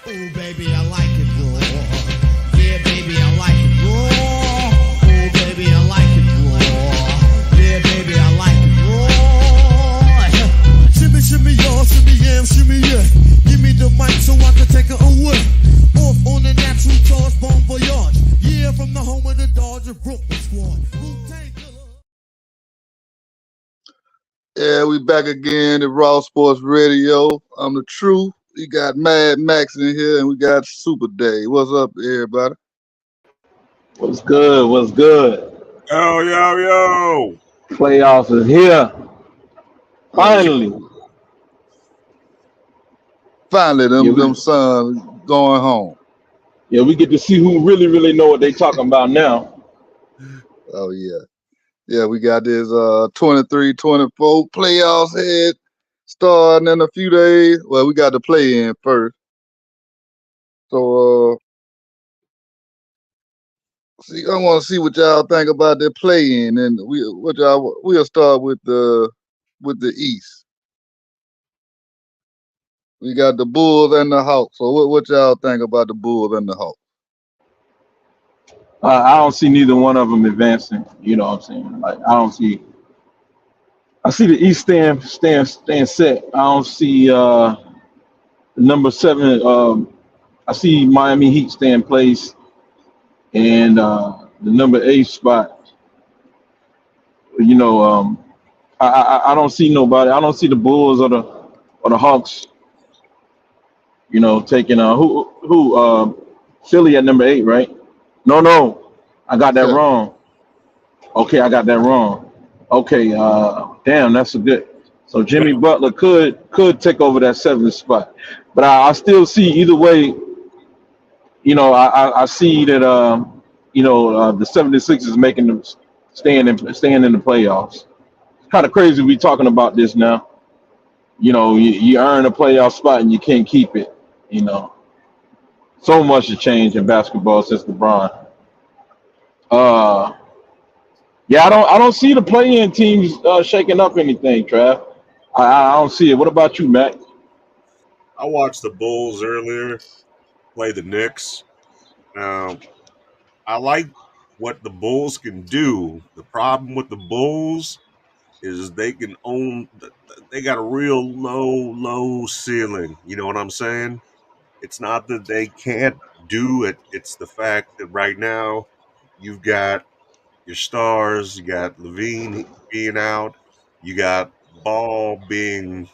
Oh baby, I like it raw. Yeah, baby, I like it raw. Oh baby, I like it raw. Yeah, baby, I like it raw. Shimmy, shimmy, y'all, shimmy, yam, shimmy, yeah. Give me the mic so I can take it away. Off on the natural charge, bon voyage. Yeah, from the home of the Dodger Brooklyn squad. Yeah, we back again at Raw Sports Radio. I'm the Truth. We got Mad Max in here, and we got Super Day. What's up, everybody? What's good? What's good? Yo. Playoffs is here. Finally. Finally, them sons going home. Yeah, we get to see who really know what they talking about now. Oh, yeah. Yeah, we got this 23-24 playoffs head starting in a few days. Well, we got to play in first. So, I want to see what y'all think about the play-in, and we'll start with the East. We got the Bulls and the Hawks. So, what y'all think about the Bulls and the Hawks? I don't see neither one of them advancing. You know what I'm saying? Like I see the East staying set. I don't see number 7. I see Miami Heat staying place, and the number 8 spot. You know, I don't see nobody. I don't see the Bulls or the Hawks. You know, taking Philly at number 8, right? No, I got that wrong. Okay, I got that wrong. Okay, damn, that's a good. So Jimmy Butler could take over that 7th spot, but I still see either way. You know, I see that the 76ers making them staying in the playoffs. It's kind of crazy we talking about this now. You know, you earn a playoff spot and you can't keep it. You know, so much has changed in basketball since LeBron. Yeah, I don't see the play-in teams shaking up anything, Trav. I don't see it. What about you, Matt? I watched the Bulls earlier play the Knicks. I like what the Bulls can do. The problem with the Bulls is they got a real low ceiling. You know what I'm saying? It's not that they can't do it. It's the fact that right now you've got your stars, you got Levine being out, you got Ball being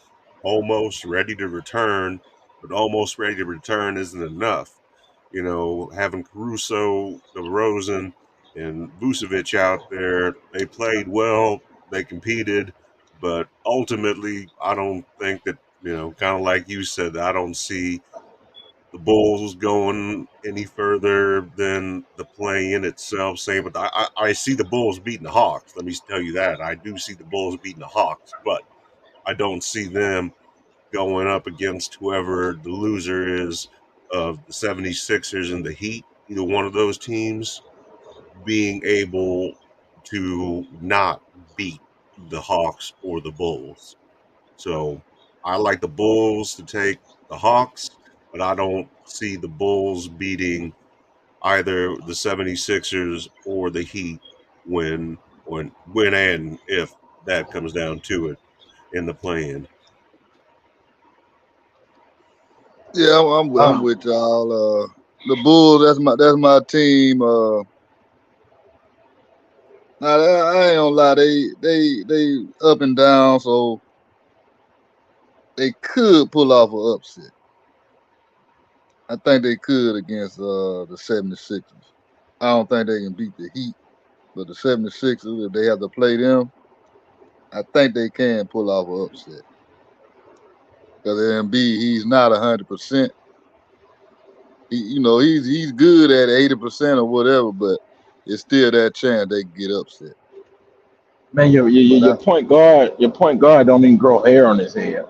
almost ready to return, but almost ready to return isn't enough. You know, having Caruso, DeRozan, and Vucevic out there, they played well, they competed, but ultimately, I don't think that, kind of like you said, I don't see the Bulls going any further than the play-in itself. Same, but I see the Bulls beating the Hawks. Let me tell you that. I do see the Bulls beating the Hawks, but I don't see them going up against whoever the loser is of the 76ers and the Heat, either one of those teams being able to not beat the Hawks or the Bulls. So I like the Bulls to take the Hawks, but I don't see the Bulls beating either the 76ers or the Heat when and if that comes down to it in the play-in. Yeah, I'm with y'all. The Bulls, that's my team. Now I ain't gonna lie, they up and down, so they could pull off an upset. I think they could against the 76ers. I don't think they can beat the Heat, but the 76ers, if they have to play them, I think they can pull off an upset. Because Embiid, he's not 100%. He's good at 80% or whatever, but it's still that chance they can get upset. Man, your point guard don't even grow hair on his head.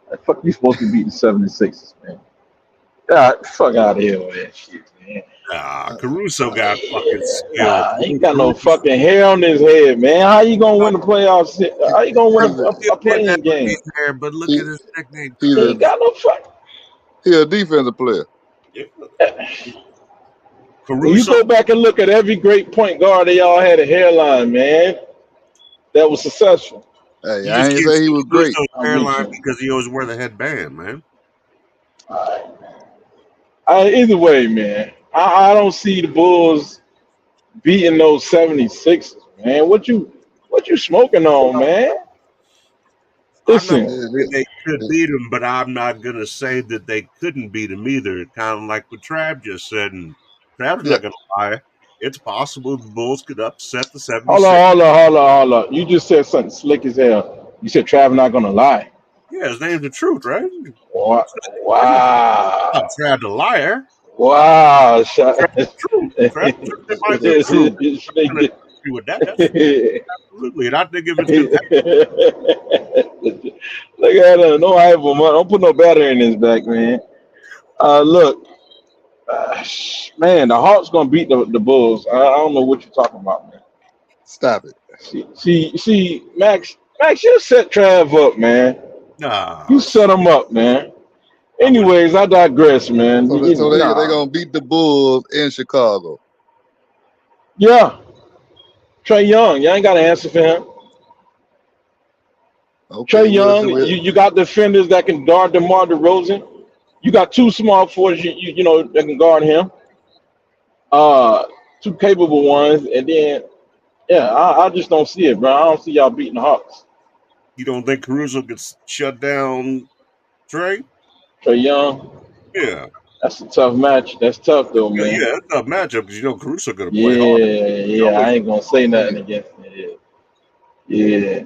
The fuck you supposed to beat the 76ers, man? God, fuck out of here with that shit, man. Caruso got fucking skill. He ain't got no fucking hair on his head, man. How you gonna win the playoffs? How you gonna win a playing game? But look at his nickname. He ain't got no fuck. He's a defensive player. When you Caruso, go back and look at every great point guard, they all had a hairline, man. That was successful. Hey, you I just ain't can't say he see was great. Caruso's I'm with hairline you. because he always wear the headband, man. Either way, man, I don't see the Bulls beating those 76ers, man. What you smoking on, man? I'm not Listen, saying they could beat him, but I'm not gonna say that they couldn't beat him either. Kind of like what Trav just said, and Trav's Yeah, not gonna lie. It's possible the Bulls could upset the hold 76. on, hold on, hold on, hold on. You just said something slick as hell. You said Trav not gonna lie. Yeah, his name's the truth, right? Wow, I'm not wow, Trav the liar. wow. Trav the truth. Trav the truth. They might the truth. gonna agree with that. That's absolutely. And I think if it's competitive, Look at that. No hype, man. Don't put no battery in his back, man. Look, man, the Hawks gonna beat the Bulls. I don't know what you're talking about, man. Stop it. See, Max, you set Trav up, man. You nah, set him up, man. I wouldn't. Anyways, I digress, man. So they Nah, gonna beat the Bulls in Chicago. yeah, Trey Young, you ain't got to answer for him. Trey Okay, Young, you got defenders that can guard DeMar DeRozan. You got two small forwards, you know that can guard him. Uh, two capable ones, and then yeah, I just don't see it, bro. I don't see y'all beating the Hawks. You don't think Caruso gets shut down, Trey? Trey Young, Yeah. that's a tough match. That's tough though, Yeah, man. it's a tough matchup because you know Caruso gonna play hard. He Yeah. always. I ain't gonna say nothing Okay. against it. Yeah,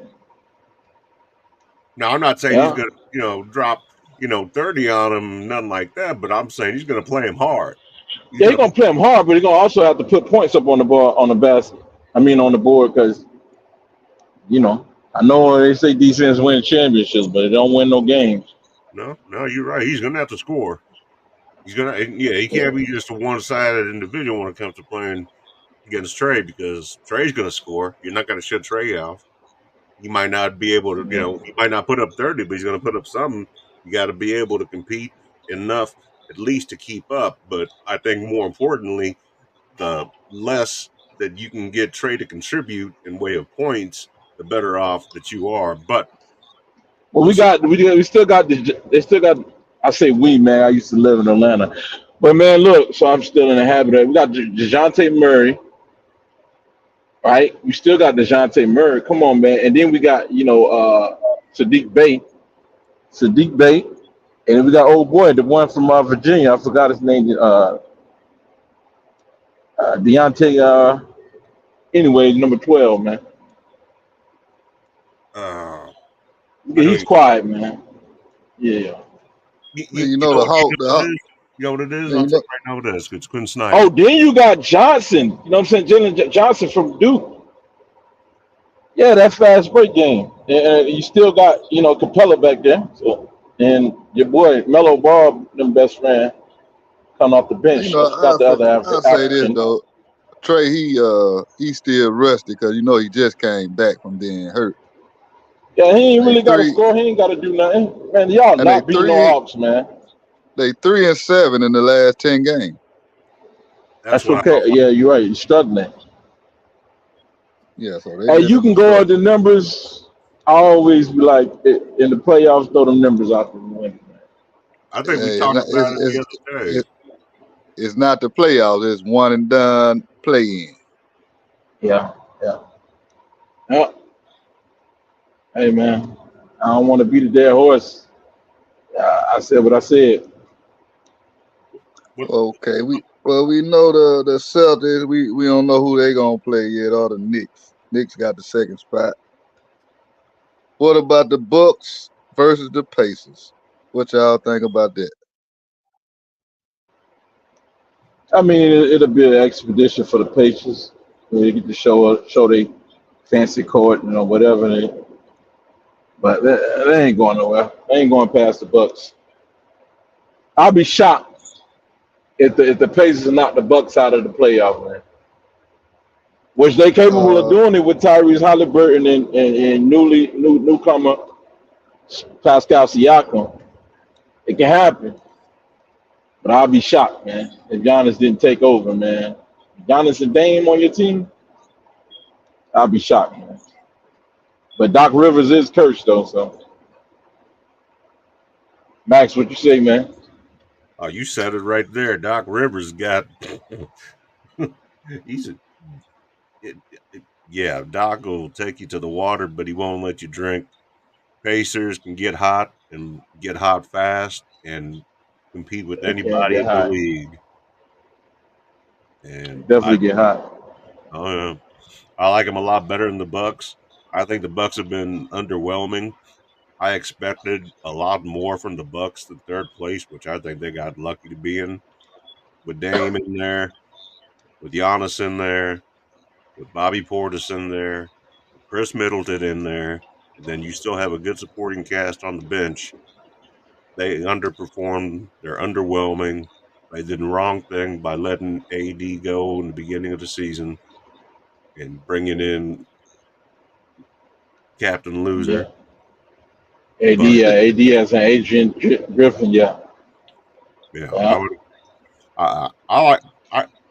Now I'm not saying he's yeah. gonna drop 30 on him, nothing like that. But I'm saying he's gonna play him hard. He's Yeah, he's gonna. gonna play him hard, but he's gonna also have to put points up on the ball on the basket. I mean, on the board, because you know I know they say defense win championships, but it don't win no games. No, you're right. He's gonna have to score. He's gonna. Yeah, he Yeah, can't be just a one-sided individual when it comes to playing against Trey because Trey's gonna score. You're not gonna shut Trey off. He might not be able to, yeah. he might not put up 30, but he's going to put up something. You got to be able to compete enough, at least to keep up. But I think more importantly, the less that you can get Trey to contribute in way of points, the better off that you are. But Well, we'll see. we still got they still got. I say we, man. I used to live in Atlanta, but man, look. So I'm still in the habit of. We got Dejounte Murray, right? We still got Dejounte Murray. Come on, man. And then we got Sadiq Bey, and then we got old boy, the one from Virginia. I forgot his name. Deontay. Anyway, number 12, man. Uh, I know He's you, quiet, man. Yeah. Man, you know the Hawk. what it is. You know what it is? Man, I'll you tell know, you right now what it is. It's Quinn Snyder. Oh, then you got Johnson. You know what I'm saying? Jalen Johnson from Duke. Yeah, that fast break game. And you still got, Capella back there. So, and your boy, Mellow Ball, them best friend, come off the bench. So you got the other I'll say this African. though. Trey, he still rusty because he just came back from being hurt. Yeah, he ain't They really got to three score. He ain't got to do nothing. Man, y'all and they not beating no three Hawks, man. they 3-7 in the last 10 games. That's That's what okay. Yeah, you're right. You're struggling. Yeah, so they Hey, just you can go on the numbers. I always be like, in the playoffs, throw them numbers out the window, man. I think we hey, talked about it the other day. it's not the playoffs. It's one and done play in. Yeah, yeah. Yeah. Hey, man, I don't want to beat a dead horse. I said what I said. What, Okay, we know the Celtics. We don't know who they gonna play yet, or the Knicks. Knicks got the second spot. What about the Bucks versus the Pacers? What y'all think about that? I mean, it'll be an expedition for the Patriots. They get to show they fancy court, whatever. But they ain't going nowhere. They ain't going past the Bucks. I'll be shocked if the Pacers knock the Bucks out of the playoff, man. Which they capable of Uh, doing it with Tyrese Halliburton and newcomer, Pascal Siakam. It can happen. But I'll be shocked, man, if Giannis didn't take over, man. Giannis and Dame on your team, I'll be shocked, man. But Doc Rivers is cursed though, so Max, what you say, man? Oh, you said it right there. Doc Rivers got he's a yeah. Doc will take you to the water, but he won't let you drink. Pacers can get hot and get hot fast and compete with They can't anybody get in the hot. league. And Definitely get hot. uh, I like him a lot better than the Bucks. I think the Bucks have been underwhelming. I expected a lot more from the Bucks than third place, which I think they got lucky to be in. With Dame in there, with Giannis in there, with Bobby Portis in there, with Chris Middleton in there, and then you still have a good supporting cast on the bench. They underperformed. They're underwhelming. They did the wrong thing by letting AD go in the beginning of the season and bringing in Captain Yeah. Loser. But AD as an Adrian Griffin, yeah. you know, I Yeah. would. I like.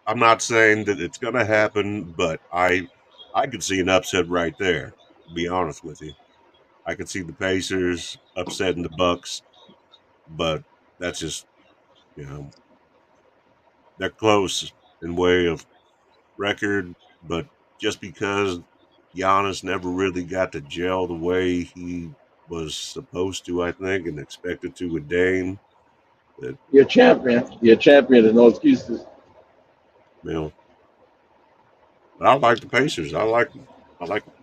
I'm not saying that it's going to happen, but I could see an upset right there. To be honest with you, I could see the Pacers upsetting the Bucks, but that's just you know they're close in way of record, but just because Giannis never really got to gel the way he was supposed to, I think, and expected to with Dame, that You're a champion. You're a champion. There's no excuses. you know. But I like the Pacers. I like them. I like them.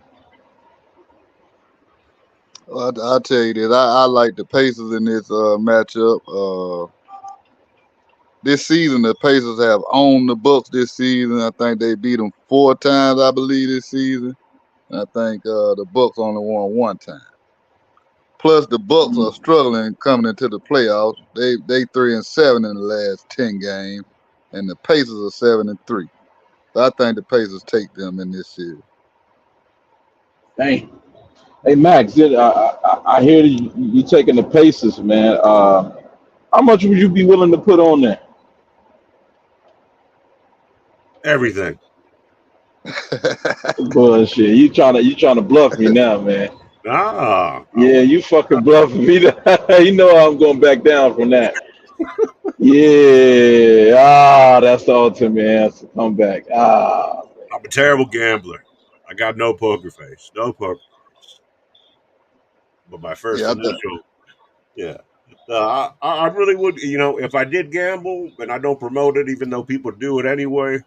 I'll tell you this. I like the Pacers in this matchup. This season, the Pacers have owned the Bucks this season. I think they beat them 4 times, I believe, this season. I think the Bucks only won 1 time. Plus, the Bucks are Mm. struggling coming into the playoffs. They 3-7 in the last 10 games, and the Pacers are 7-3. So I think the Pacers take them in this series. Dang. Hey Max, I hear you taking the Pacers, man. How much would you be willing to put on that? Everything. Bullshit. You trying to bluff me now, man. Ah, I Yeah, would. you fucking bluffing me. You know I'm going back down from that. Yeah. That's the ultimate answer. Come back. I'm a terrible gambler. I got no poker face. No poker face. But my first Yeah, I think. initial, yeah. I really would, if I did gamble, and I don't promote it, even though people do it anyway,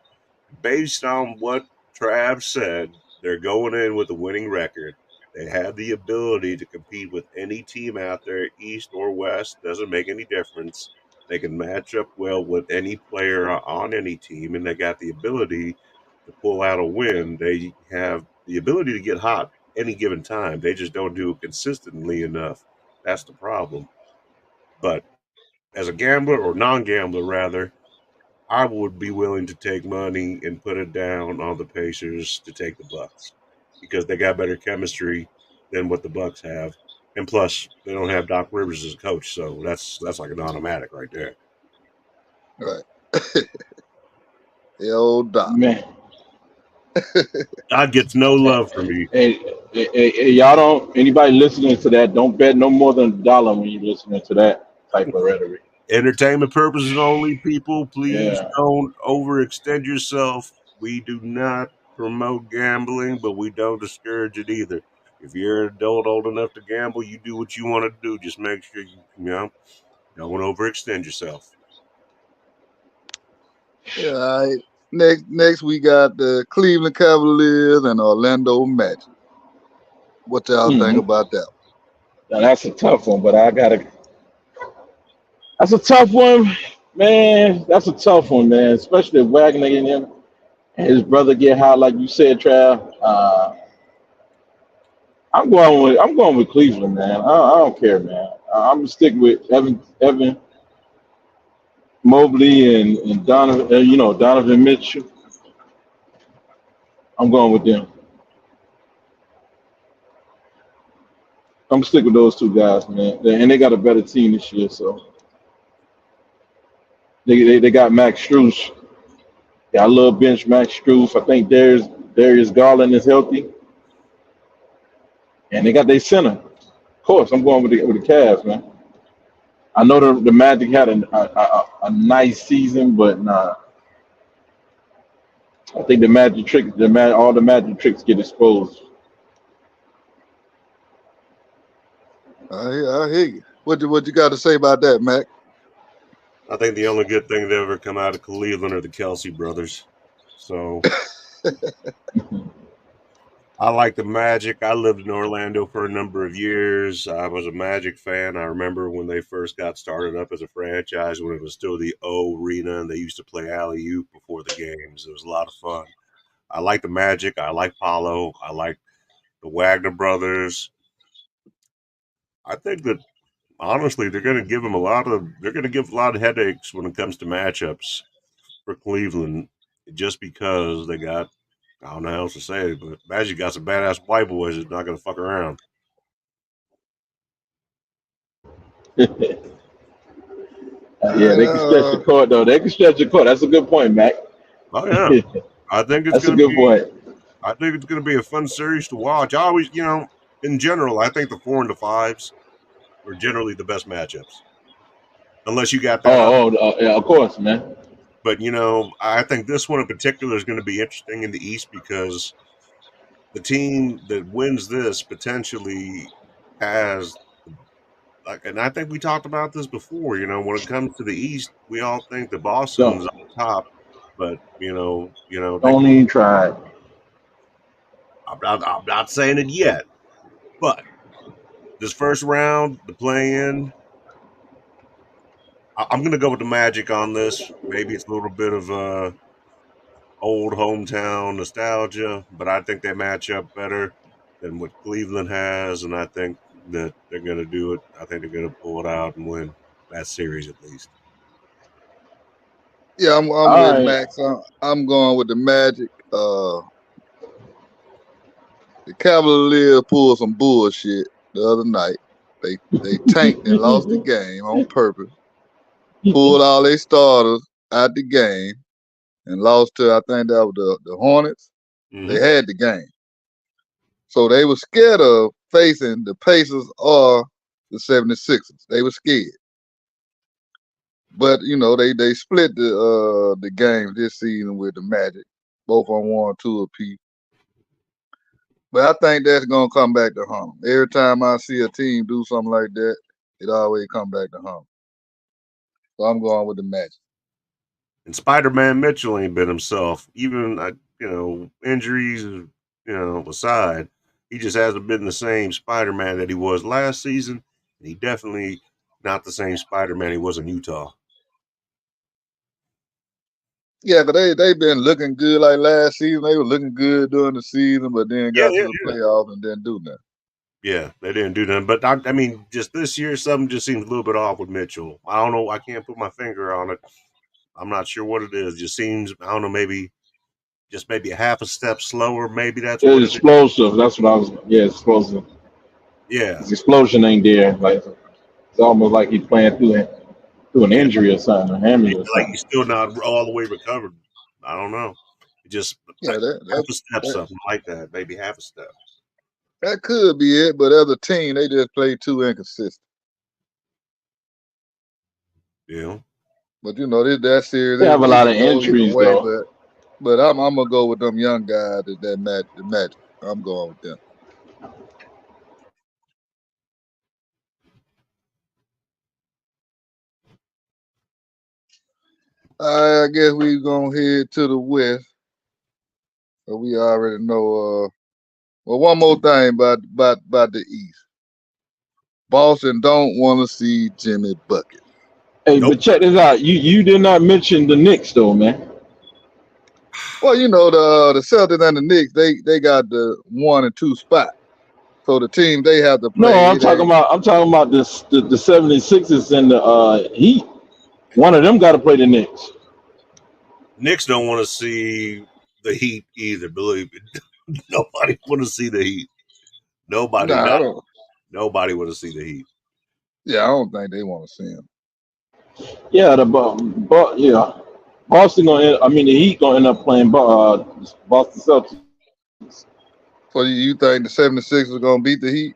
based on what Trav said, they're going in with a winning record. They have the ability to compete with any team out there, East or West, doesn't make any difference. They can match up well with any player on any team, and they got the ability to pull out a win. They have the ability to get hot any given time. They just don't do it consistently enough. That's the problem. But as a gambler or non gambler, rather, I would be willing to take money and put it down on the Pacers to take the Bucks because they got better chemistry than what the Bucks have, and plus they don't have Doc Rivers as a coach, so that's like an automatic right there. Right. The old Doc. Man. God gets no love from me. Hey, y'all don't, anybody listening to that, don't bet no more than $1 when you're listening to that type of rhetoric. Entertainment purposes only, people. Please Yeah. don't overextend yourself. We do not promote gambling, but we don't discourage it either. If you're an adult old enough to gamble, you do what you want to do. Just make sure don't overextend yourself. Yeah, all right. Next we got the Cleveland Cavaliers and Orlando Magic. What y'all think Hmm. about that? Now that's a tough one, but that's a tough one, man. That's a tough one, man. Especially if Wagner and him and his brother get hot, like you said, Trav. I'm going with Cleveland, man. I don't care, man. I'm gonna stick with Evan Mobley and Donovan. Donovan Mitchell. I'm going with them. I'm gonna stick with those two guys, man. And they got a better team this year, so They got Max Struess. Yeah, I love bench Max Struess. I think Darius Garland is healthy, and they got their center. Of course, I'm going with the Cavs, man. I know the Magic had a nice season, but nah, I think all the Magic tricks get exposed. I hear you. What you got to say about that, Mac? I think the only good thing that ever come out of Cleveland are the Kelsey brothers. So I like the Magic. I lived in Orlando for a number of years. I was a Magic fan. I remember when they first got started up as a franchise, when it was still the O Arena, and they used to play alley oop before the games. It was a lot of fun. I like the Magic. I like Paulo. I like the Wagner brothers. I think that honestly, they're going to give a lot of headaches when it comes to matchups for Cleveland, just because they got, I don't know how else to say it, but Magic got some badass white boys that's not going to fuck around. Yeah, they can stretch the court though. They can stretch the court. That's a good point, Mac. Oh yeah, I think it's That's a going to good be. point. I think it's going to be a fun series to watch. I always, in general, I think the 4 and the 5s are generally the best matchups, unless you got that. Yeah, of course, man. But I think this one in particular is going to be interesting in the East because the team that wins this potentially has, like, and I think we talked about this before. When it comes to the East, we all think that Boston's Don't on top, but they don't can. even try it. I'm not saying it yet, but this first round, the play-in, I'm going to go with the Magic on this. Maybe it's a little bit of old hometown nostalgia, but I think they match up better than what Cleveland has, and I think that they're going to do it. I think they're going to pull it out and win that series at least. Yeah, I'm All with right. Max. I'm going with the Magic. The Cavaliers pulled some bullshit the other night. They tanked and lost the game on purpose. Pulled all their starters out the game and lost to, I think that was the Hornets. Mm-hmm. They had the game. So they were scared of facing the Pacers or the 76ers. They were scared. But they split the game this season with the Magic. Both on 1-2 apiece. But I think that's gonna come back to haunt them. Every time I see a team do something like that, it always come back to haunt them. So I'm going with the Magic. And Spider-Man Mitchell ain't been himself. Even injuries, aside, he just hasn't been the same Spider-Man that he was last season. And he definitely not the same Spider-Man he was in Utah. Yeah, but they've been looking good like last season. They were looking good during the season, but then got to the playoffs and didn't do nothing. Yeah, they didn't do nothing. But I mean, just this year, something just seems a little bit off with Mitchell. I don't know. I can't put my finger on it. I'm not sure what it is. Just seems, I don't know, maybe a half a step slower. Maybe that's what It's explosive. That's what I was. Yeah, explosive. Yeah, His explosion ain't there. Like it's almost like he's playing through an injury or something, a hammy or like something. he's still not all the way recovered. I don't know. Just Yeah, half a step, something like that. Maybe half a step. that could be it. But as a team, they just play too inconsistent. Yeah. But that series They have a it lot could of go either injuries way. though. But I'm gonna go with them young guys the Magic. I'm going with them. I guess we gonna head to the West. So we already know. Well, one more thing about the East. Boston don't want to see Jimmy Bucket. Hey, Nope. but check this out. You did not mention the Knicks though, man. Well, the Celtics and the Knicks, they got the 1 and 2 spot. So the team they have to No, play. I'm talking about this the 76ers and the Heat. One of them got to play the Knicks. Knicks don't want to see the Heat either. Believe it. Nobody want to see the Heat. Nobody. Nah, I don't. Nobody want to see the Heat. Yeah, I don't think they want to see him. Yeah, but yeah, Boston gonna. I mean, the Heat gonna end up playing Boston Celtics. So you think the 76ers are gonna beat the Heat?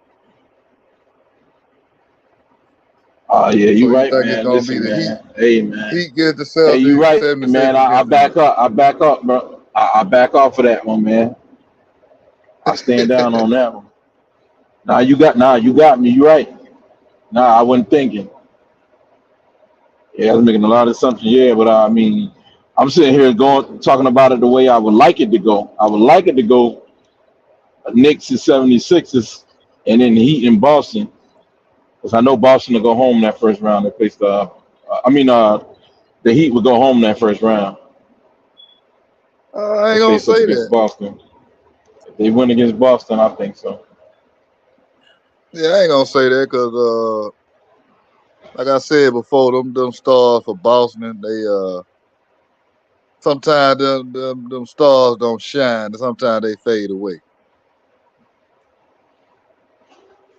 Yeah, So you you right, think it's man. gonna be Listen, the Heat? man. Hey, man. Heat get the Hey, you Celtics, right, man. 76ers I get the Heat. back up. I back up, bro. I back off for that one, man. I stand down on that one. Nah, you got me. You right. Nah, I wasn't thinking. Yeah, I was making a lot of assumptions. Yeah, but I mean, I'm sitting here talking about it the way I would like it to go. I would like it to go Knicks and 76ers, and then the Heat in Boston, because I know Boston will go home that first round. They face the Heat would go home that first round. I They ain't gonna face up say against that. Boston. If they win against Boston, I think so. Yeah, I ain't gonna say that because, like I said before, them stars for Boston, they sometimes them stars don't shine. And sometimes they fade away.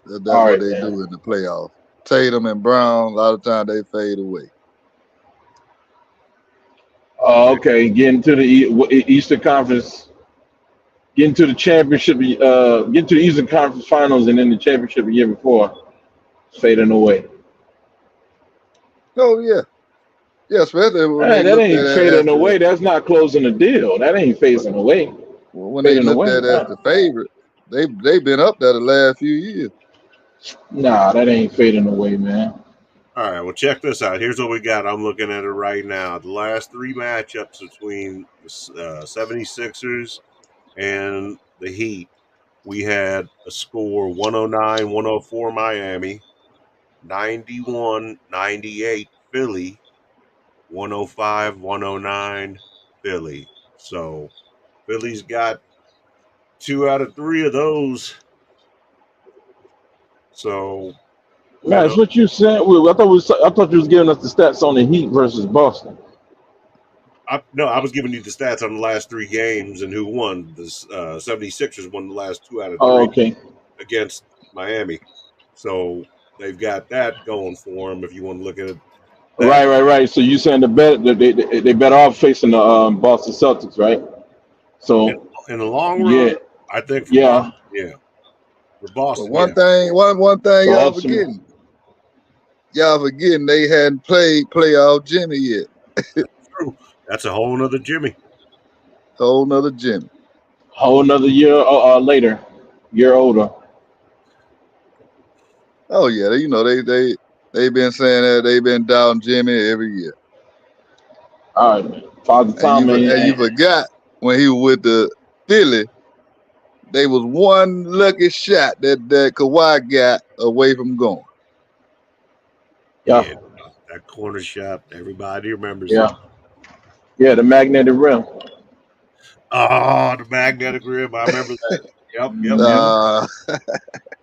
That's All what right, they man. do in the playoffs. Tatum and Brown, a lot of times they fade away. Okay, getting to the Eastern Conference, getting to the championship, getting to the Eastern Conference Finals, and then the championship the year before, fading away. Oh yeah, yeah. Especially when Hey, they that looked at ain't it as fading the away. That's not closing the deal. That ain't phasing away. when they Fading looked away. at it as the favorite. They've been up there the last few years. Nah, that ain't fading away, man. All right, well, check this out. Here's what we got. I'm looking at it right now. The last three matchups between the 76ers and the Heat, we had a score 109 104 Miami, 91 98 Philly, 105 109 Philly. So Philly's got two out of three of those. So, Nah, you it's know, what you said. I thought you was giving us the stats on the Heat versus Boston. no, I was giving you the stats on the last three games and who won. The 76ers won the last two out of Oh, three okay. against Miami. So they've got that going for them if you want to look at that. Right. So you saying they better off facing the Boston Celtics, right? In, So in the long yeah, run, I think for yeah. Boston, yeah. For But Boston, one yeah. thing, one thing So y'all forgetting they hadn't played playoff Jimmy yet. True. That's a whole nother Jimmy. Whole nother Jimmy. whole another year later, year older. Oh yeah, they've been saying that they've been down Jimmy every year. All right, man. Father And Time you forgot when he was with the Philly, they was one lucky shot that Kawhi got away from going. yeah, Yeah. That corner shot, everybody remembers it. yeah, yeah. The magnetic rim. Oh, the magnetic rim. I remember that. Yep. Mm-hmm. Uh,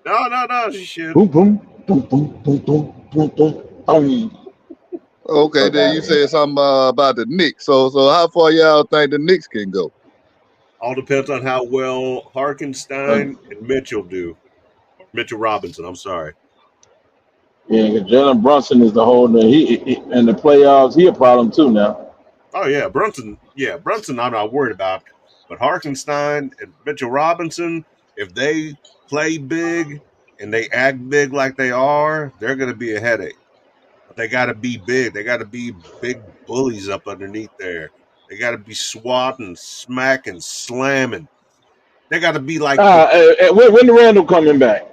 No, shit. Boom, boom, boom, boom, boom, boom, boom, boom. okay, Fuck then out you of here. said something about the Knicks. So how far y'all think the Knicks can go? All depends on how well Uh, Harkenstein and Mitchell do. Mitchell Robinson, I'm sorry. yeah, 'cause Jalen Brunson is the whole. He in the playoffs. He a problem too now. Oh yeah, Brunson. Yeah, Brunson. I'm not worried about, but Harkenstein and Mitchell Robinson, if they play big and they act big like they are, they're going to be a headache. But they got to be big. They got to be big bullies up underneath there. They got to be swatting, smacking, slamming. They got to be like the. When the Randall coming back?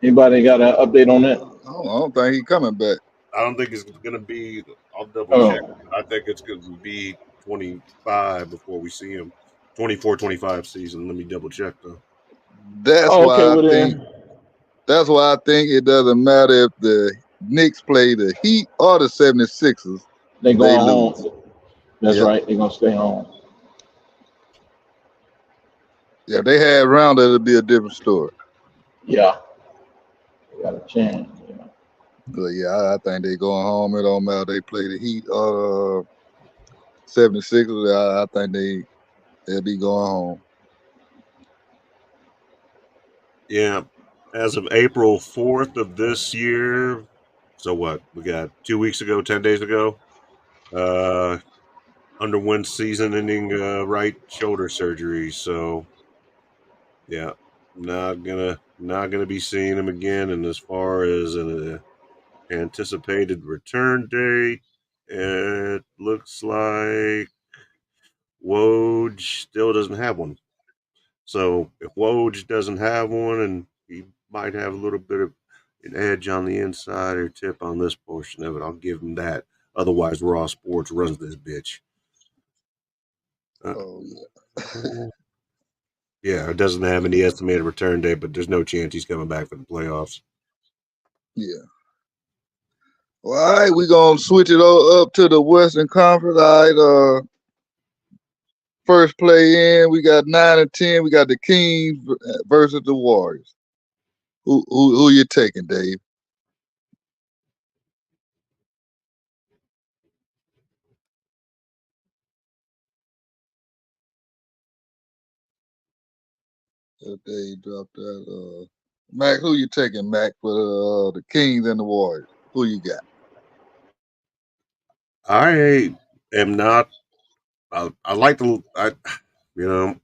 Anybody got an update on that? I don't think he coming back. I don't think it's going to be. I'll double check. Oh, I think it's going to be 25 before we see him. 24-25 season. Let me double check though. That's oh, okay. why I Well think then, that's why I think it doesn't matter if the Knicks play the Heat or the 76ers, they they going lose. home. That's Yeah. right. They gonna stay home. Yeah, if they had Rounder, it'd be a different story. Yeah, they got a chance. You know. But yeah, I think they going home. It don't matter if they play the Heat or 76ers. I think they'll be going home. Yeah. As of April 4th of this year, So what? We got 2 weeks ago, 10 days ago. Underwent season-ending right shoulder surgery. So yeah, not gonna be seeing him again. And as far as an anticipated return date, it looks like Woj still doesn't have one. So if Woj doesn't have one, and he might have a little bit of an edge on the inside or tip on this portion of it, I'll give him that. Otherwise, Raw Sports runs this bitch. Oh yeah. Yeah, it doesn't have any estimated return date, but there's no chance he's coming back for the playoffs. Yeah. Well, all right, we're gonna switch it up to the Western Conference. All right, first play in, we got 9 and 10. We got the Kings versus the Warriors. Who you taking, Dave? Dave dropped that. Mac, who you taking, Mac, for the Kings and the Warriors? Who you got? I am not. I like the. You know,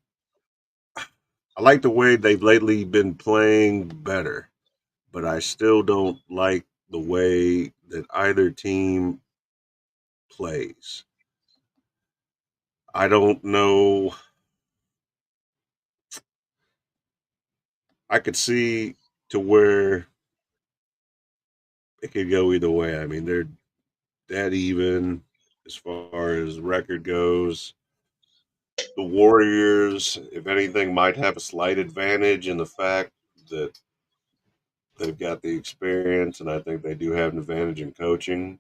I like the way they've lately been playing better, but I still don't like the way that either team plays. I don't know. I could see to where it could go either way. I mean, they're dead even as far as record goes. The Warriors, if anything, might have a slight advantage in the fact that they've got the experience, and I think they do have an advantage in coaching.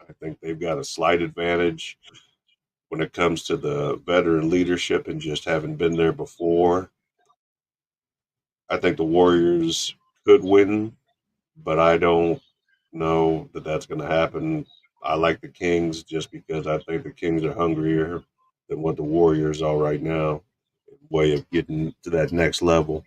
I think they've got a slight advantage when it comes to the veteran leadership and just having been there before. I think the Warriors could win, but I don't know that that's going to happen. I like the Kings just because I think the Kings are hungrier than what the Warriors are right now. Way of getting to that next level.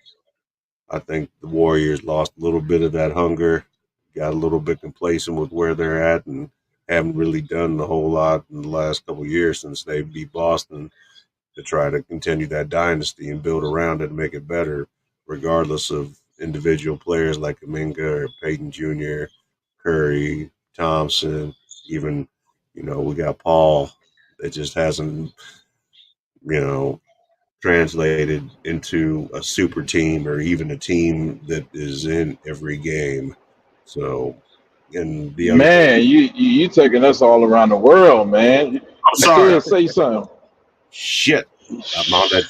I think the Warriors lost a little bit of that hunger, got a little bit complacent with where they're at, and haven't really done a whole lot in the last couple of years since they beat Boston to try to continue that dynasty and build around it and make it better, regardless of individual players like Kaminga or Peyton Jr., Curry, Thompson, even, we got Paul that just hasn't, you know, translated into a super team or even a team that is in every game. So, and the other thing, Man, you taking us all around the world, man. I'm Go sorry, ahead, say something. shit, I'm on that.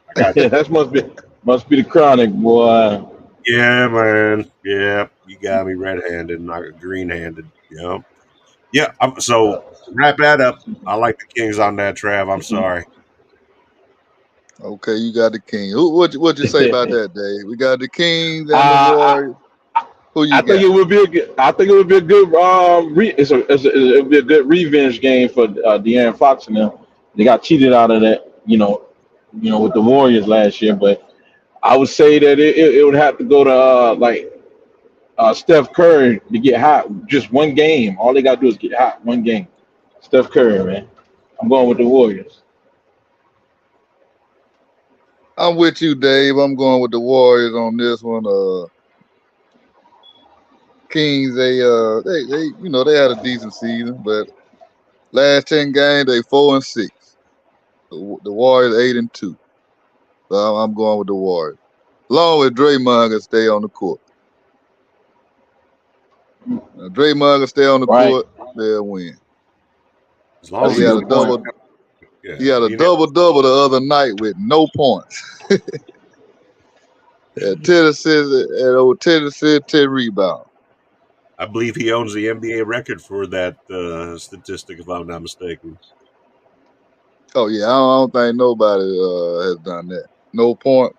I got Yeah, that must be the chronic, boy. Yeah, man. Yeah, you got me red-handed, not green-handed. Yeah. So to wrap that up, I like the Kings on that, Trav. I'm sorry. Okay, you got the Kings. What you say about that, Dave? We got the Kings and the I, Warriors. Who I you think got? it would be a good. I think it would be a good. It would be a good revenge game for De'Aaron Fox and them. They got cheated out of that, with the Warriors last year. But I would say that it would have to go to Steph Curry to get hot. Just one game. All they got to do is get hot. One game. Steph Curry, man. I'm going with the Warriors. I'm with you, Dave. I'm going with the Warriors on this one. Kings, they they had a decent season, but last 10 games they 4-6. The Warriors 8-2. So I'm going with the Warriors. Along with Draymond can stay on the court. Now, Draymond can stay on the Right. court, they'll win. As long as That's a he good stays, point. yeah, He had a you know, double the other night with no points. At 10 assists and over 10 assists, 10 rebounds. I believe he owns the NBA record for that statistic, if I'm not mistaken. Oh yeah, I don't think nobody has done that. No point.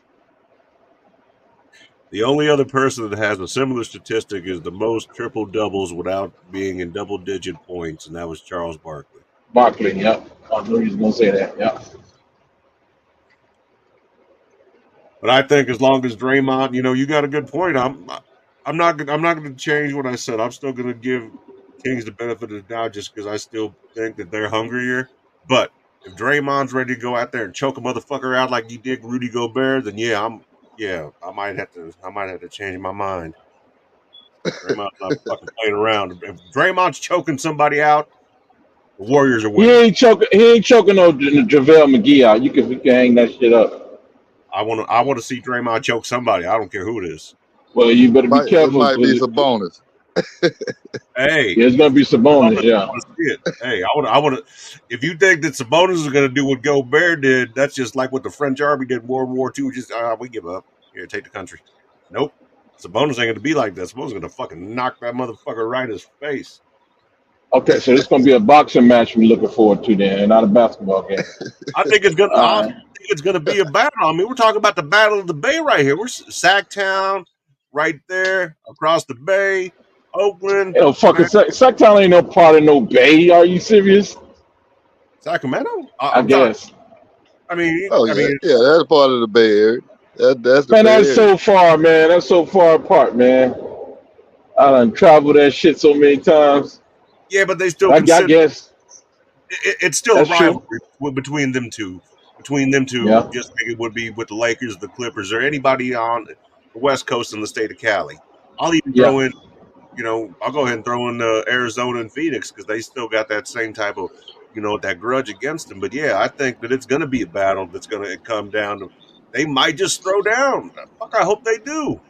The only other person that has a similar statistic is the most triple doubles without being in double-digit points, and that was Charles Barkley. Barkley, yep. I knew he was going to say that, yep. But I think as long as Draymond, you got a good point. I'm not going to change what I said. I'm still going to give Kings the benefit of the doubt just because I still think that they're hungrier. But if Draymond's ready to go out there and choke a motherfucker out like he did Rudy Gobert, then I might have to change my mind. Draymond's not fucking playing around. If Draymond's choking somebody out, the Warriors are He winning. ain't choking. He ain't choking no JaVale McGee out. You can hang that shit up. I want to see Draymond choke somebody. I don't care who it is. Well, you better be It careful. might be some bonus. Hey, Yeah, it's gonna be Sabonis. I Yeah. want to see it. Hey, I want to. If you think that Sabonis is going to do what Gobert did, that's just like what the French army did in World War II. Just we give up. Here, take the country. Nope. Sabonis ain't going to be like that. Sabonis is going to fucking knock that motherfucker right in his face. Okay, so this gonna be a boxing match we're looking forward to then, not a basketball game. I think it's gonna. All I right. think it's gonna be a battle. I mean, we're talking about the Battle of the Bay right here. We're Sacktown, right there across the bay, Oakland, You know, fucking man, Sacktown ain't no part of no Bay. Are you serious? Sacramento. I I'm talking. guess. Oh I yeah, mean, yeah. That's part of the Bay Area. That's the Man, Bay that's Area. so far, man. That's so far apart, man. I done traveled that shit so many times. yeah, but they still I consider guess it's still a that's true. rivalry between them two. Between them two, Yeah, just like it would be with the Lakers, the Clippers, or anybody on the West Coast in the state of Cali. I'll even yeah, throw in I'll go ahead and throw in Arizona and Phoenix because they still got that same type of, that grudge against them. But yeah, I think that it's going to be a battle that's going to come down to. They might just throw down. Fuck, I hope they do.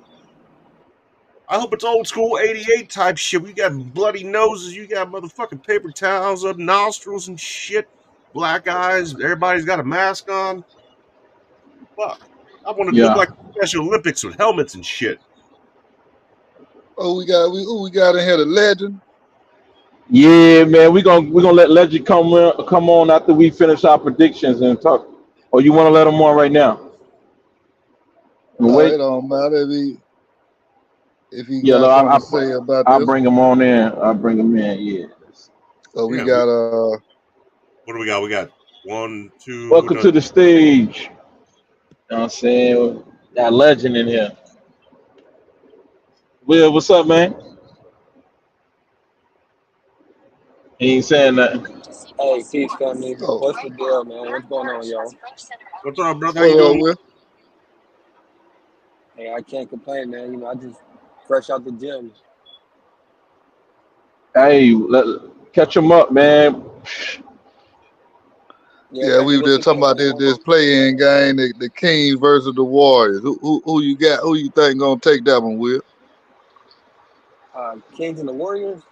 I hope it's old school '88 type shit. We got bloody noses. You got motherfucking paper towels up nostrils and shit. Black eyes. Everybody's got a mask on. Fuck. I want it to look yeah. like the Special Olympics with helmets and shit. Oh, we got in here the legend. Yeah, man. We gonna let Legend come on after we finish our predictions and talk. Or you want to let him on right now? No, Wait. it don't matter if he Yeah, got look, something to say about I'll this bring one. him on in. I'll bring him in. Yeah. So we Yeah. got What do we got? We got one, two. Who Welcome done? to the stage. You know what I'm saying? Got Legend in here. Will, what's up, man? He ain't saying nothing. Hey, peace, family. oh, What's the deal, man? What's going on, y'all? What's up, brother? How what you up doing? with? Hey, I can't complain, man. I just fresh out the gym. Hey, catch him up, man. Yeah, Yeah, man. we Hey, were what's just the talking thing, about man? this play-in game, the Kings versus the Warriors. Who you got? Who you think gonna take that one, Will? Kings and the Warriors.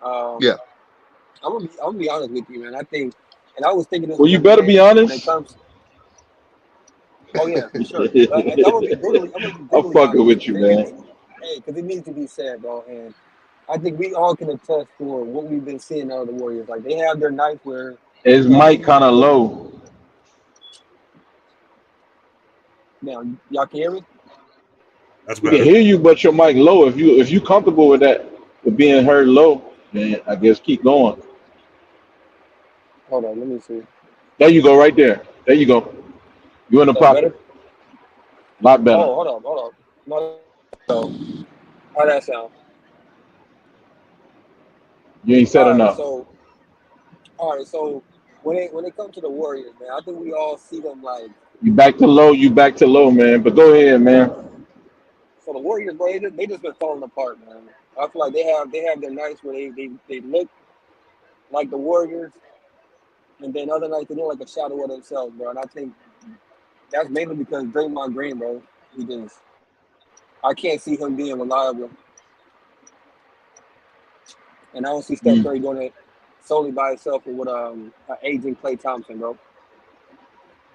Um, Yeah. I'm gonna be honest with you, man. I think, and I was thinking this Well, the you other better be day when it honest. comes. Oh yeah, for sure. But I'm gonna be I'm brutally fucking honest with you, because man. it needs to be said, bro. And I think we all can attest for what we've been seeing out of the Warriors. Like they have their nights where, His they mic kind look of good. low. Now, y'all can hear me? That's We can better. hear you, but your mic low. If you comfortable with that, with being heard low, then I guess keep going. Hold on, let me see. There you go, right there. There you go. You in the That's better. pocket. A lot better. Oh, hold up. No, how that sound? You ain't said All right, enough. so when it comes to the Warriors, man, I think we all see them like You back to low. You back to low, man. But go ahead, man. so the Warriors, bro. They just been falling apart, man. I feel like they have their nights where they look like the Warriors, and then other nights they look like a shadow of themselves, bro. And I think that's mainly because Draymond Green, bro. He just I can't see him being reliable, and I don't see Steph Mm. Curry doing it solely by himself or with an aging Klay Thompson, bro.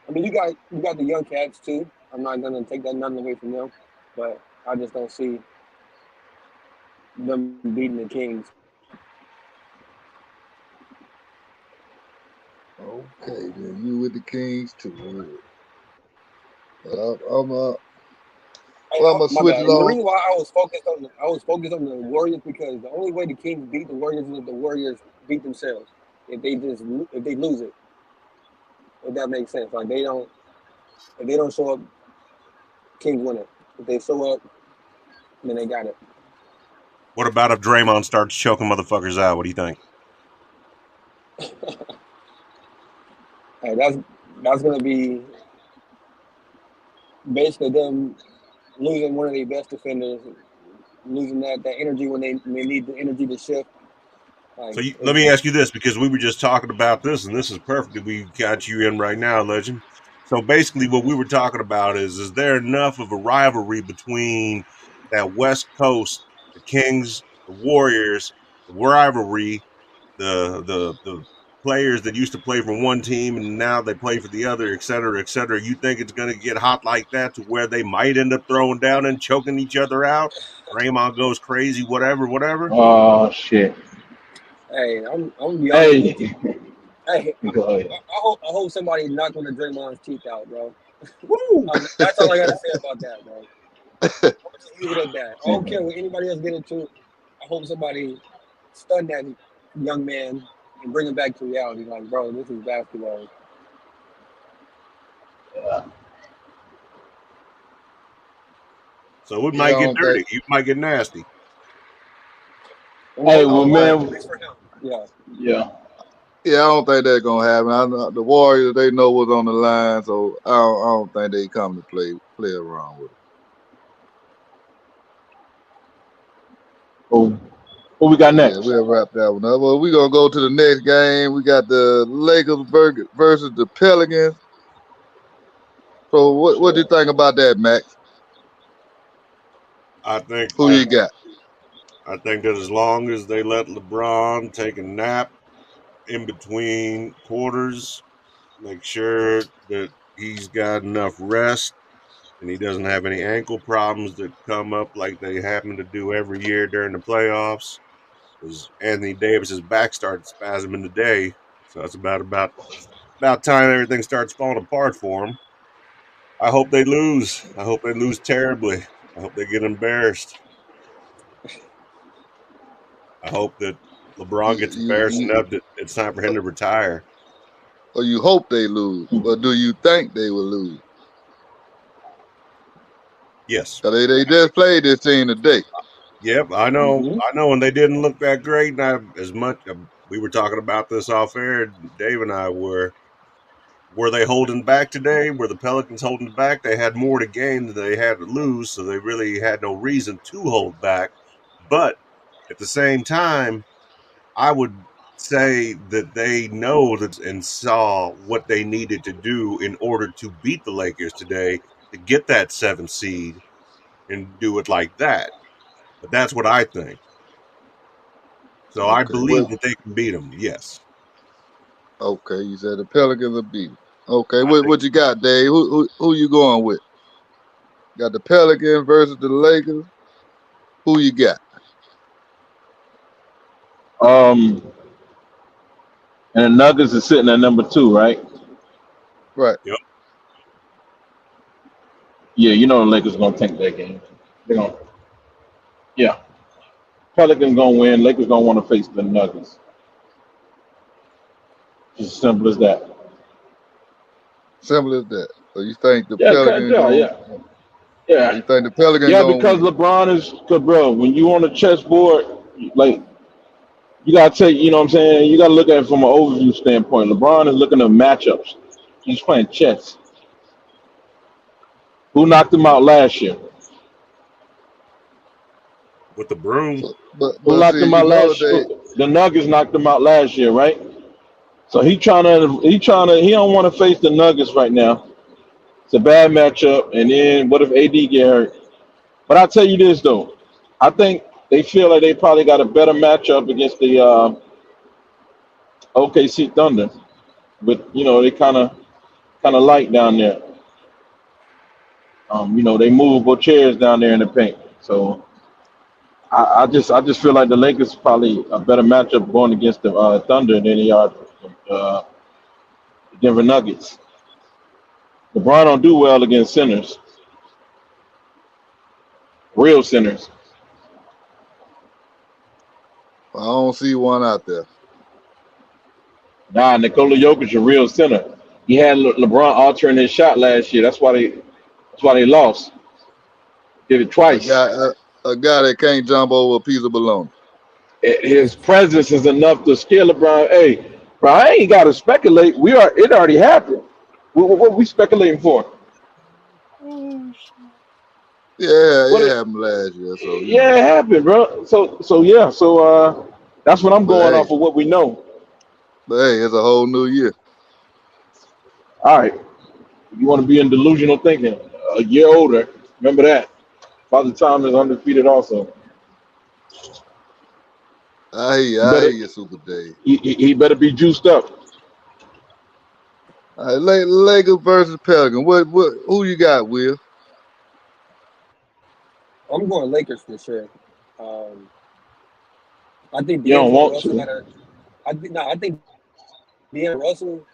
I mean, you got the young cats too. I'm not gonna take that nothing away from them, but I just don't see them beating the Kings. Okay, then you with the Kings too. I'm well, I'm gonna My switch bad. it And the on. reason why I was focused on the Warriors because the only way the Kings beat the Warriors is if the Warriors beat themselves. If they lose it, if that makes sense. Like if they don't show up, Kings win it. If they show up, then they got it. What about if Draymond starts choking motherfuckers out? What do you think? Hey, that's gonna be basically them losing one of their best defenders, losing that energy when they need the energy to shift. Like, So let me ask you this, because we were just talking about this, and this is perfect. We got you in right now, Legend. So basically, what we were talking about is there enough of a rivalry between that West Coast, the Kings, the Warriors, the rivalry, the players that used to play for one team and now they play for the other, et cetera, et cetera. You think it's going to get hot like that to where they might end up throwing down and choking each other out? Draymond goes crazy, whatever. Oh shit. hey, I'm gonna be honest with you. Hey. Hey, Go ahead. I hope somebody knocked one of Draymond's teeth out, bro. Woo! That's all I gotta say about that, bro. I'm gonna just leave it at that. I don't care what anybody else get into. I hope somebody stun that young man and bring him back to reality. Like, bro, this is basketball. So it Yeah, I might get don't dirty. think. You might get nasty. Hey, well, At man. least for him. Yeah. Yeah. Yeah, I don't think that's gonna happen. I know the Warriors, they know what's on the line, so I don't think they come to play around with it. Oh, what we got So yeah, next? we'll wrap that one up. Well, we're gonna go to the next game. We got the Lakers versus the Pelicans. So what do you think about that, Max? I think Who you got? that as long as they let LeBron take a nap in between quarters, make sure that he's got enough rest and he doesn't have any ankle problems that come up like they happen to do every year during the playoffs. Because Anthony Davis's back started spasming today, so that's about time everything starts falling apart for him. I hope they lose. I hope they lose terribly. I hope they get embarrassed. I hope that LeBron gets embarrassed You enough that it's time for him to retire. or you hope they lose, or do you think they will lose? Yes. Cause they just played this team today. Yep, I know. Mm-hmm. I know, and they didn't look that great. And as much we were talking about this off air, Dave and I were they holding back today? Were the Pelicans holding back? They had more to gain than they had to lose, so they really had no reason to hold back. But at the same time, I would say that they know that and saw what they needed to do in order to beat the Lakers today to get that 7th seed and do it like that. But that's what I think. So I Okay, believe that they can beat them. Yes, okay, you said the Pelicans will beat them. Okay, I think what you got, Dave? Who you going with? Got the Pelicans versus the Lakers. Who you got? And the Nuggets is sitting at number 2, right? Right. yep. Yeah, you know the Lakers are gonna take that game. They're gonna, yeah. Pelicans gonna win. Lakers gonna want to face the Nuggets. Just as simple as that. Simple as that. So you think the Yeah, Pelicans yeah, going? yeah, yeah, You think the Pelicans yeah. gonna Because win? LeBron is, cause bro, when you on the chessboard, like you gotta take, you know what I'm saying? You gotta look at it from an overview standpoint. LeBron is looking at matchups. He's playing chess. Who knocked him out last year? With the broom. So, Who but knocked see, him you out know last year? The Nuggets knocked him out last year, right? So he don't want to face the Nuggets right now. It's a bad matchup. And then what if AD get hurt? But I'll tell you this though, I think they feel like they probably got a better matchup against the OKC Thunder. But they kind of light down there. They movable chairs down there in the paint. So I just feel like the Lakers probably a better matchup going against the Thunder than they are uh, the Denver Nuggets. LeBron don't do well against centers, real centers. I don't see one out there. Nah, Nikola Jokic a real center. He had LeBron altering his shot last year. That's why they lost. Did it A twice. guy, a guy that can't jump over a piece of bologna. His presence is enough to scare LeBron. Hey, bro, I ain't got to speculate. It already happened. What we speculating for? Yeah, What? it happened last year, so you Yeah, know. it happened, bro. So yeah. So that's what I'm But going hey, off of what we know. it's a whole new year. All right. You want to be in delusional thinking. A year older. Remember that. Father Time is undefeated also. You I hear better you, Super Dave. he better be juiced up. All right, Lakers versus Pelican. What? Who you got, Will? I'm going Lakers for sure. Um, I think You don't D'Angelo want Russell got to. a. I think D'Angelo Russell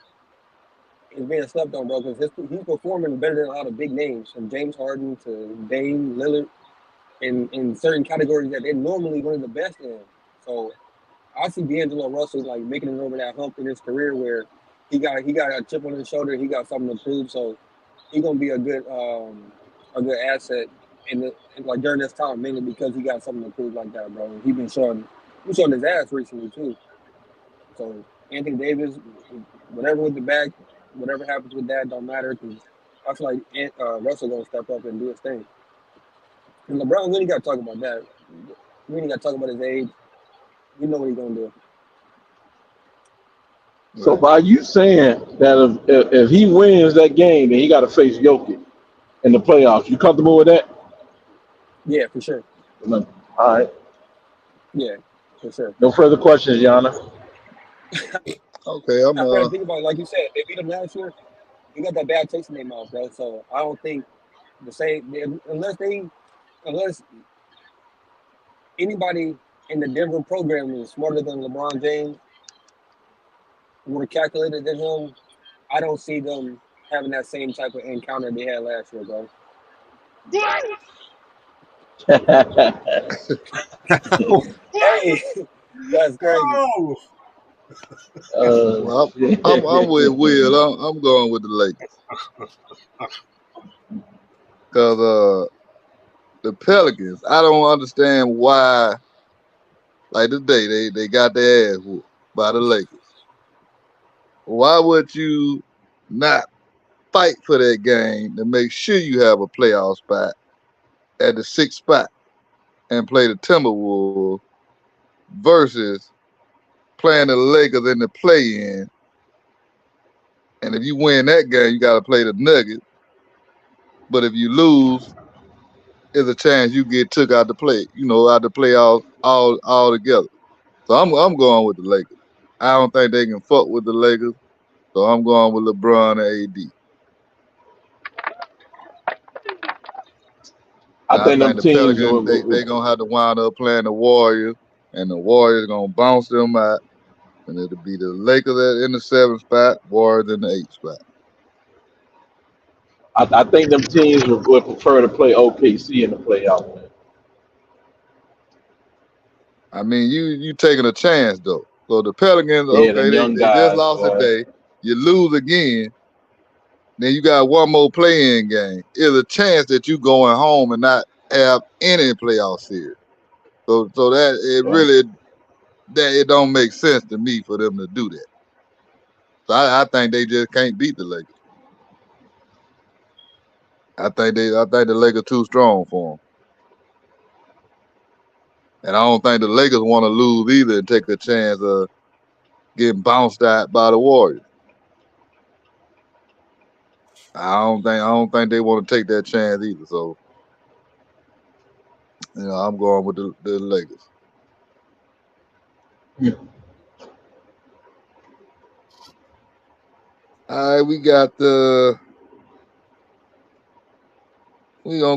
is being slept on, bro, because he's performing better than a lot of big names, from James Harden to Dame Lillard, in certain categories that they're normally one of the best in. So I see D'Angelo Russell like making it over that hump in his career where he got a chip on his shoulder, he got something to prove. So he's gonna be a good asset like during this time, mainly because he got something to prove like that, bro. He's showing his ass recently too. So Anthony Davis, whatever with the back, whatever happens with that, don't matter because I feel like Russell gonna step up and do his thing. And LeBron, we ain't got to talk about that. We ain't got to talk about his age. We know what he's gonna do. So Right. by you saying that if he wins that game, then he got to face Jokic in the playoffs, you comfortable with that? Yeah, for sure. No. All right. Yeah, for sure. No further questions, Yana. Okay, I'm I trying to think about it, like you said, they beat him last year. He got that bad taste in their mouth, bro. So I don't think the same unless anybody in the Denver program is smarter than LeBron James, more calculated than him. I don't see them having that same type of encounter they had last year, bro. Hey, that's crazy. Oh, well. I'm with Shit. Will. I'm going with the Lakers because the Pelicans. I don't understand why. Like today, they got their ass whooped by the Lakers. Why would you not fight for that game to make sure you have a playoff spot at the sixth spot and play the Timberwolves versus playing the Lakers in the play-in? And if you win that game, you got to play the Nuggets. But if you lose, there's a chance you get took out the play. Out the playoffs all together. So I'm going with the Lakers. I don't think they can fuck with the Lakers. So I'm going with LeBron and AD. I I think them think the teams Pelicans they gonna have to wind up playing the Warriors, and the Warriors gonna bounce them out, and it'll be the Lakers in the seventh spot, Warriors in the eighth spot. I think them teams would prefer to play OKC in the playoffs. I mean, you taking a chance though. So the Pelicans, Yeah, okay, them young they just guys, lost boy. today. You lose again, then you got one more play-in game. There's a chance that you going home and not have any playoff series. So that it Yeah. really that it don't make sense to me for them to do that. So I think they just can't beat the Lakers. I think the Lakers too strong for them, and I don't think the Lakers want to lose either and take a chance of getting bounced out by the Warriors. I don't think they want to take that chance either. So I'm going with the Lakers. All right, we gonna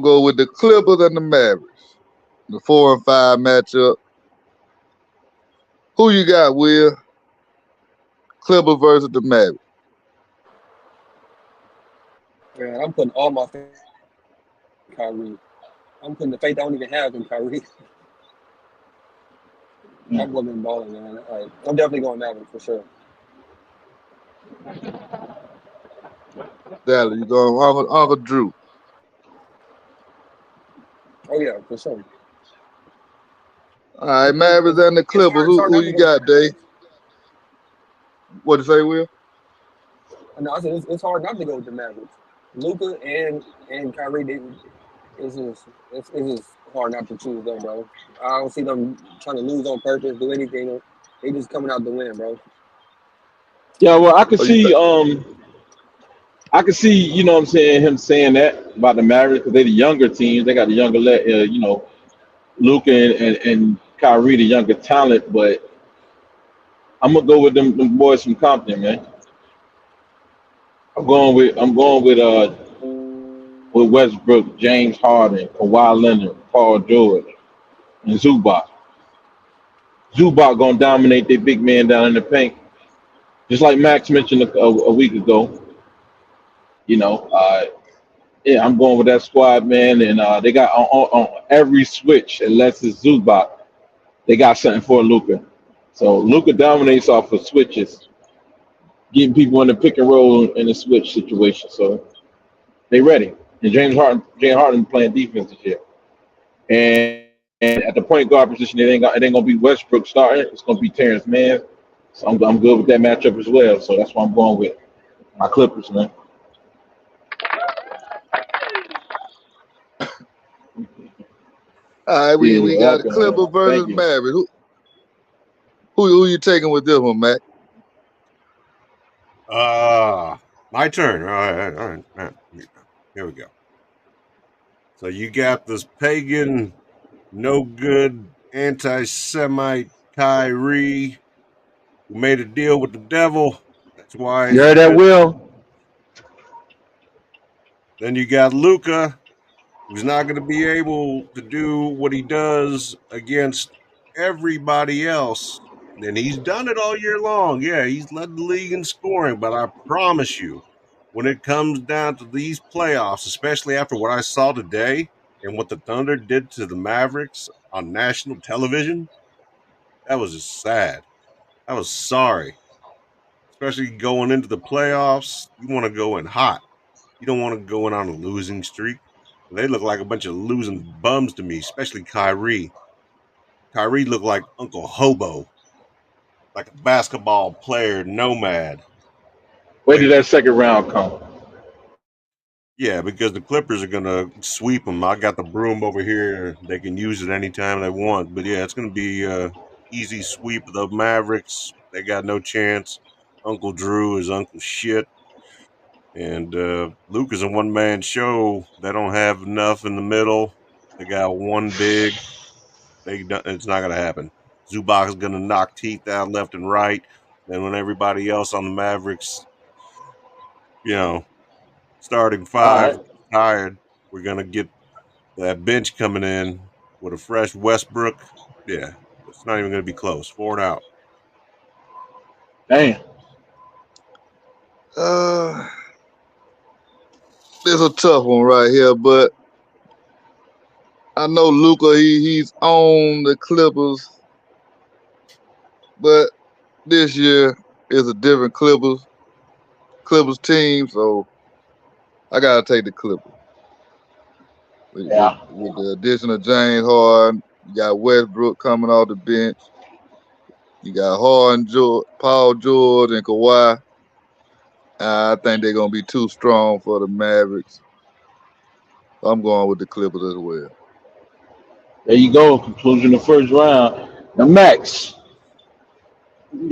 go with the Clippers and the Mavericks. The 4 and 5 matchup. Who you got, Will? Clippers versus the Mavericks. Man, I'm putting all my faith in Kyrie. I'm putting the faith I don't even have in Kyrie. That boy been balling, man. Like, I'm definitely going Mavericks for sure. Dallas, you going Uncle Drew. Oh yeah, for sure. All right, Mavericks and the Clippers. It's hard Who not to you go with the got, Dave? Mavericks. What to say, Will? No, I said it's hard not to go with the Mavericks. Luka and Kyrie, it's just hard not to choose them, bro. I don't see them trying to lose on purpose, do anything. They just coming out to win, bro. Yeah, well, Oh, you think? I can see, what I'm saying, him saying that about the Mavericks because they're the younger teams. They got the younger, Luka and Kyrie, the younger talent. But I'm gonna go with them boys from Compton, man. I'm going with Westbrook, James Harden, Kawhi Leonard, Paul George, and Zubac. Zubac gonna dominate their big man down in the paint, just like Max mentioned a week ago. You know, yeah, I'm going with that squad, man, and they got on every switch unless it's Zubac. They got something for Luca. So Luca dominates off of switches, getting people in the pick and roll in the switch situation. So they ready. And James Harden playing defense this year. And at the point guard position, it ain't gonna be Westbrook starting. It's gonna be Terrence Mann. So I'm good with that matchup as well. So that's why I'm going with my Clippers, man. All right, we Yeah, got okay. Clippers versus Thank you. Mavericks. Who you taking with this one, Mac? My turn. All right. Here we go. So you got this pagan, no good, anti-Semite Kyrie who made a deal with the devil. That's why You he's heard that, good. Will? Then you got Luca, who's not going to be able to do what he does against everybody else. And he's done it all year long. Yeah, he's led the league in scoring, but I promise you, when it comes down to these playoffs, especially after what I saw today and what the Thunder did to the Mavericks on national television, that was just sad. I was sorry. Especially going into the playoffs, you want to go in hot. You don't want to go in on a losing streak. They look like a bunch of losing bums to me, especially Kyrie. Kyrie looked like Uncle Hobo, like a basketball player nomad. Wait till Like, that second round come. yeah, because the Clippers are gonna sweep them. I got the broom over here; they can use it anytime they want. But yeah, it's gonna be a easy sweep of the Mavericks. They got no chance. Uncle Drew is Uncle Shit, and Luke is a one man show. They don't have enough in the middle. They got one big. It's not gonna happen. Zubac is gonna knock teeth out left and right. Then when everybody else on the Mavericks, you know, starting All five right. tired, we're gonna get that bench coming in with a fresh Westbrook. Yeah, it's not even gonna be close. 4 and out. Damn. Uh, it's a tough one right here, but I know Luca. He's on the Clippers, but this year is a different Clippers team, so I gotta take the Clippers. Yeah. With the addition of James Harden, you got Westbrook coming off the bench. You got Harden, Paul George, and Kawhi. I think they're gonna be too strong for the Mavericks. I'm going with the Clippers as well. There you go. Conclusion of the first round. Now, Max.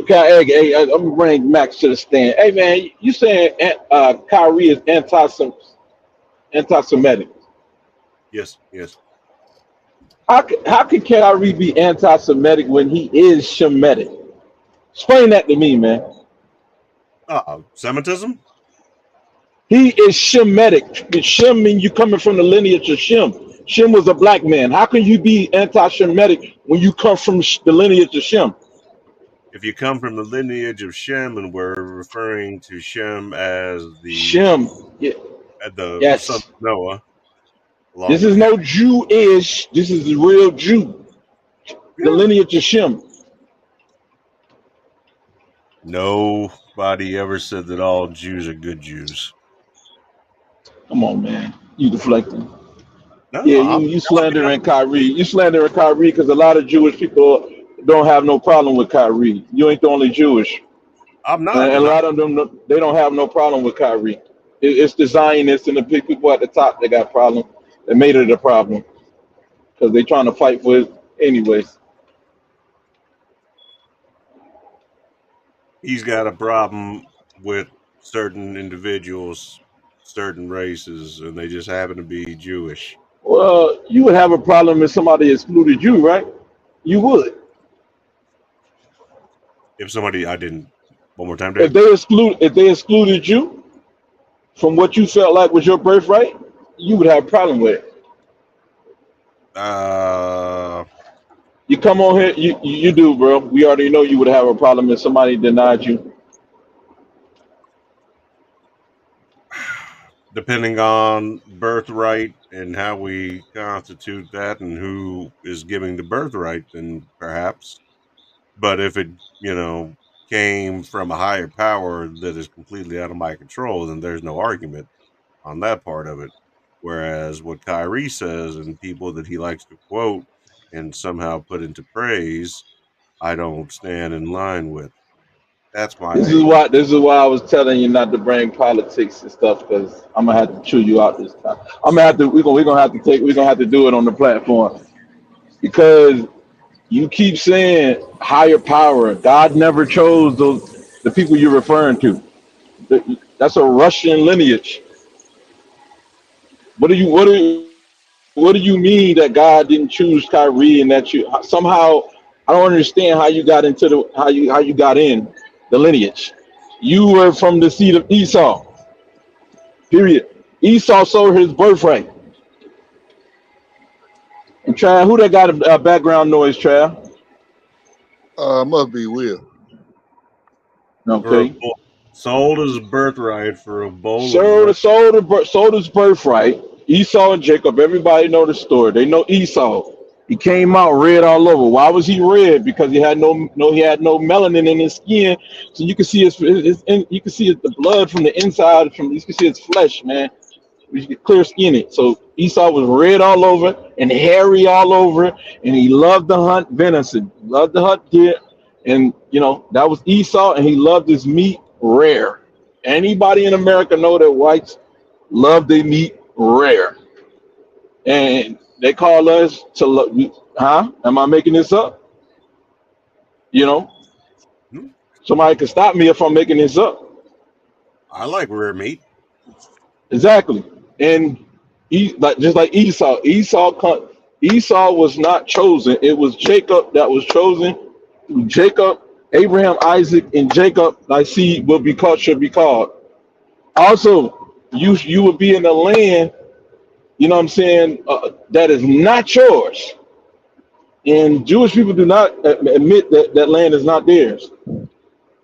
Okay, hey, I'm gonna bring Max to the stand. Hey, man, you saying Kyrie is anti-Semitic? Yes. How can Kyrie be anti-Semitic when he is Shemitic? Explain that to me, man. Semitism. He is Shemitic. Shem mean you coming from the lineage of Shem. Shem was a black man. How can you be anti-Shemitic when you come from the lineage of Shem? If you come from the lineage of Shem, and we're referring to Shem as Shem. Yeah, the son of yes. Noah, along This with is Ham. no Jewish. This is the real Jew. The Yeah. lineage of Shem. Nobody ever said that all Jews are good Jews. Come on, man. You deflecting. Yeah, I'm you telling you, slandering Kyrie. You slandering Kyrie because a lot of Jewish people don't have no problem with Kyrie. You ain't the only Jewish, I'm and not. a And lot of them they don't have no problem with Kyrie. It's the Zionists and the big people at the top that got problem. That made it a problem because they trying to fight for it anyways. he's got a problem with certain individuals, certain races, and they just happen to be Jewish. Well, you would have a problem if somebody excluded you, right? You would. If somebody, I didn't, one more time, If Dave. they excluded you from what you felt like was your birthright, you would have a problem with it. Uh, You come on here, you do, bro. We already know you would have a problem if somebody denied you. Depending on birthright and how we constitute that and who is giving the birthright, then perhaps. But if it, you know, came from a higher power that is completely out of my control, then there's no argument on that part of it. Whereas what Kyrie says and people that he likes to quote and somehow put into praise, I don't stand in line with. That's my This is take. why this is why I was telling you not to bring politics and stuff because I'm gonna have to chew you out this time. I'm gonna have to we're gonna have to do it on the platform because you keep saying higher power. God never chose the people you're referring to. That's a Russian lineage. What do you mean that God didn't choose Kyrie and that you somehow I don't understand how you got into the how you got in the lineage. You were from the seed of Esau. Period. Esau sold his birthright. And Trav, who that got a background noise, Trav? Must be Will. For a Okay. sold his birthright for a bowl of Sold his birthright. Esau and Jacob. Everybody know the story. They know Esau. He came out red all over. Why was he red? Because he had no melanin in his skin, so you can see you can see the blood from the inside. You can see his flesh, man. You get clear skin it. So Esau was red all over and hairy all over, and he loved to hunt venison, loved to hunt deer, and that was Esau, and he loved his meat rare. Anybody in America know that whites love their meat rare, and they call us to look. Huh? Am I making this up? You know, Hmm, somebody can stop me if I'm making this up. I like rare meat. Exactly. And just like Esau, Esau was not chosen. It was Jacob that was chosen. Jacob, Abraham, Isaac, and Jacob, thy seed will be called, should be called. Also, you will be in a land, you know what I'm saying, that is not yours. And Jewish people do not admit that that land is not theirs.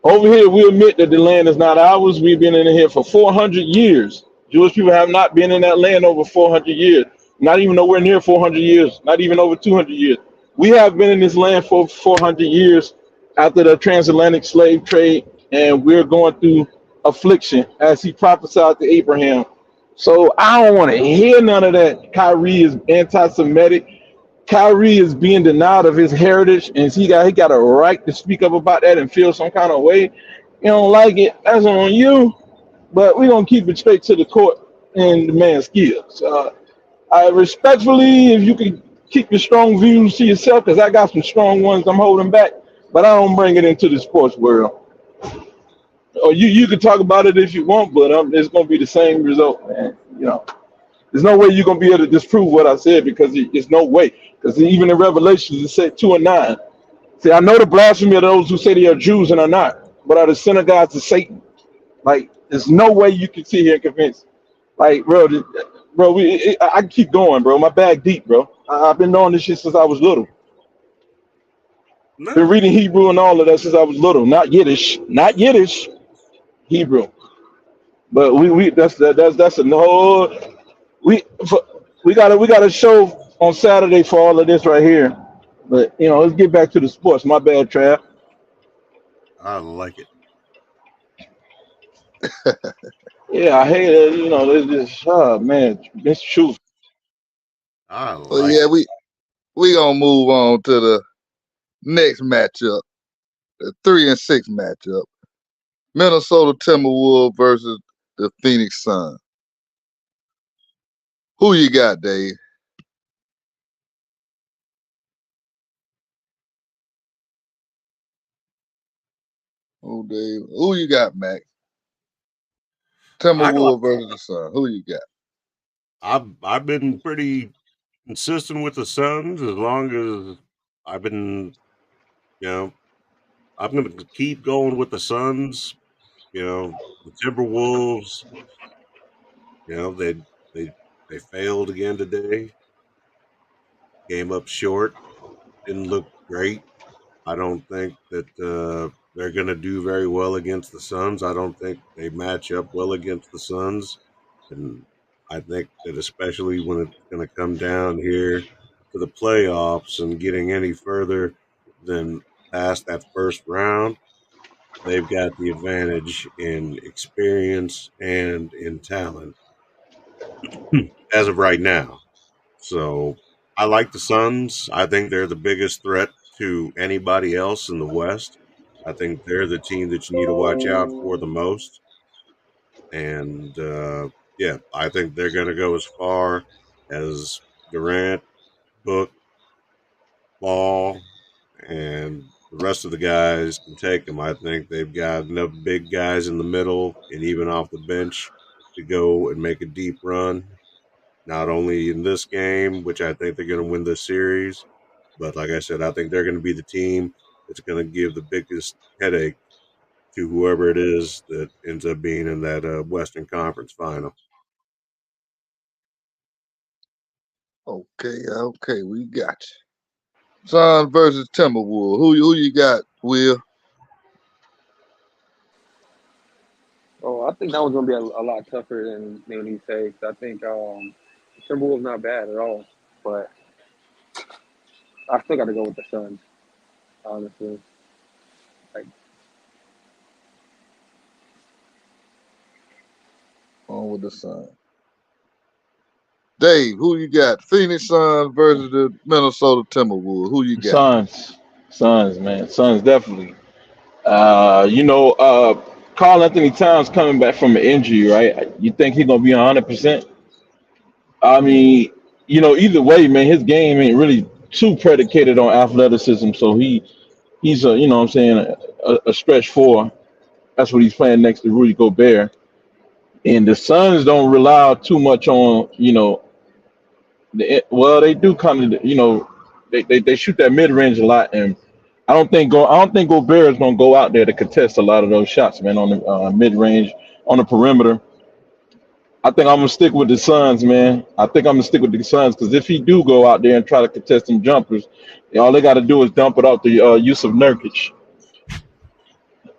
Over here, we admit that the land is not ours. We've been in here for 400 years. Jewish people have not been in that land over 400 years. Not even nowhere near 400 years. Not even over 200 years. We have been in this land for 400 years after the transatlantic slave trade, and we're going through affliction as he prophesied to Abraham. So I don't want to hear none of that. Kyrie is anti-Semitic. Kyrie is being denied of his heritage, and he got a right to speak up about that and feel some kind of way. You don't like it, that's on you. But we're gonna keep it straight to the court and the man's skills. I respectfully, if you can keep your strong views to yourself, because I got some strong ones I'm holding back, but I don't bring it into the sports world. Or you can talk about it if you want, but it's gonna be the same result, man. There's no way you're gonna be able to disprove what I said because it's no way. Because even in Revelations it said 2 and 9. See, I know the blasphemy of those who say they are Jews and are not, but are the synagogues of Satan. Like, there's no way you can sit here and convince. Like, bro, I can keep going, bro. My bag deep, bro. I've been knowing this shit since I was little. Been No, reading Hebrew and all of that since I was little. Not Yiddish, Hebrew. But we that's a no. We we got a show on Saturday for all of this right here. But let's get back to the sports. My bad, Trav. I like it. Yeah, I hate it. There's this man, Miss Truth. I Well, like yeah, it. we gonna move on to the next matchup, the 3-6 matchup. Minnesota Timberwolves versus the Phoenix Suns. Who you got, Dave? Oh, Dave. Who you got, Max? I like. Timberwolves versus the Suns. Who you got? I've been pretty consistent with the Suns as long as I've been. You know, I'm going to keep going with the Suns. The Timberwolves. You know, they they failed again today. Came up short. Didn't look great. I don't think that they're going to do very well against the Suns. I don't think they match up well against the Suns, and I think that especially when it's going to come down here to the playoffs and getting any further than past that first round, they've got the advantage in experience and in talent as of right now. So I like the Suns. I think they're the biggest threat to anybody else in the West. I think they're the team that you need to watch out for the most. And yeah, I think they're going to go as far as Durant, Book, Ball, and the rest of the guys can take them. I think they've got enough big guys in the middle and even off the bench to go and make a deep run. Not only in this game, which I think they're going to win this series, but like I said, I think they're going to be the team that's going to give the biggest headache to whoever it is that ends up being in that Western Conference final. Okay, we got you. Suns versus Timberwolves. Who you got, Will? Oh, I think that was gonna be a lot tougher than he says. I think Timberwolves not bad at all, but I still got to go with the Suns. Honestly, like On with the Suns. Dave, who you got? Phoenix Suns versus the Minnesota Timberwolves. Who you got? Suns, man, Suns definitely. Carl Anthony Towns coming back from an injury, right? You think he's gonna be 100%? I mean, either way, man, his game ain't really too predicated on athleticism. So he's a, what I'm saying, a stretch four. That's what he's playing next to Rudy Gobert. And the Suns don't rely too much on, well, they do kind of, they shoot that mid range a lot, and I don't think Gobert is gonna go out there to contest a lot of those shots, man, on the mid range, on the perimeter. I think I'm gonna stick with the Suns, man. I think I'm gonna stick with the Suns because if he do go out there and try to contest some jumpers, all they got to do is dump it off the use of Nurkic,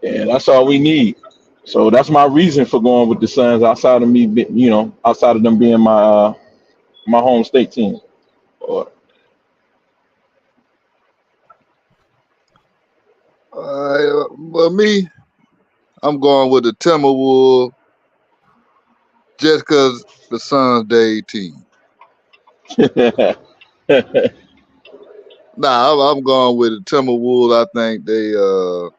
and that's all we need. So that's my reason for going with the Suns. Outside of me, outside of them being my home state team. Or Well, me, I'm going with the Timberwolves just because the Suns day team. Nah, I'm going with the Timberwolves. I think they'll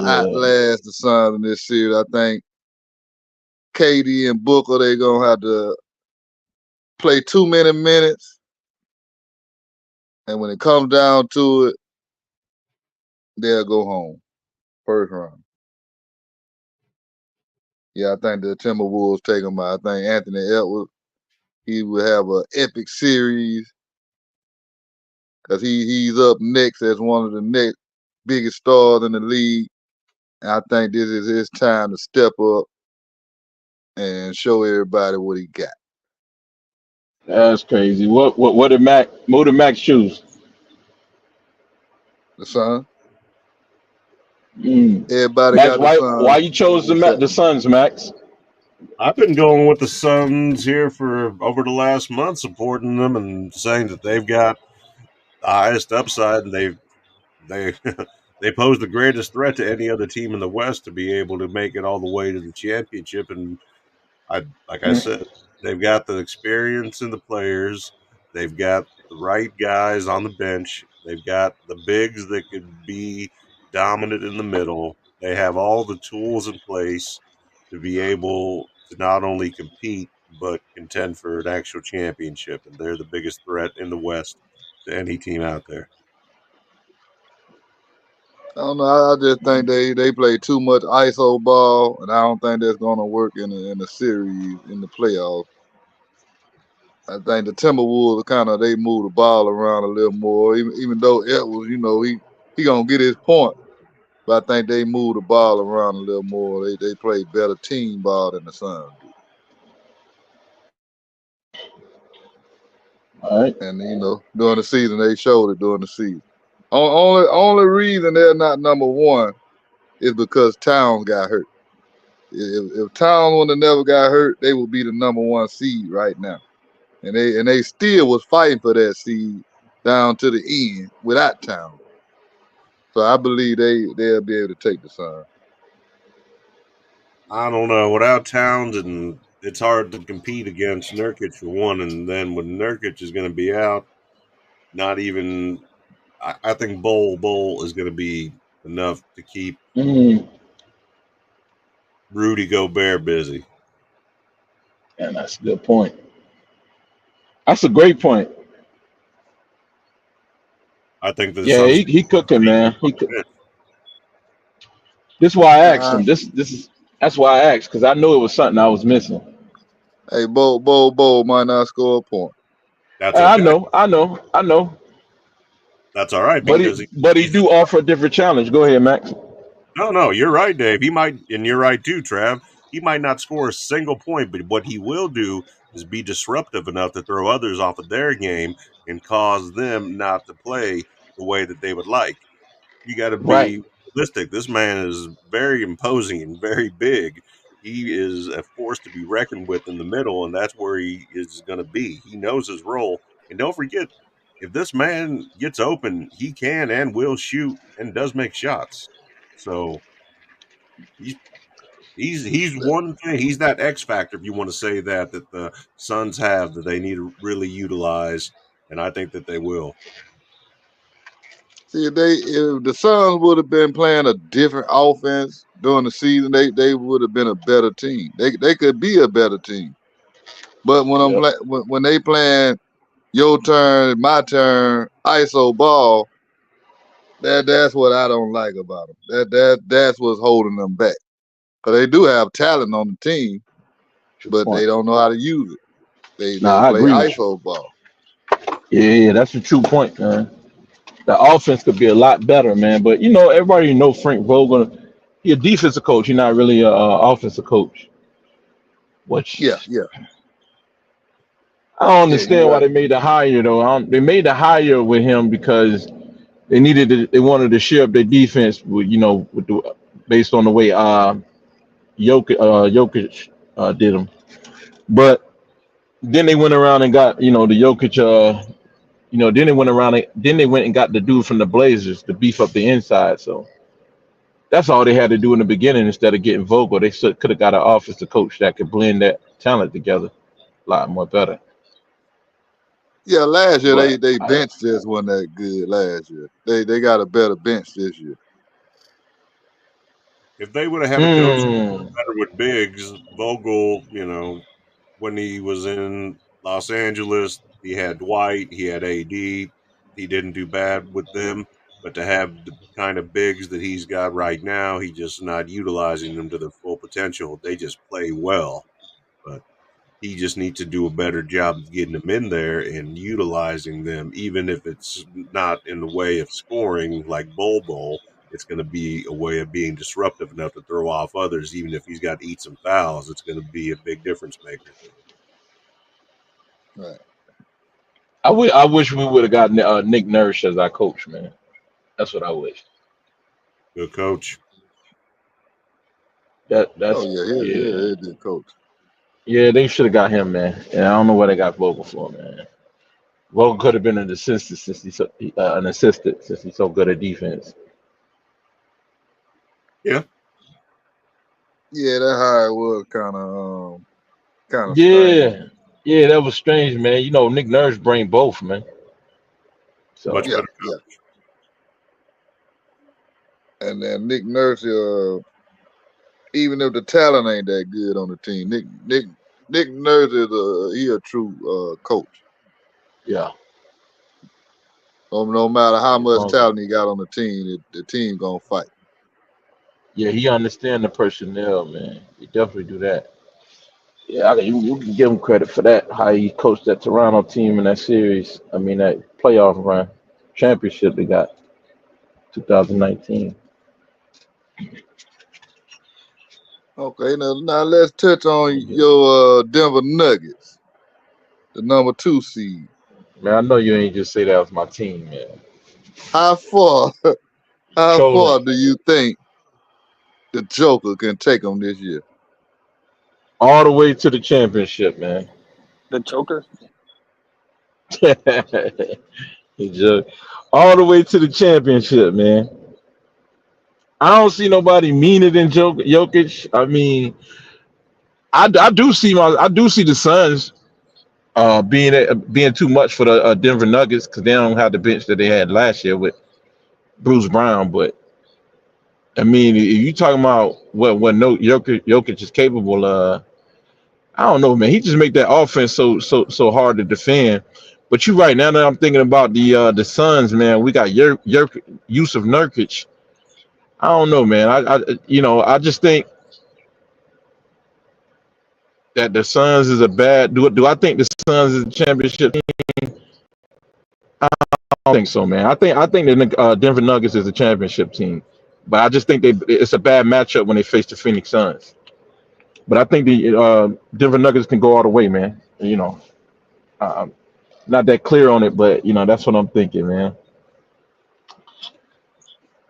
yeah, outlast the Suns in this series. I think KD and Booker they gonna have to play too many minutes, and when it comes down to it, they'll go home first round. Yeah, I think the Timberwolves take them out. I think Anthony Edwards he will have an epic series because he's up next as one of the next biggest stars in the league. And I think this is his time to step up and show everybody what he got. that's crazy. What did Max choose? The Sun. Mm. Everybody Max, got the why Sun you chose except the me. Suns, Max? I've been going with the Suns here for over the last month, supporting them and saying that they've got the highest upside, and they they pose the greatest threat to any other team in the West to be able to make it all the way to the championship. And I like I Mm. said. They've got the experience in the players. They've got the right guys on the bench. They've got the bigs that could be dominant in the middle. They have all the tools in place to be able to not only compete but contend for an actual championship. And they're the biggest threat in the West to any team out there. I don't know. I just think they play too much ISO ball, and I don't think that's gonna work in the series in the playoffs. I think the Timberwolves they move the ball around a little more, even though Edwards, he gonna get his point, but I think they move the ball around a little more. They play better team ball than the Suns do, All right. and during the season they showed it during the season. Only reason they're not number one is because Towns got hurt. If Towns would have never got hurt, they would be the number one seed right now. And they still was fighting for that seed down to the end without Towns. So I believe they'll be able to take the Suns. I don't know. Without Townsend, it's hard to compete against Nurkic for one, and then when Nurkic is going to be out, not even. I think Bowl is going to be enough to keep Rudy Gobert busy. And that's a good point. That's a great point. I think the Yeah, Suns. he cooking, man. This is why I asked him. That's why I asked, because I knew it was something I was missing. Hey, Bo might not score a point. That's I okay. know. That's all right But because he do offer a different challenge. Go ahead, Max. No, you're right, Dave. He might, and you're right too, Trav. He might not score a single point, but what he will do is be disruptive enough to throw others off of their game and cause them not to play the way that they would like. You got to Right. be realistic. This man is very imposing and very big. He is a force to be reckoned with in the middle, and that's where he is going to be. He knows his role. And don't forget, if this man gets open, he can and will shoot and does make shots. So he's he's one thing. He's that X factor, if you want to say that the Suns have that they need to really utilize, and I think that they will. See, if the Suns would have been playing a different offense during the season, they would have been a better team. They could be a better team. But when they playing your turn, my turn, ISO ball, that's what I don't like about them. That's what's holding them back. Because they do have talent on the team, but they don't know how to use it. They I play agree with ISO ball. Yeah, that's a true point, man. The offense could be a lot better, man. But everybody know Frank Vogel. He a defensive coach. He's not really a offensive coach. Which Yeah. I don't Yeah, you're understand why right. they made the hire though. They made the hire with him because they wanted to share up their defense with based on the way Jokic did them. But then they went around and got the Jokic. Then they went and got the dude from the Blazers to beef up the inside. So that's all they had to do in the beginning instead of getting Vogel. They could have got an offensive coach that could blend that talent together a lot more better. Yeah, last year But they bench just wasn't that good last year. They got a better bench this year. If they would have had a coach better with bigs, Vogel, when he was in Los Angeles, he had Dwight, he had AD. He didn't do bad with them, but to have the kind of bigs that he's got right now, he just not utilizing them to their full potential. They just play well, but he just needs to do a better job of getting them in there and utilizing them, even if it's not in the way of scoring like Bol. It's going to be a way of being disruptive enough to throw off others, even if he's got to eat some fouls. It's going to be a big difference maker. Right. I wish we would have gotten Nick Nurse as our coach, man. That's what I wish. Good coach. That's He's a good coach. Yeah, they should have got him, man. And I don't know what they got Vogel for, man. Vogel could have been an assistant since he's so good at defense. Yeah. Yeah, that hire was kind of strange. Yeah, Yeah, that was strange, man. You know, Nick Nurse bring both, man. Much So Yeah, better yeah. coach. And then Nick Nurse, even if the talent ain't that good on the team, Nick Nurse is a true coach. yeah, No matter how as much long talent he got on the team, the team gonna fight. yeah, he understand the personnel, man. He definitely do that. Yeah, you can give him credit for that. How he coached that Toronto team in that series. I mean, that playoff run, championship they got, 2019. Okay, now let's touch on Man, your Denver Nuggets, the number 2 seed. I know you ain't just say that was my team, man. How far how Trolling far do you think the Joker can take them this year? all the way to the championship, man. The choker. He just all the way to the championship, man. I don't see nobody meaner than Jokic. I mean, I do see the Suns being too much for the Denver Nuggets because they don't have the bench that they had last year with Bruce Brown. But I mean, if you talking about what no Jokic is capable of, I don't know, man. He just make that offense so hard to defend. But you're right. Now that I'm thinking about the Suns, man, we got Yusuf Nurkic. I don't know, man. I just think that the Suns is a bad. Do I think the Suns is a championship team? I don't think so, man. I think the Denver Nuggets is a championship team, but I just think it's a bad matchup when they face the Phoenix Suns. But I think the Denver Nuggets can go all the way, man. Uh, not that clear on it, but that's what I'm thinking, man.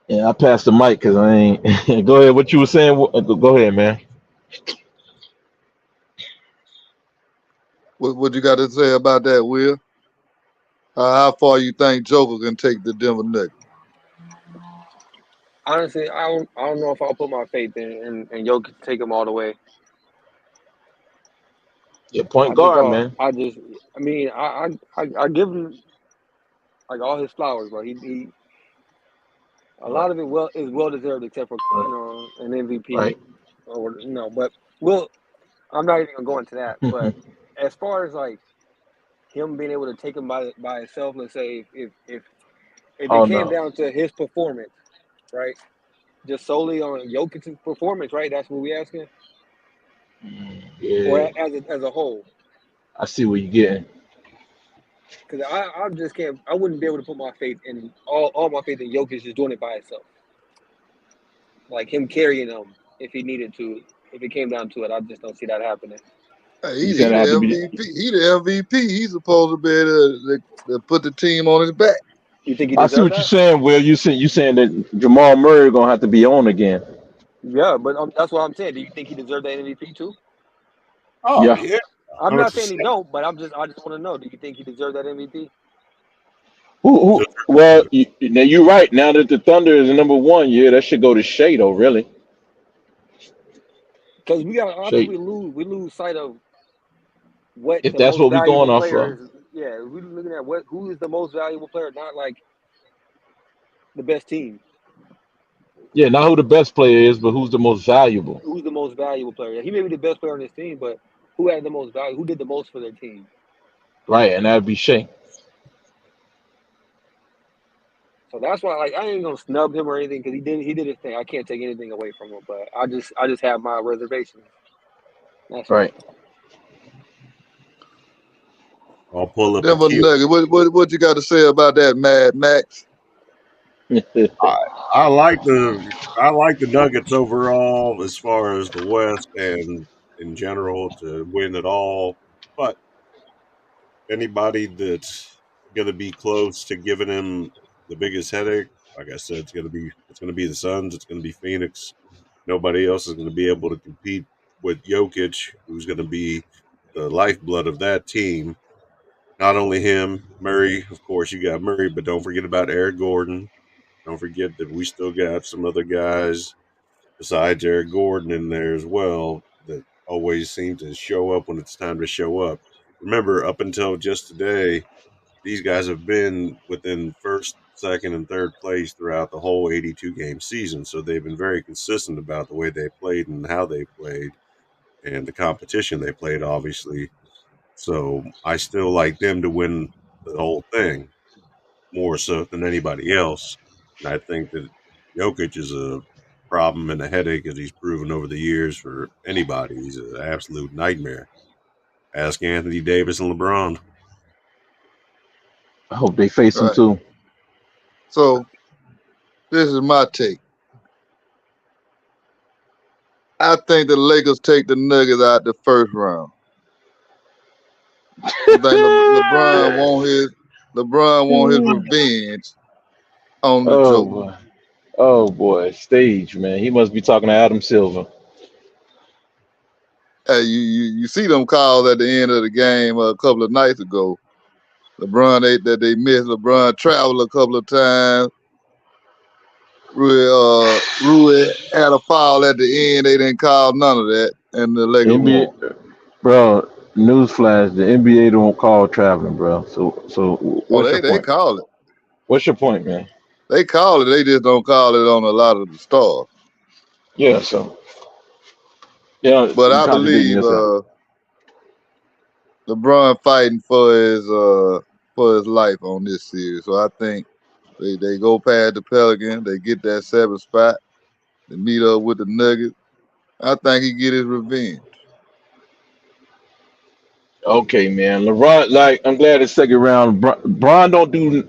Yeah, I passed the mic because I ain't. Go ahead. What you were saying? Go ahead, man. What you got to say about that, Will? How far you think Joker can take the Denver Nuggets? Honestly, I don't know if I'll put my faith in Jokic to take him all the way. Yeah, point I just guard, don't. man. I mean, I give him like all his flowers, but he a Right, lot of it is well deserved, except for right, an MVP right. or no. But I'm not even gonna go into that. But as far as like him being able to take him by himself, let's say if it Oh came no. down to his performance, right? Just solely on Jokic's performance, right? That's what we asking, or Yeah, as a whole. I see what you're getting. Because I just can't. I wouldn't be able to put my faith in all my faith in Jokic just doing it by himself, like him carrying them if he needed to. If it came down to it, I just don't see that happening. Hey, You he said it the had to be. MVP. He the MVP. He's supposed to be able to put the team on his back. You think he I see deserved what you're that? saying. Well, you saying that Jamal Murray gonna have to be on again. Yeah, but that's what I'm saying. Do you think he deserved that MVP too? Oh Yeah. yeah, I'm hundred not saying he percent. don't, but I just want to know. Do you think he deserved that MVP? Who? Well, now you're right. Now that the Thunder is number one, yeah, that should go to Shea though. Really, Because I think Shea. we lose sight of what If the that's most what we going valuable off player of. is. Yeah, we're looking at who is the most valuable player, not like the best team. Yeah, not who the best player is, but who's the most valuable. Who's the most valuable player? He may be the best player on his team, but who had the most value? Who did the most for their team? Right, and that'd be Shea. So that's why, like, I ain't gonna snub him or anything because he did his thing. I can't take anything away from him, but I just have my reservations. That's all. Right. I'll pull up a Denver queue. Nuggets. What you got to say about that, Mad Max? I, I like the Nuggets overall as far as the West and in general to win it all. But anybody that's going to be close to giving him the biggest headache, like I said, it's going to be the Suns. It's going to be Phoenix. Nobody else is going to be able to compete with Jokic, who's going to be the lifeblood of that team. Not only him, Murray, of course, you got Murray, but don't forget about Eric Gordon. Don't forget that we still got some other guys besides Eric Gordon in there as well that always seem to show up when it's time to show up. remember, up until just today, these guys have been within first, second, and third place throughout the whole 82 game season. So they've been very consistent about the way they played and how they played and the competition they played, obviously. So I still like them to win the whole thing more so than anybody else. And I think that Jokic is a problem and a headache, as he's proven over the years for anybody. He's an absolute nightmare. Ask Anthony Davis and LeBron. I hope they face him Right. too. So this is my take. I think the Lakers take the Nuggets out the first round. I think LeBron want his revenge on the Oh Joker. boy. Oh boy. Stage, man. He must be talking to Adam Silver. Hey, you see them calls at the end of the game a couple of nights ago. LeBron they missed. LeBron traveled a couple of times. Rui had a foul at the end. They didn't call none of that, and the Lakers won. NBA, bro. Newsflash: the NBA don't call traveling, bro. So Oh, what's your they point? call it. What's your point, man? They call it. They just don't call it on a lot of the stars. Yeah. So yeah, But you I contradicting believe yourself. LeBron fighting for his life on this series. So I think they go past the Pelicans. They get that 7th spot. They meet up with the Nuggets. I think he get his revenge. Okay, man. LeBron, like I'm glad it's second round. Bron don't do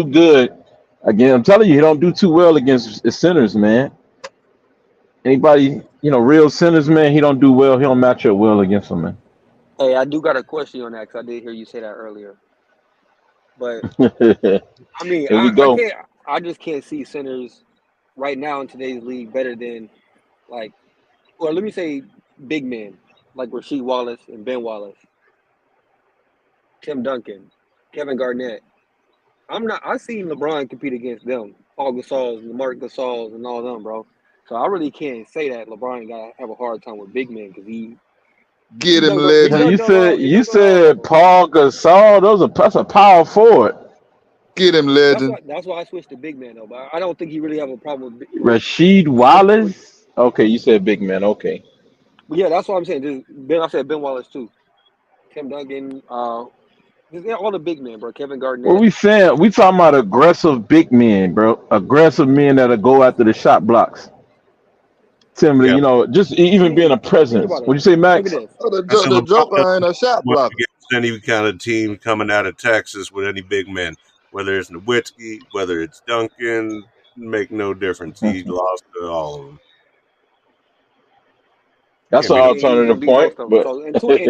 good. Again, I'm telling you, he don't do too well against centers, man. Anybody, real centers, man, he don't do well. He don't match up well against them, man. Hey, I do got a question on that because I did hear you say that earlier. But Here I mean, we I go. can't. I just can't see centers right now in today's league better than like, or let me say, big men like Rasheed Wallace and Ben Wallace, Tim Duncan, Kevin Garnett. I've seen LeBron compete against them, Paul Gasol's, Mark Gasol's, and all them, bro. So I really can't say that LeBron got to have a hard time with big men because he Get him, done Now, done legend. you done all said he you done done all of said them. Paul Gasol. That's a power forward. Get him, legend. That's why I switched to big man though. But I don't think he really have a problem Rasheed with Wallace. Okay, you said big man. Okay. But yeah, that's what I'm saying. I said Ben Wallace too. Tim Duncan, all the big men, bro. Kevin What Garnett. we saying? We talking about aggressive big men, bro. Aggressive men that'll go after the shot blocks. Timothy, Yeah, just I even being mean, a think presence. about Would it. you say, Look at Max? this. Oh, I said the LeBron Joker ain't a shot doesn't much blocker. against any kind of team coming out of Texas with any big men, whether it's Nowitzki, whether it's Duncan, make no difference. He lost to all of them. That's Can't an be no. He done alternative beat point, most of them. but So in 20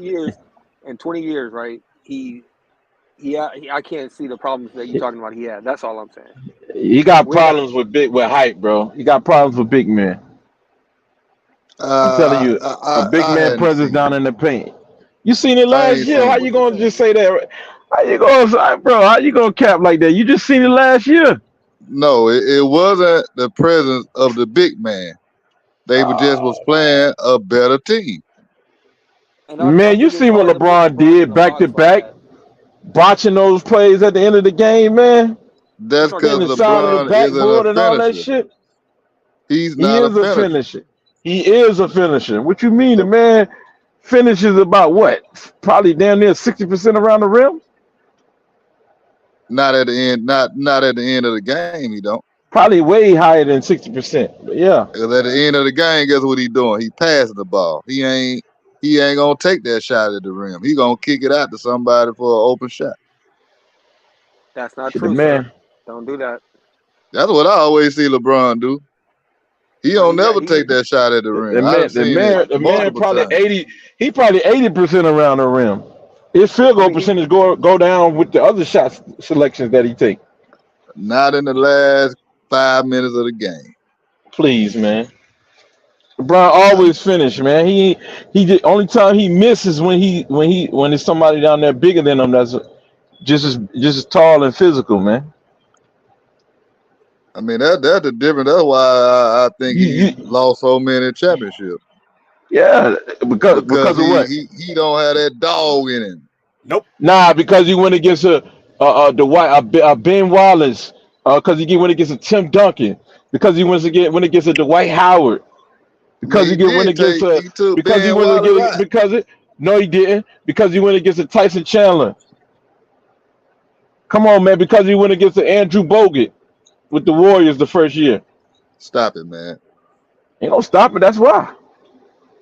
years, right? I can't see the problems that you're talking about. He had. That's all I'm saying. he got We ain't got to. problems with height, bro. He got problems with big men. I'm telling you, a big I man hadn't presence seen down it. in the paint. You seen it I last ain't year? How seen you it. What you gonna just saying? say that? How you gonna, bro? How you gonna cap like that? You just seen it last year. No, it wasn't the presence of the big man. They were just was playing a better team. And I Man, you think it's seen what hard to put LeBron LeBron in did a back to box like back, that. botching those plays at the end of the game, man. You That's talking Hitting because about the side of the LeBron isn't a backboard and all that finisher. shit. He's He not a is a finisher. finisher. He is a finisher. What you mean? The So man finishes about what? Probably damn near 60% around the rim. not at the end. Not at the end of the game. He don't. Probably way higher than 60%. But yeah. Because at the end of the game, guess what he doing? He passing the ball. He ain't gonna take that shot at the rim. He gonna kick it out to somebody for an open shot. that's not Shit, the true, sir. man. Don't do that. That's what I always see LeBron do. He But don't never take that shot at the The, rim. the I done man, the seen it man, the man multiple probably times. 80. He probably 80% around the rim. His field I goal mean, percentage go down with the other shot selections that he take. Not in the last 5 minutes of the game. Please, man. LeBron I, always finish, man. The only time he misses when there's somebody down there bigger than him that's just as tall and physical, man. I mean that's the difference. That's why I think You he you lost so many championships. Yeah, because because of what? he don't have that dog in him. Nope. Nah, because he went against a Ben Wallace. Because he went against a Tim Duncan. Because he went against a Dwight Howard. Man, Because went against a he took because he Ben went Wallace against out. because it no he didn't because he went against a Tyson Chandler. Come on, man, because he went against the Andrew Bogut with the Warriors the first year. Stop it, man. Ain't no stopping. That's why.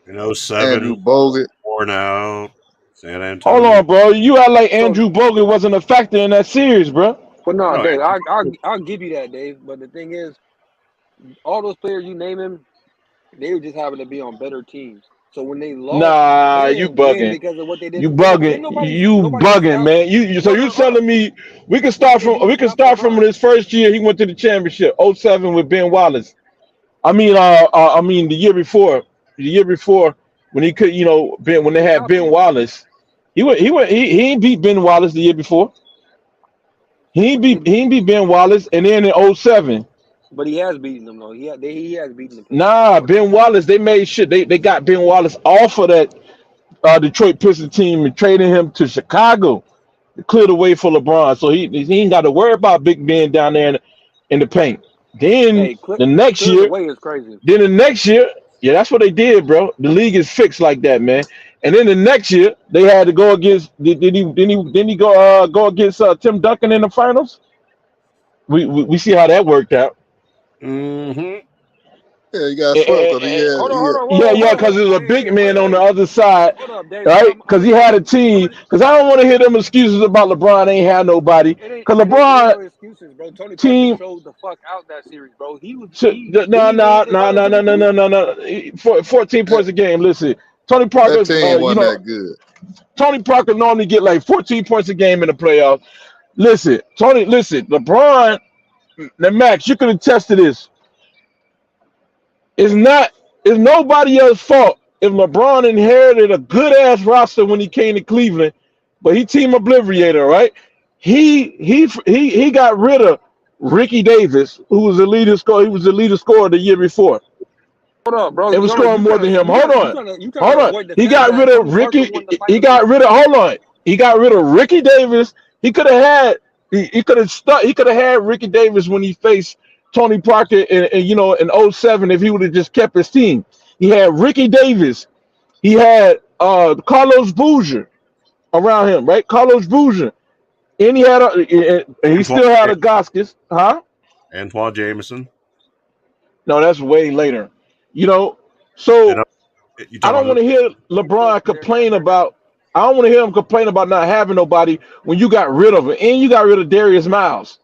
In Andrew 07, Bogut. worn out, San Hold Antonio. on, bro. You act like So, Andrew Bogut wasn't a factor in that series, bro. but no, No, Dave, I'll give you that, Dave. But the thing is, all those players you name him, they just happen to be on better teams. So when they lost, they Nah, you didn't win bugging. because of what they You did. Ain't bugging. You nobody's bugging, talent. man. So Hold you on, hold on. telling me But Dave, you we don't can count start from LeBron. his first year he went to the championship, '07 with Ben Wallace. I mean the year before when he could, Ben when You they don't had count Ben them. Wallace. He ain't beat Ben Wallace the year before. He, He ain't beat Ben Wallace and then in '07. but he has beaten them though. He has beaten the Pistons Nah, before. Ben Wallace, they made shit. They got Ben Wallace off of that Detroit Pistons team and traded him to Chicago to clear the way for LeBron. So he ain't got to worry about Big Ben down there in the paint. Then Hey, the next clearing the year, way is crazy. yeah, that's what they did, bro. The league is fixed like that, man. And then the next year, they had to go against. Didn't he go against Tim Duncan in the finals? We see how that worked out. Mm-hmm. Yeah, he got swept because Hold on, he hold had on, Yeah, whoa, yeah, whoa, because whoa, there's a big wait, wait, man on the wait. other side, Hold up, Dave. right? I'm Because gonna he tell had a you. team. Because I don't want to hear them excuses about LeBron ain't had nobody. Because It ain't LeBron no excuses, bro. Tony Parker team, showed the fuck out that series, bro. Did no, he win no, with the no, finals no, no, no, MVP? no, no, no. 14 that points a game. Listen, Tony that Parker, team wasn't that good. Tony Parker normally get like 14 points a game in the playoffs. Listen, LeBron, now Max, you can attest to this. It's not, it's nobody else's fault if LeBron inherited a good ass roster when he came to Cleveland, but he team obliviator, right? He got rid of Ricky Davis, who was the leader scorer. He was the leader scorer the year before. Hold up, bro. It was Hold on. scoring more than him. You trying Hold to on. avoid the He fact got that rid of Tony Parker Ricky. won the He finals with got him. rid of. Hold on. He got rid of Ricky Davis. He could have had. He could have stuck. He could have had Ricky Davis when he faced Tony Parker in '07 if he would have just kept his team. He had Ricky Davis. He had Carlos Boozer around him, right? Carlos Boozer, and he Antoine, still had a Goskis, huh? Antoine Jameson. No, that's way later. You know, And so you I talking don't about want to hear He still LeBron there now. complain about. I don't want to hear him complain about not having nobody when you got rid of him, and you got rid of Darius Miles.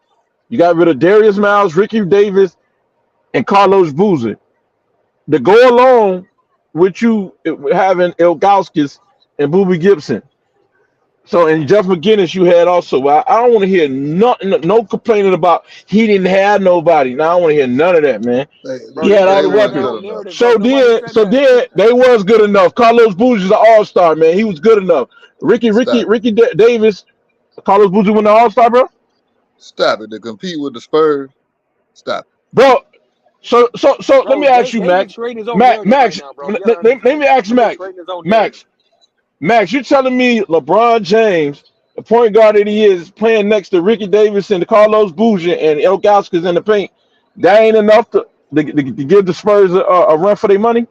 You got rid of Darius Miles, Ricky Davis, and Carlos Boozer to go along with you having Ilgauskas and Boobie Gibson. So and Jeff McGinnis, you had also. I don't want to hear nothing, no complaining about he didn't have nobody. Now I don't want to hear none of that, man. Bro, He They had all they the that's weren't that weapons. good whole enough. narrative, bro. Nobody said that. They was good enough. Carlos Boozer's an all star, man. He was good enough. Stop it. Davis, Carlos Boozer won the all star, bro. Stop it. To compete with the Spurs. Stop Bro, so let Bro, me ask you, Dave is Max. creating his own narrative right Max, now, bro. You gotta let understand. me ask He is Max. creating his own narrative. Max, Max, you telling me LeBron James, the point guard that he is, playing next to Ricky Davis and Carlos Boozer and El Gauskas in the paint, that ain't enough to give the Spurs a run for their money?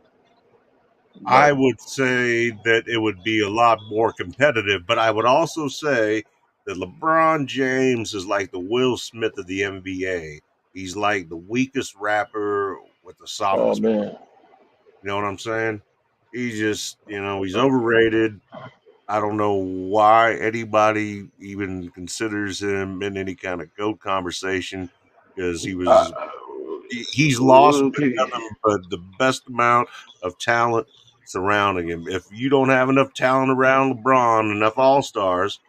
it. I No. would say that it would be a lot more competitive, but I would also say that LeBron James is like the Will Smith of the NBA. He's like the weakest rapper with the Oh softest. man. You know what I'm saying? He's just, he's overrated. I don't know why anybody even considers him in any kind of GOAT conversation because he's lost with Okay. nothing but the best amount of talent surrounding him. If you don't have enough talent around LeBron, enough all stars,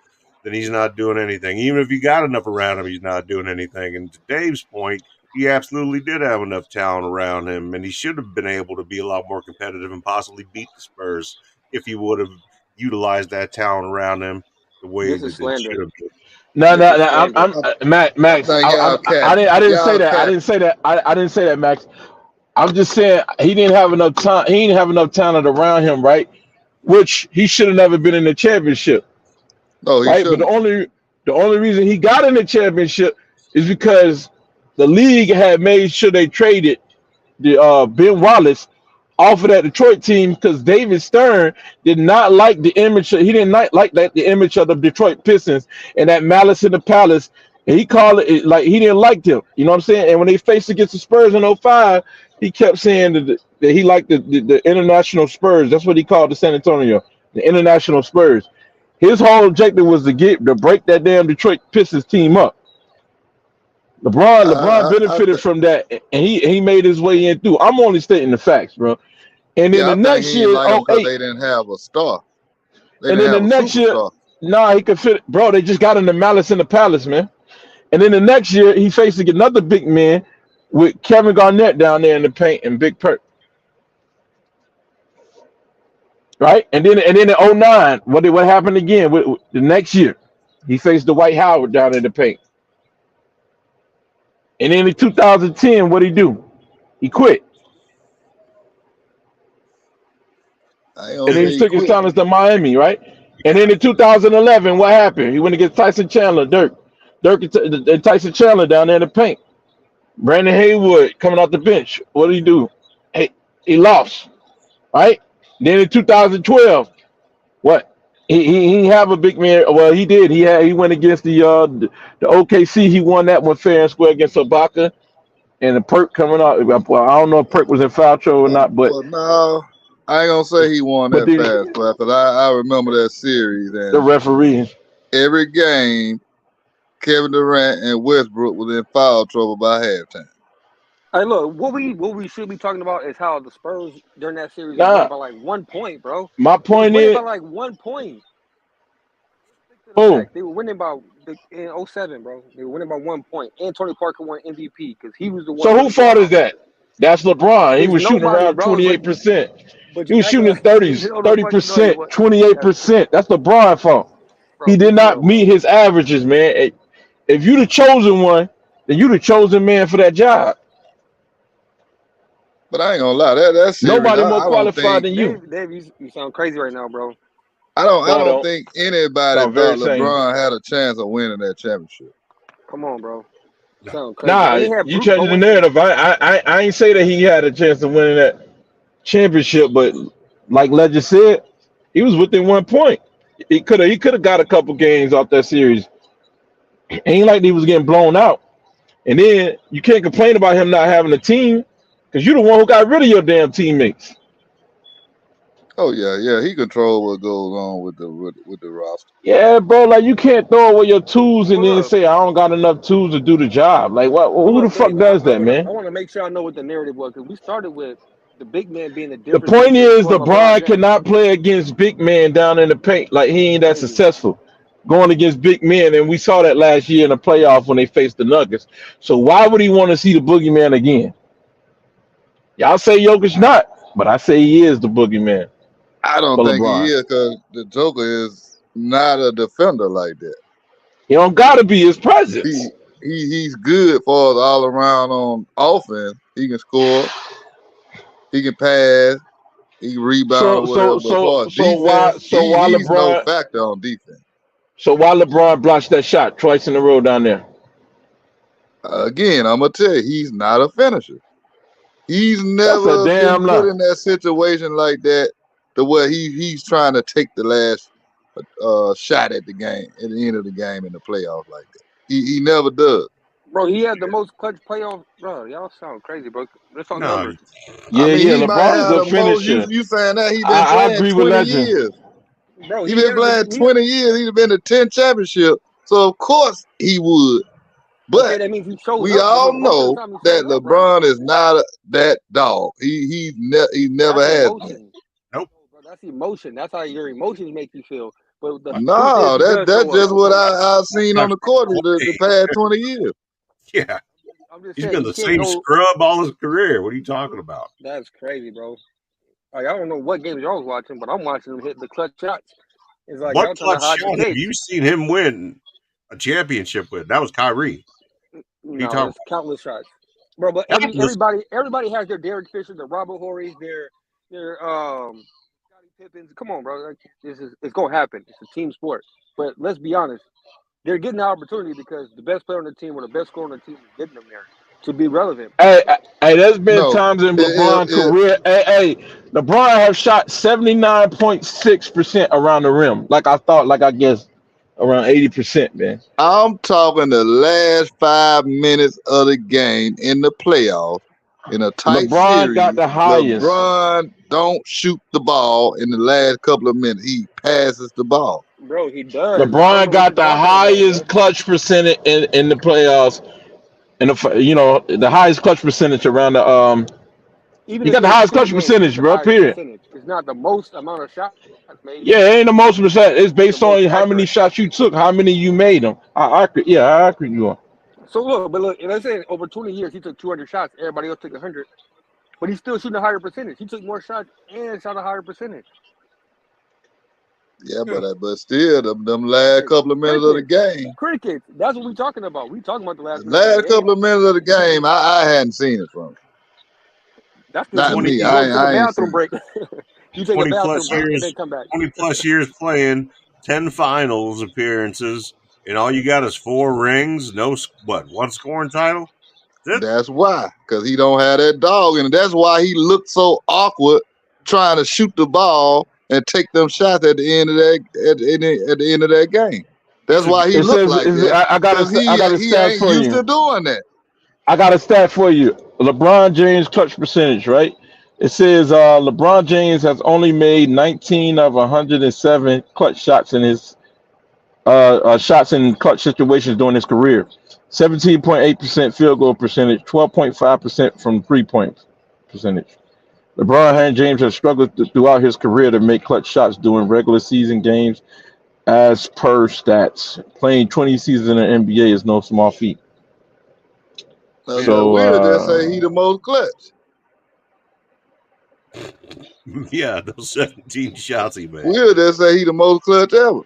then he's not doing anything. Even if you got enough around him, he's not doing anything. And to Dave's point, he absolutely did have enough talent around him, and he should have been able to be a lot more competitive and possibly beat the Spurs if he would have utilized that talent around him the way This is that it should slander. have been. No, This no, is no. slander. I'm Max. I think y'all I capping. didn't say Y'all that. I capping. didn't say that. I didn't say that, Max. I'm just saying he didn't have enough time. He didn't have enough talent around him, right? Which he should have never been in the championship, No, he right? But shouldn't. the only reason he got in the championship is because the league had made sure they traded the Ben Wallace off of that Detroit team because David Stern did not like the image. He didn't like that the image of the Detroit Pistons and that malice in the palace. And he called like he didn't like them. You know what I'm saying? And when they faced against the Spurs in '05, he kept saying that he liked the international Spurs. That's what he called the San Antonio, the international Spurs. His whole objective was to break that damn Detroit Pistons team up. LeBron I benefited from that, and he made his way in through. I'm only stating the facts, bro. And then yeah, the I think next he ain't year, like them oh because eight, they didn't have a star. They and didn't then the have a next year, superstar. nah, he could fit, bro. They just got in the malice in the palace, man. And then the next year, he faced another big man with Kevin Garnett down there in the paint and Big Perk, right? And then in '09, what happened again? With the next year, he faced Dwight Howard down in the paint. And then in 2010, what he do? He quit. I ain't And gonna then he say he took his quit. talents to Miami, right? And then in 2011, what happened? He went against Tyson Chandler, Dirk and Tyson Chandler down there in the paint. Brandon Haywood coming off the bench. What did he do? He lost, right? Then in 2012, what? He didn't have a big man. Well, he did. He went against the OKC. He won that one fair and square against Ibaka. And the Perk coming out. Well, I don't know if Perk was in foul trouble or not, Well, no, I ain't gonna say he won but that then fast, because I remember that series, the and referee. every game, Kevin Durant and Westbrook was in foul trouble by halftime. Hey, look, what we should be talking about is how the Spurs during that series was winning Nah, by like 1 point, bro. my They was point winning by is, like 1 point. Stick to the boom. fact. They were winning by in '07, bro. They were winning by 1 point. And Tony Parker won MVP because he was the one So who really fault going is off. that? That's LeBron. He It's was shooting nobody, around bro. 28%. But He you was acting shooting in like you 30s, know the fuck. No, you 30%, what? That's 28%. That's LeBron's fault. He bro. For did not real, bro. meet his averages, man. If you the chosen one, then you the chosen man for that job. But I ain't gonna lie, that series, Nobody more I don't qualified think than you. Dave, you sound crazy right now, bro. I No, I don't don't. think anybody Sound very thought sane. LeBron had a chance of winning that championship. Come on, bro. You sound crazy. Nah, And he had you Brooke changing the Bowen. narrative. I ain't say that he had a chance of winning that championship, but like Legend said, he was within 1 point. He could have got a couple games off that series. Ain't like he was getting blown out. And then you can't complain about him not having a team because you're the one who got rid of your damn teammates. Oh yeah, he controlled what goes on with the roster. Yeah, bro, like you can't throw away your tools and Well, then look, say I don't got enough tools to do the job. Like what? well, Who the look, fuck Dave. does I that, want to man? I want to make sure I know what the narrative was because we started with the big man being the The difference point between is LeBron LeBron James. cannot play against big men down in the paint. Like he ain't that Thank you. successful going against big men, and we saw that last year in the playoff when they faced the Nuggets. So why would he want to see the boogeyman again? Y'all say Jokic not, but I say he is the boogeyman I don't for think he LeBron. is, because the Joker is not a defender like that. He don't gotta be his He presence. he's good for us all around on offense. He can score, he can pass, he can rebound or So whatever. so But so for so why defense, so why he's no LeBron factor on defense. so why LeBron blocks that shot twice in a row down there? Again, I'm gonna tell you, he's not a finisher. He's That's a never been damn put lie. in that situation like that, to where he's trying to take the last shot at the game, at the end of the game in the playoffs like that. He never does. Bro, he had the most clutch playoff. Bro, y'all sound crazy, bro. Let's talk No, numbers. I Yeah, mean, yeah. he might LeBron is have a the most. finisher. You saying that he been I playing agree with 20 Legend. years. Bro, He he been has the playing 20 years. He's been to 10 championships. So of course he would. okay, But that means he shows we up. all Most of the know time he that shows up, right? LeBron is not that dog. He never That's has been. emotion. nope. Bro, that's emotion. That's how your emotions make you feel. But the truth is No, he does that's show up. just what I've seen on Not the court the 20. past 20 years. Yeah, I'm just he's saying been you the can't same go. scrub all his career. What are you talking about? That's crazy, bro. Like, I don't know what games y'all was watching, but I'm watching him hit the clutch shots. It's like What y'all trying to clutch hide the shot have tape. you seen him win a championship with? That was Kyrie. What are you No, talking there's countless shots. bro. But That was everybody has their Derek Fisher, their Robert Horrys, their Scottie Pippins. Come on, bro. Like, it's gonna happen. It's a team sport. But let's be honest, they're getting the opportunity because the best player on the team or the best scorer on the team is getting them there to be relevant. Hey, there's been No, times in it, LeBron's it, career. Hey, LeBron have shot 79.6% around the rim. Like I guess around 80%, man. I'm talking the last 5 minutes of the game in the playoffs in a tight LeBron got series. the highest. LeBron don't shoot the ball in the last couple of minutes. He passes the ball. Bro, he does. I don't LeBron know what got you're the talking about, bro. highest clutch percentage in the playoffs. And the highest clutch percentage around the Even he if got it the was highest 20 clutch games, it's percentage, the bro. highest Period. percentage. It's not the most amount of shots made. Yeah, it ain't the most percent. It's It's the based most on how many accurate. shots you took, how many you made them. I agree you are. So look, let's say over 20 years he took 200 shots. Everybody else took 100, but he's still shooting a higher percentage. He took more shots and shot a higher percentage. Yeah, but still, them last couple of minutes of the game, Crickets. That's what we're talking about. We talking about the the last minutes of the last game. couple of minutes of the game, I hadn't seen it from. That's because Not 20 me. you go to the I ain't bathroom seen break. You take a 20 bathroom plus break and then years, come back. 20 plus years playing, 10 finals appearances, and all you got is 4 rings, one scoring title? it. That's it. That's why, because he don't have that dog, and that's why he looked so awkward trying to shoot the ball and take them shots at the end of that at the end of that game. That's He's a why he It looked says like that, I got because a I got a he stat ain't for used you. to doing that. I got a stat for you. LeBron James clutch percentage, right? It says LeBron James has only made 19 of 107 clutch shots in his shots in clutch situations during his career. 17.8% field goal percentage, 12.5% from 3 point percentage. LeBron James has struggled throughout his career to make clutch shots during regular season games, as per stats. Playing 20 seasons in the NBA is no small feat. Man, So We'll just say he the most clutch. yeah, those 17 shots he made. We'll just say he the most clutch ever.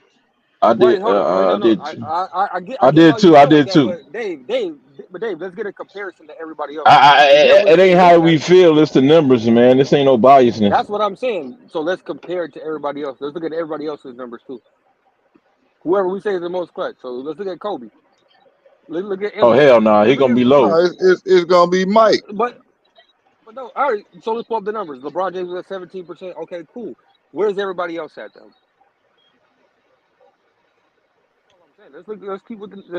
I Wait, did. hold on. Wait, no, I no. did too. I I get did how you too. I feel like did that, too. but Dave, let's get a comparison to everybody else. Because It everybody ain't thinks how we that. feel. It's the numbers, man. This ain't no biasness. That's what I'm saying. So let's compare it to everybody else. Let's look at everybody else's numbers too. Whoever we say is the most clutch. So let's look at Kobe. Let's look at Oh MJ. hell no, he Look gonna at, be No, low. it's gonna be Mike. but no. All right. So let's pull up the numbers. LeBron James was at 17%. Okay, cool. Where's everybody else at though? That's all I'm saying. Let's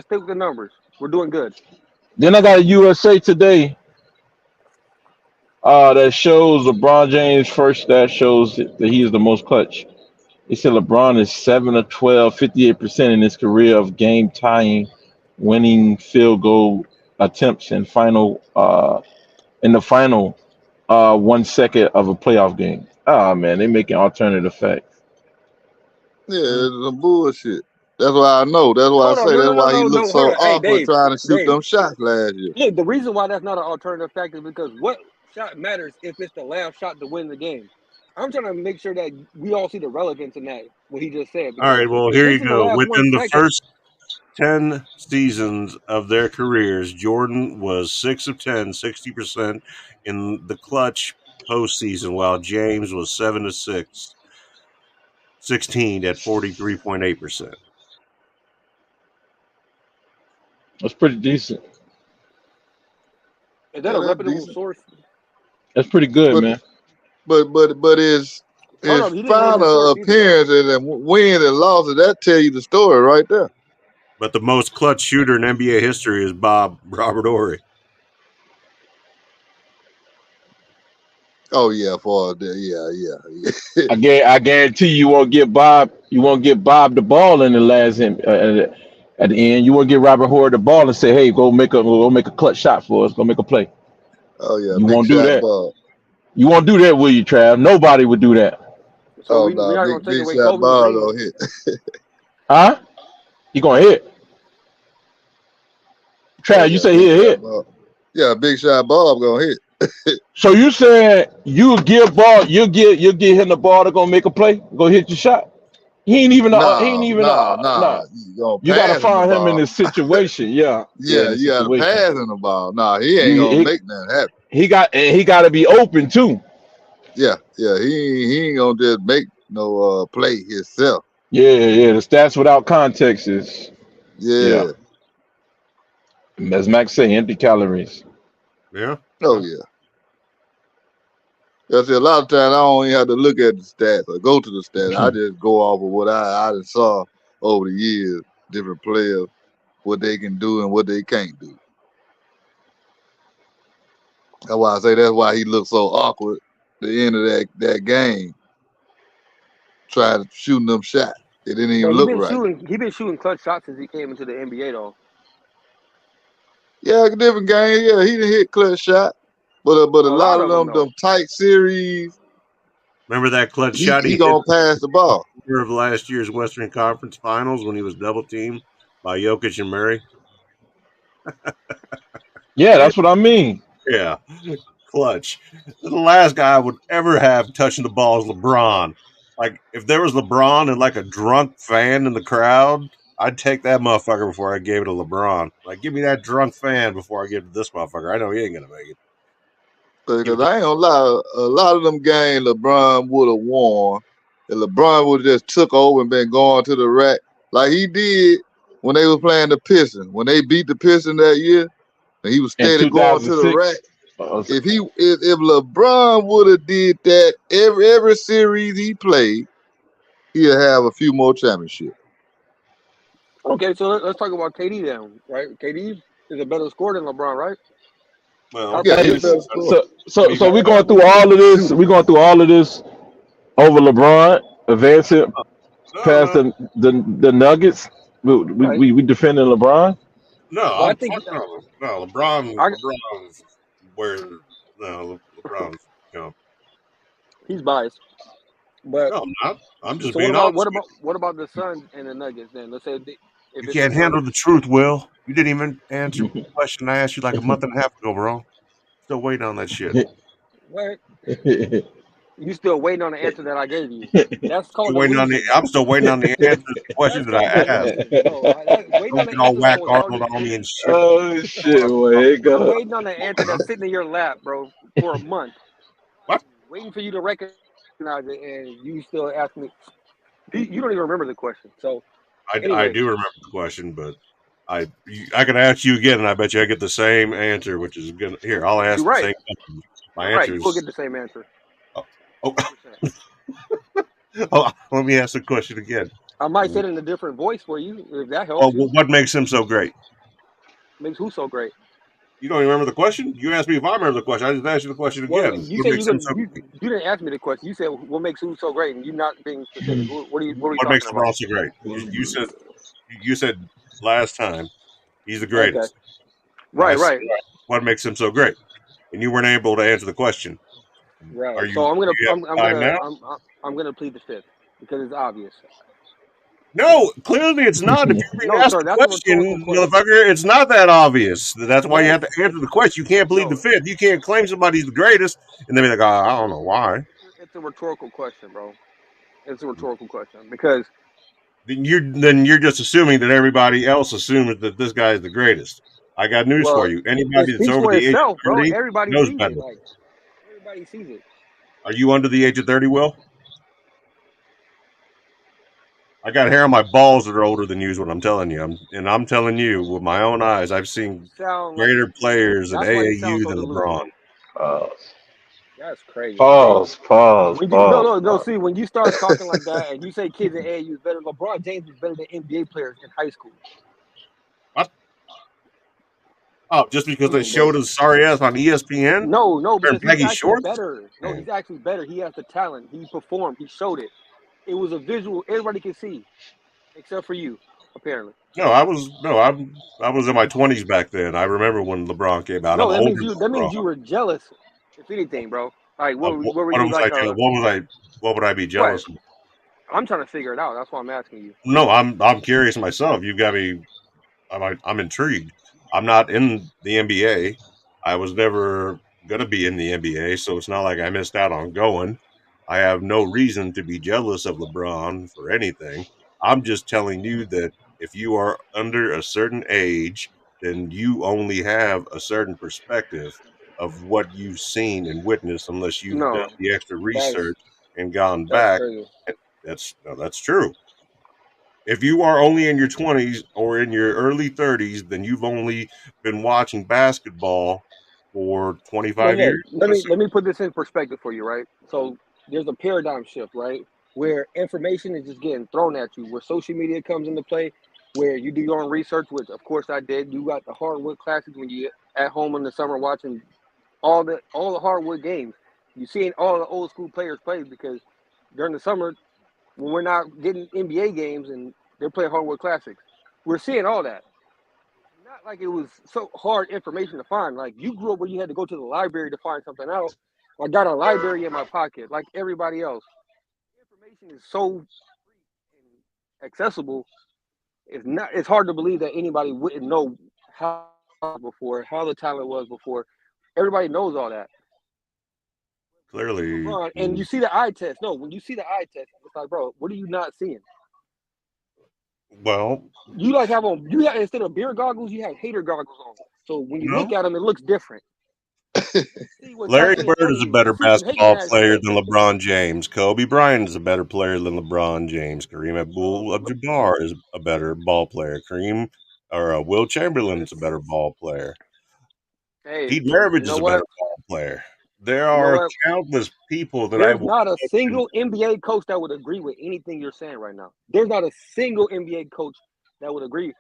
stick with the numbers. We're doing good. Then I got a USA Today that shows LeBron James first. That shows that he is the most clutch. They said LeBron is 7 of 12, 58% in his career of game tying, winning field goal attempts in the final 1 second of a playoff game. Oh man, they making alternative facts. Yeah, it's some bullshit. That's why I know. That's why I Hold on. say No, that's no, no, why he no, looked no. Hold so on. Hey, awkward trying to shoot Dave. them shots last year. Look, the reason why that's not an alternative fact is because what shot matters if it's the last shot to win the game. I'm trying to make sure that we all see the relevance in that, what he just said. All Because right, well, if here it's you in the go. last one Within the second, first 10 seasons of their careers, Jordan was 6 of 10, 60% in the clutch postseason, while James was 7 of 6, 16 at 43.8%. That's pretty decent. is that Yeah, a that's reputable decent. source? That's pretty good, But man. but his Hold his on, he didn't name his final source either, though. appearances and wins and losses, that tell you the story right there. But the most clutch shooter in NBA history is Robert Horry. Oh yeah, for the yeah. I guarantee you won't get Bob. You won't get Bob the ball in the at the end. You won't get Robert Horde the ball and say, "Hey, go make a clutch shot for us. Go make a play." Oh yeah, You big won't do shot that. Bob. You won't do that, will you, Trav? Nobody would do that. So Oh we're no, not going to take big away shot Kobe's Bob ring. gonna hit. Huh? You gonna hit? Oh Trav, you yeah, say big he'll shot hit. Bob. Yeah, big shot Bob gonna hit. So you saying you'll give him the ball to go make a play, go hit your shot? He ain't even. No, no, Nah. no. You gonna You got to pass him the find him in ball. this situation. Yeah, in Yeah, the you got to situation. pass him the ball. No, he ain't You gonna make that happen. he got to be open too. Yeah, yeah. He ain't gonna just make no play himself. Yeah. The stats without context is yeah. Yeah. As Max say, empty calories. Yeah. Oh Yeah. yeah. Yeah, see, a lot of times I don't even have to look at the stats or go to the stats. I just go off of what I just saw over the years, different players, what they can do and what they can't do. That's why I say that's why he looked so awkward at the end of that game, trying to shooting them shots. It didn't even But look right. he been shooting clutch shots since he came into the NBA though. Yeah, different game. Yeah, he didn't hit clutch shot, but a A lot lot of of them them though. tight series, Remember that clutch shot he he hit gonna pass the ball. of last year's Western Conference Finals when he was double teamed by Jokic and Murray? Yeah, that's what I mean. Yeah, clutch. The last guy I would ever have touching the ball is LeBron. Like, if there was LeBron and like a drunk fan in the crowd, I'd take that motherfucker before I gave it to LeBron. Like, give me that drunk fan before I give it to this motherfucker. I know he ain't gonna make it. Because I ain't gonna lie, a lot of them games LeBron would have won. If LeBron would have just took over and been going to the rack like he did when they was playing the Pistons. When they beat the Pistons that year, and he was In steady going to the rack. 2006. If LeBron would have did that every series he played, he'll have a few more championships. Okay, so let's talk about KD then, right? KD is a better scorer than LeBron, right? Well, Out the Yeah, he Hey, a two. better scorer. so we going through all of this. We going through all of this over LeBron advancing no, past no, the Nuggets. Right. We defending LeBron. no. Well, I I'm think fucking no. LeBron's where LeBron's. he's biased. But No, I'm not. I'm just so being honest. what about the Suns and the Nuggets then? Let's say if You it's the can't Suns, handle the truth, Will. You didn't even answer the question I asked you like a month and a half ago, bro. Still waiting on that shit. right? You still waiting on the answer that I gave you. That's called I'm delusion. still waiting on the answer to the question That's that I called asked. delusion. No, waiting on Don't the get all answer is whack called Arnold Charlie on me Sheen. and shit. Oh shit! Well, here you You're go. waiting on the answer that's sitting in your lap, bro, for a month, What? waiting for you to recognize it, and you still ask me. You don't even remember the question. So, I anyways, do remember the question, but I can ask you again, and I bet you I get the same answer, which is good. Here, I'll you're ask the right. same question. My You're right. answer You will is get the same answer. oh, oh, 100%. oh, let me ask the question again. I might say it in a different voice for you if that helps Well, you. what makes him so great? Makes who so great? You don't even remember the question? You asked me if I remember the question. I just asked you the question Well, again. you What said makes him so great? you didn't ask me the question. You said what makes who so great, and you not being specific. What are you What talking makes about? LeBron so great? You said last time he's the Okay, greatest. I right, said, right, what makes him so great? And you weren't able to answer the question. right. Are So you? Do you have time now? I'm gonna plead the fifth because it's obvious. No, clearly it's not. If you're being No, asked sir, the that's a rhetorical question, question. motherfucker, it's not that obvious. That's why you Yes, have to answer the question. You can't plead the no, fifth. You can't claim somebody's the greatest and then be like, oh, I don't know why. it's a rhetorical question, bro. It's a rhetorical question because Then you're just assuming that everybody else assumes that this guy is the greatest. I got news for well, you. it Anybody that's speaks over for the age itself, of bro. 30 Everybody knows sees it. better. Like everybody sees it. Are you under the age of 30, Will? I got hair on my balls that are older than you is what I'm telling you. I'm telling you with my own eyes, I've You seen sound like greater players in that's why you sound AAU so than LeBron. delusional. Pause. That's crazy. Pause. Pause. When you Pause. no. See, when you start talking like that and you say kids in AAU is better, LeBron James is better than NBA players in high school. What? Oh, just because Come they on, bro. showed his sorry ass on ESPN No, wearing because he's baggy actually shorts? better. No, Man. he's actually better. He has the talent. He performed. He showed it. It was a visual everybody could see, except for you, apparently. No, I was in my 20s back then. I remember when LeBron came out. I'm No, older that than means LeBron. you were jealous, if anything, bro. Like, what were What you was I like? jealous? What would I be What? jealous of? I'm trying to figure it out. That's why I'm asking you. No, I'm curious myself. You got me. I'm intrigued. I'm not in the NBA. I was never gonna be in the NBA, so it's not like I missed out on going. I have no reason to be jealous of LeBron for anything. I'm just telling you that if you are under a certain age, then you only have a certain perspective of what you've seen and witnessed, unless you've done No, the extra that's research and gone that's back. crazy. That's true. If you are only in your 20s or in your early 30s, then you've only been watching basketball for So 25 look, years. let me put this in perspective for you, right? So there's a paradigm shift, right? Where information is just getting thrown at you, where social media comes into play, where you do your own research, which of course I did. You got the hardwood classics when you at home in the summer watching all the hardwood games. You seeing all the old school players play because during the summer when we're not getting NBA games and they're playing hardwood classics, we're seeing all that. Not like it was so hard information to find. Like you grew up where you had to go to the library to find something out. I got a library in my pocket, like everybody else. Information is so free and accessible. It's not. It's hard to believe that anybody wouldn't know how before, how the talent was before. Everybody knows all that. Clearly, LeBron, and you see the eye test. No, when you see the eye test, it's like, bro, what are you not seeing? well, You like have on you have instead of beer goggles, you have hater goggles on. So when you look no. at them, it looks different. See what Larry Kyrie is Bird telling is a you. You better see some hating basketball ass player shit. than LeBron James. Kobe Bryant is a better player than LeBron James. Kareem Abdul-Jabbar is a better ball player. Will Chamberlain is a better ball player. Hey, Pete you Maravich know is a better what? ball player. There You know are what? countless people that I There's will not a mention. single NBA coach that would agree with anything you're saying right now. There's not a single NBA coach that would agree,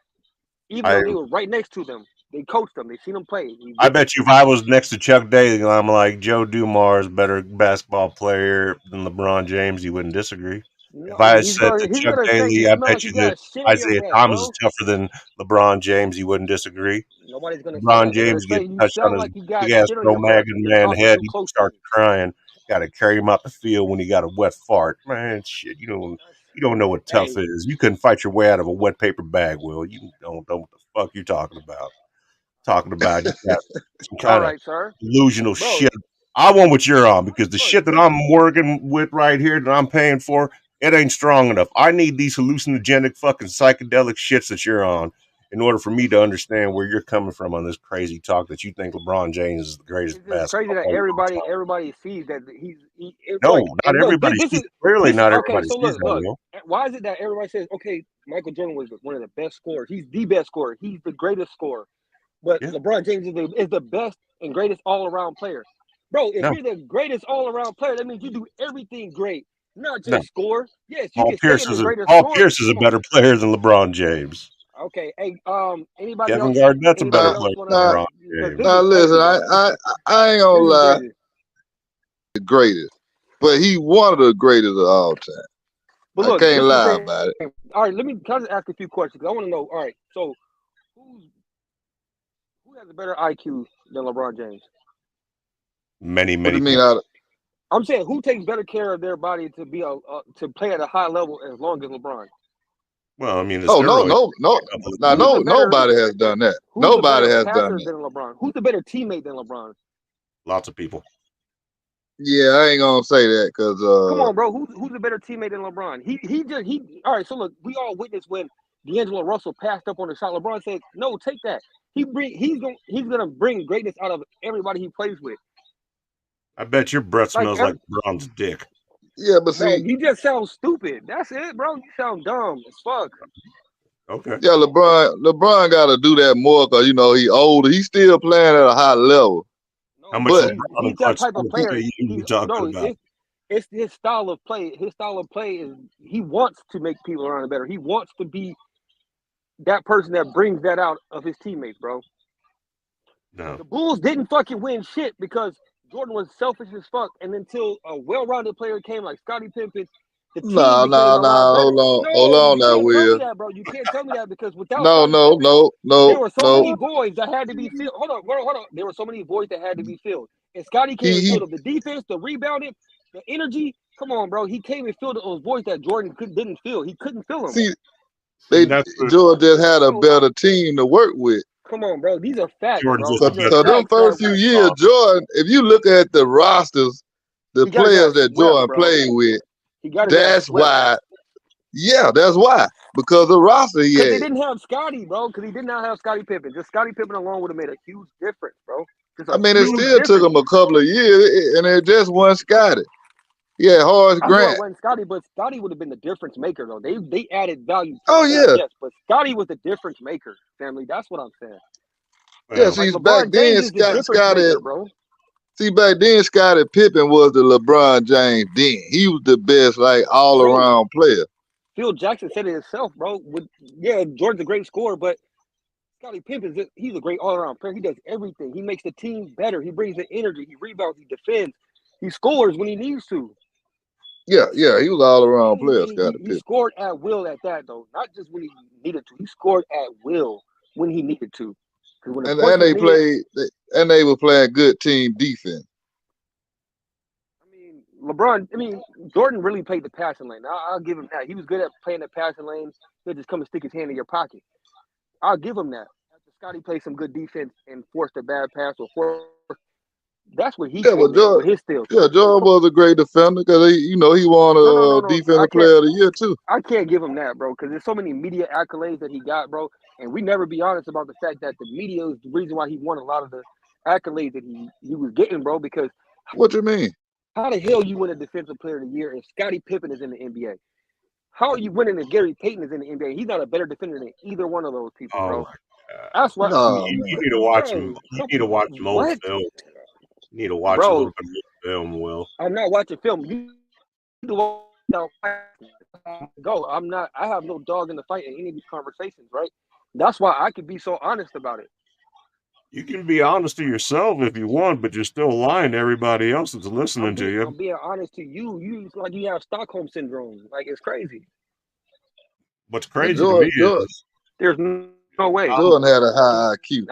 even I though they were right next to them. They coached them. They seen them play. He I witnessed bet you them. if I was next to Chuck Daly, I'm like Joe Dumars, better basketball player than LeBron James. You wouldn't disagree. If No, I had he's said gonna to he's Chuck gonna say you Daly, I smell bet like you you that got shit in your Isaiah breath, Thomas is bro. tougher than LeBron James, you wouldn't disagree. Nobody's gonna say LeBron that. They're gonna James say get you touched on sound his like you big got ass shit on your breath. Cro-Magnon You're man talking head. too He close to starts me. crying. Got to carry him out the field when he got a wet fart. Man, shit, you don't know what tough Hey, is. You couldn't fight your way out of a wet paper bag, Will. You don't know what the fuck you're talking about. Talking about you got some all kind of right, sir, delusional bro. shit. I want what you're on because the Look, shit that I'm working with right here that I'm paying for, it ain't strong enough. I need these hallucinogenic fucking psychedelic shits that you're on in order for me to understand where you're coming from on this crazy talk that you think LeBron James is the greatest it's just crazy basketball that player of all time. everybody sees that No, like not and look everybody this sees. is Clearly, this not okay. everybody So sees that, look, Will. why is it that everybody says okay, Michael Jordan was one of the best scorers. He's the best scorer. He's the greatest scorer. But Yeah, LeBron James is the best and greatest all around player. Bro, if no, you're the greatest all around player, that means you do everything great, not no. just score. Yes, you can say I'm the greatest Paul scorer. Pierce is a Come on. better player than LeBron James. Okay. Hey, anybody Kevin else? Garnett's a better Anybody Now, else player want than now, to? LeBron Because this James. now, is listen. crazy. I ain't gonna This is lie, crazy. the greatest, but he one of the greatest of all time. But I look, can't this is the lie thing. about it. All right, can I just ask a few questions? I want to know. All right, so who's who has a better IQ than LeBron James? Many, What do many you mean? people. I'm saying who takes better care of their body to be to play at a high level as long as LeBron? Well, I mean, the Oh no, steroids no, no. a couple of Now, Who's years. a no, better nobody has done that. Who's a Nobody better has done passer that. than LeBron? Who's the better teammate than LeBron? Lots of people. Yeah, I ain't gonna say that because Come on, bro. Who's a better teammate than LeBron? He. All right, so look, we all witnessed when D'Angelo Russell passed up on the shot. LeBron said, "No, take that." He's gonna bring greatness out of everybody he plays with. I bet your breath Like smells like LeBron's dick. yeah, but bro, see, you just sound stupid. That's it, bro. You sound dumb as fuck. Okay. yeah, LeBron got to do that more because he older. He's still playing at a high level, How No, much bro. but LeBron He's and that clutch type of sports player. are you He's talking no. about? It's his style of play. His style of play is he wants to make people around him better. He wants to be that person that brings that out of his teammates, bro. No. The Bulls didn't fucking win shit because Jordan was selfish as fuck. And until a well-rounded player came like Scottie Pippen, the team no, became no, a lot no. better. Hold No, on, you now, can't tell me Will. that, bro. You can't tell me that because without No, Scottie no, Pippen, no, there no, were so no. many voids that had to be filled. Hold on. There were so many voids that had to be filled. And Scottie came and He filled up the defense, the rebounding, the energy. Come on, bro. He came and filled those voids that Jordan didn't fill. He couldn't fill them. see they And that's what George just had a Bro, better team to work with. come on, bro. These are facts, Jordan's bro. just a These are better So them facts first that few basketball. years, Jordan, if you look at the rosters the He got his players ass that swept, Jordan bro. played with, He got his ass that's swept. why. Yeah, that's why. Because the roster he Because they had. didn't have Scotty, bro. Because he did not have Scottie Pippen. Just Scottie Pippen alone would have made a huge difference, bro. Just I a mean, it huge still took difference. him a couple of years, and it just wasn't Scotty. Yeah, Horace I know it Grant. wasn't Scotty, but Scotty would have been the difference maker, though. They added value to Oh the team, yeah, yes, but Scotty was the difference maker, family. That's what I'm saying. yeah. Well, Like See, back LeBron then, James is the difference Scotty. maker, bro. See, back then, Scottie Pippen was the LeBron James. Then he was the best, like all Bro, around player. Phil Jackson said it himself, bro. Jordan's a great scorer, but Scottie Pippen he's a great all around player. He does everything. He makes the team better. He brings the energy. He rebounds. He defends. He scores when he needs to. Yeah, he was all around player, Scottie He Pippen. scored at will at that, though. Not just when he needed to. He scored at will when he needed to. Because when the points And was they needed, played, and they were playing good team defense. Jordan really played the passing lane. I'll give him that. He was good at playing the passing lane. He'll just come and stick his hand in your pocket. I'll give him that. After Scotty played some good defense and forced a bad pass that's what he Yeah, came but in with his steals. Jordan was a great defender because he won a No. defensive player of the year too. I can't give him that, bro, because there's so many media accolades that he got, bro, and we never be honest about the fact that the media is the reason why he won a lot of the accolades that he was getting, bro. Because What you mean? how the hell you win a defensive player of the year if Scottie Pippen is in the NBA? How are you winning if Gary Payton is in the NBA? He's not a better defender than either one of those people, oh bro. my God. That's what. Oh You man, need to watch him. Bro, You need to watch some old what, film. You need to watch a bro? little bit of film, Will. I'm not watching film. You need to watch. Go. I'm not. I have no dog in the fight in any of these conversations, right? That's why I could be so honest about it. You can be honest to yourself if you want, but you're still lying to everybody else that's listening to I'm you. being honest to you. You like you have Stockholm syndrome. Like it's crazy. What's yeah, crazy to me is There's no way. Jordan had a high IQ.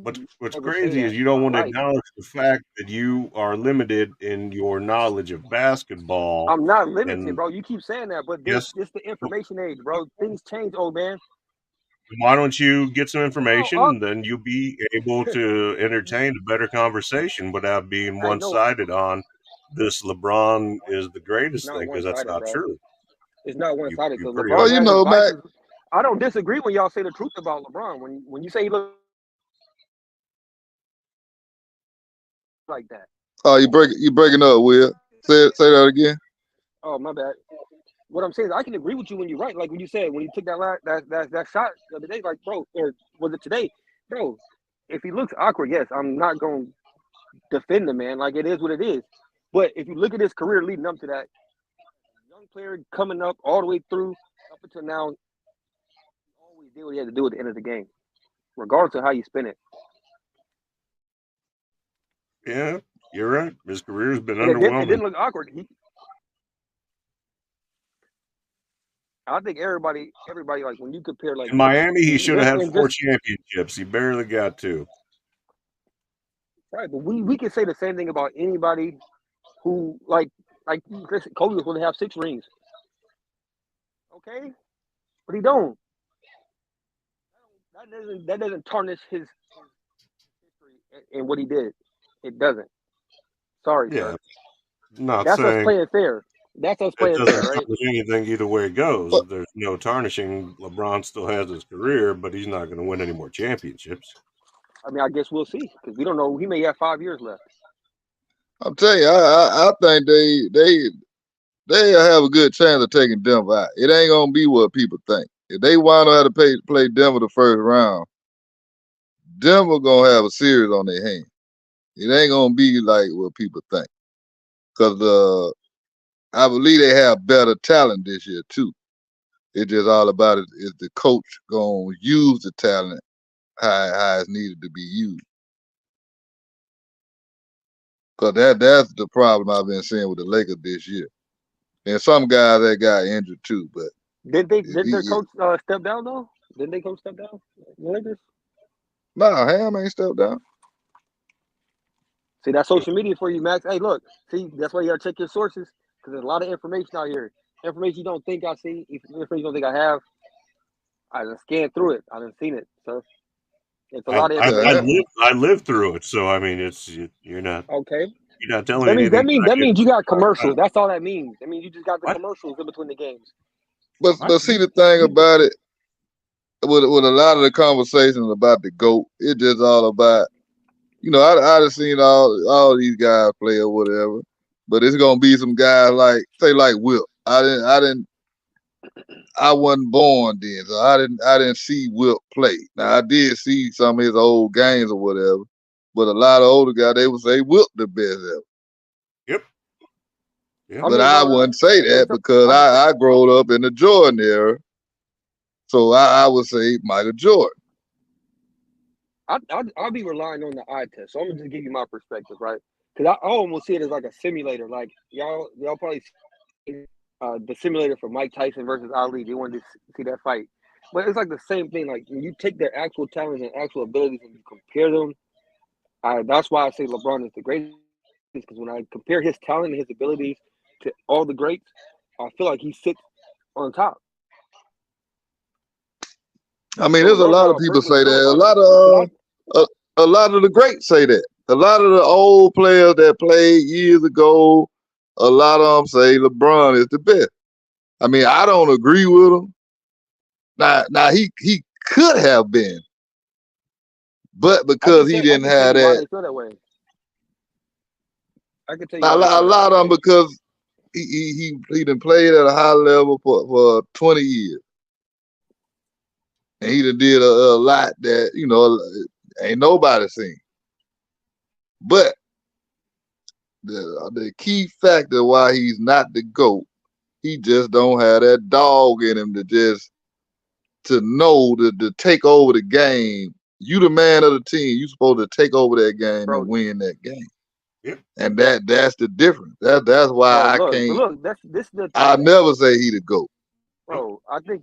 what's Never say crazy that is you in don't my want to life. acknowledge the fact that you are limited in your knowledge of basketball. I'm not limited, And bro. You keep saying that, but yes, this the information age, bro. Things change, old man. why don't you get some No, information and then you'll be able to entertain a better conversation without being I one know sided on this LeBron is the it's greatest not thing one because that's sided, not bro. true. It's not one sided You because pretty Well, LeBron open. you has his know, Mac. vices. I don't disagree when y'all say the truth about LeBron. When you say he looks like that. Oh, you breaking up, Will. Say that again. Oh, my bad. What I'm saying is I can agree with you when you're right. Like when you said when you took that shot the other day, like bro, or was it today, bro? If he looks awkward, yes, I'm not gonna defend the man. Like it is what it is. But if you look at his career leading up to that, young player coming up all the way through up until now, he always did what he had to do at the end of the game, regardless of how you spin it. Yeah, you're right. His career's been And it underwhelming. didn't look awkward. I think everybody like when you compare like In Miami, he should have had and 4 just championships. He barely got 2. right, but we can say the same thing about anybody who like Kobe was going to have 6 rings. Okay, but he don't. That doesn't tarnish his history and what he did. It doesn't. Sorry, Yeah, sir. not That's us saying playing fair. That's us it playing doesn't fair, right? tarnish anything either way it But goes. There's no tarnishing. LeBron still has his career, but he's not going to win any more championships. I mean, I guess we'll see because we don't know. He may have 5 years left. I'm telling you, I think they have a good chance of taking Denver out. It ain't gonna be what people think. If they wind up having to play Denver the first round, Denver gonna have a series on their hands. It ain't gonna be like what people think. Cause I believe they have better talent this year too. It's just all about it is the coach gonna use the talent how it's needed to be used. Cause that's the problem I've been seeing with the Lakers this year. And some guys that got injured too, but Did their coach step down though? Didn't they coach step down? The Lakers? nah, Ham ain't stepped down. See, that's social media for you, Max. Hey, look, see, that's why you gotta check your sources because there's a lot of information out here. Information you don't think I see, information you don't think I have. I done scanned through it. I done seen it, sir. It's a lot of Yeah, information. I lived through it, so I mean, you're not Okay. telling That me means anything. that means you got I commercials. That's all that means. I mean, you just got the what? commercials in between the games. but What? see the thing about it with a lot of the conversations about the GOAT, it's just all about I just seen all these guys play or whatever, but it's gonna be some guys like say like Will. I wasn't born then, so I didn't see Wilt play. Now I did see some of his old games or whatever, but a lot of older guys they would say Wilt the best ever. Yep. Yep. I But mean, I bro, wouldn't say let me that tell because I growed up in the Jordan era, so I would say Michael Jordan. I'll be relying on the eye test. So I'm gonna just give you my perspective, right? Because I almost see it as like a simulator. Like y'all probably see the simulator for Mike Tyson versus Ali. They wanted to see that fight, but it's like the same thing. Like when you take their actual talents and actual abilities and you compare them, that's why I say LeBron is the greatest. Because when I compare his talent and his abilities to all the greats, I feel like he sits on top. I mean, So there's a regardless of lot of how a people person say feel that. about him, because A lot of the greats say that. A lot of the old players that played years ago, a lot of them say LeBron is the best. I mean, I don't agree with him. Now he could have been, but because he I didn't can tell have you why that, they feel that way. I can tell you a why they lot, feel a that way. lot of them because he done played at a high level for 20 years, and he done did a lot that ain't nobody seen. But the key factor why he's not the GOAT, he just don't have that dog in him to know to take over the game. You the man of the team. You supposed to take over that game and Bro, win that game. Yep. And that's the difference. That's why bro, I look, but can't. look, this is the I'll thing, never say he the GOAT. bro. I think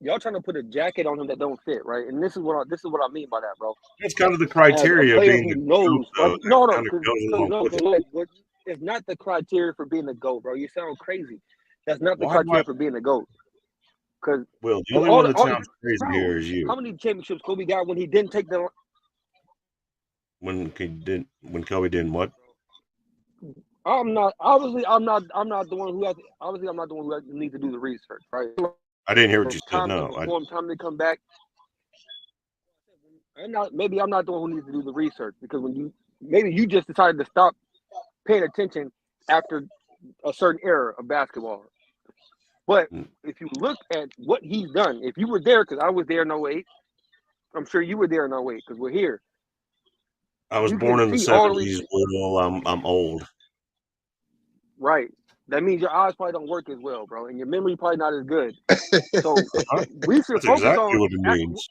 y'all trying to put a jacket on him that don't fit, right? And this is what I mean by that, bro. That's kind of the As a criteria of player being who the GOAT, knows, though. like, That no, kind of because goes along with it. it's not the criteria for being the GOAT, bro. You sound crazy. That's not the Why do I? criteria for being the GOAT. Because Well, the only one that all, sounds crazy bro, here is you. how many championships Kobe got when he didn't take the? When Kobe didn't what? I'm not the one who has. Obviously, I'm not the one who needs to do the research, right? I didn't hear what you said. Time to No, perform, time to come back. Maybe I'm not the one who needs to do the research because maybe you just decided to stop paying attention after a certain era of basketball. But if you look at what he's done, if you were there, because I was there in 08, I'm sure you were there in 08 because we're here. I was You born can in the see all the way. '70s. Well, I'm old. Right. That means your eyes probably don't work as well, bro, and your memory probably not as good. So Huh? we should That's focus exactly on. what it means.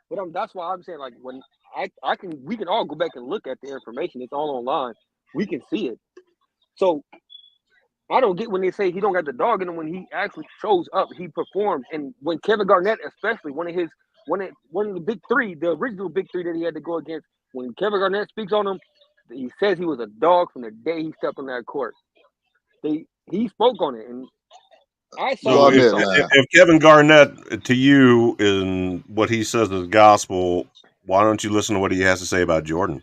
But that's why I'm saying, like, when we can all go back and look at the information. It's all online. We can see it. So I don't get when they say he don't got the dog in him when he actually shows up, he performs, and when Kevin Garnett, especially one of the big three, the original big three that he had to go against, when Kevin Garnett speaks on him, he says he was a dog from the day he stepped on that court. He spoke on it, and I saw So what he Garnett saw. line. if Kevin Garnett to you and what he says is gospel, why don't you listen to what he has to say about Jordan?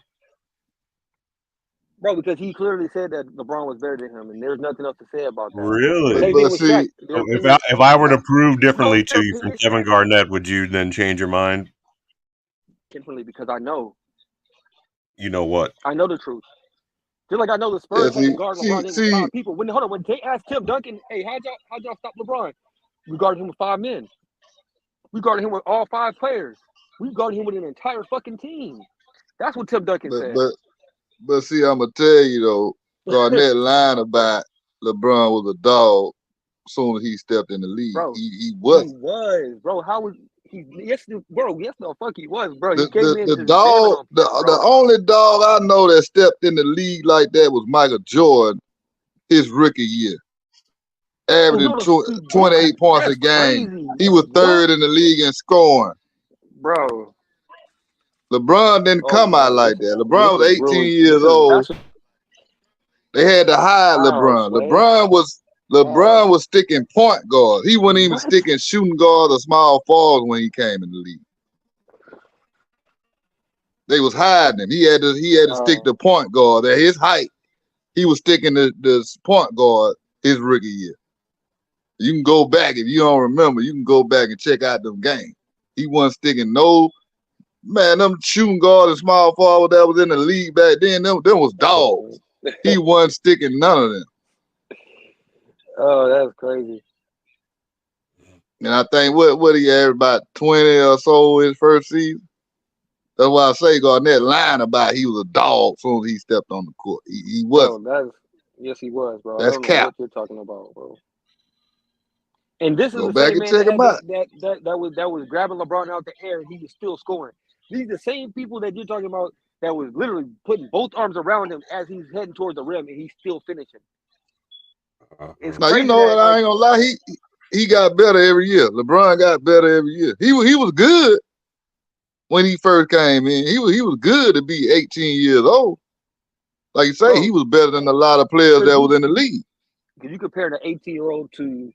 Bro, because he clearly said that LeBron was better than him, and there's nothing else to say about that. Really? Same thing But with Shaq. see, Their So opinion, if I were to Shaq, prove differently to their you from opinion Kevin Garnett, would you then change your mind? differently because I know What? the truth. Just like I know the yeah, Spurs had to guard LeBron in with see, 5 people. When they asked Tim Duncan, "Hey, how'd y'all stop LeBron?" We guarded him with 5 men. We guarded him with all 5 players. We guarded him with an entire fucking team. That's what Tim Duncan but said. but but see, I'm gonna tell you though, Garnett lying about LeBron was a dog. As soon as he stepped in the league, Bro, he he wasn't. was, bro. How was he? Yes, bro. Yes, the fuck he was, bro. He The came in the just jamming dog, on people, the bro. only dog I know that stepped in the league like that was Michael Jordan his rookie year, Oh averaging no, what? 28 points a That's game. crazy. He was What, third in the league in scoring. bro? LeBron didn't Oh come out no, like that. LeBron was 18 years this is old. actually. They had to hide Oh, LeBron. Sway. LeBron was sticking point guards. He wasn't even What? sticking shooting guards or small forwards when he came in the league. They was hiding him. He had to stick the point guard at his height. He was sticking the point guard his rookie year. You can go back if you don't remember. You can go back and check out them games. He wasn't sticking no man. Them shooting guard and small forward that was in the league back then. Them was dogs. He wasn't sticking none of them. Oh, that's crazy. And I think what he had about 20 or so his first season. That's why I say Garnett lying about he was a dog as soon as he stepped on the court. He wasn't. Yes, he was, bro. That's I don't know cap. what you're talking about, bro. And this is Go the back same and man check him out. that was grabbing LeBron out the air and he was still scoring. These are the same people that you're talking about that was literally putting both arms around him as he's heading towards the rim and he's still finishing. Now you know what? I ain't gonna lie. He got better every year. LeBron got better every year. He was good when he first came in. He was good to be 18 years old. Like you say, bro, he was better than a lot of players that was in the league. Can you compare the 18-year-old to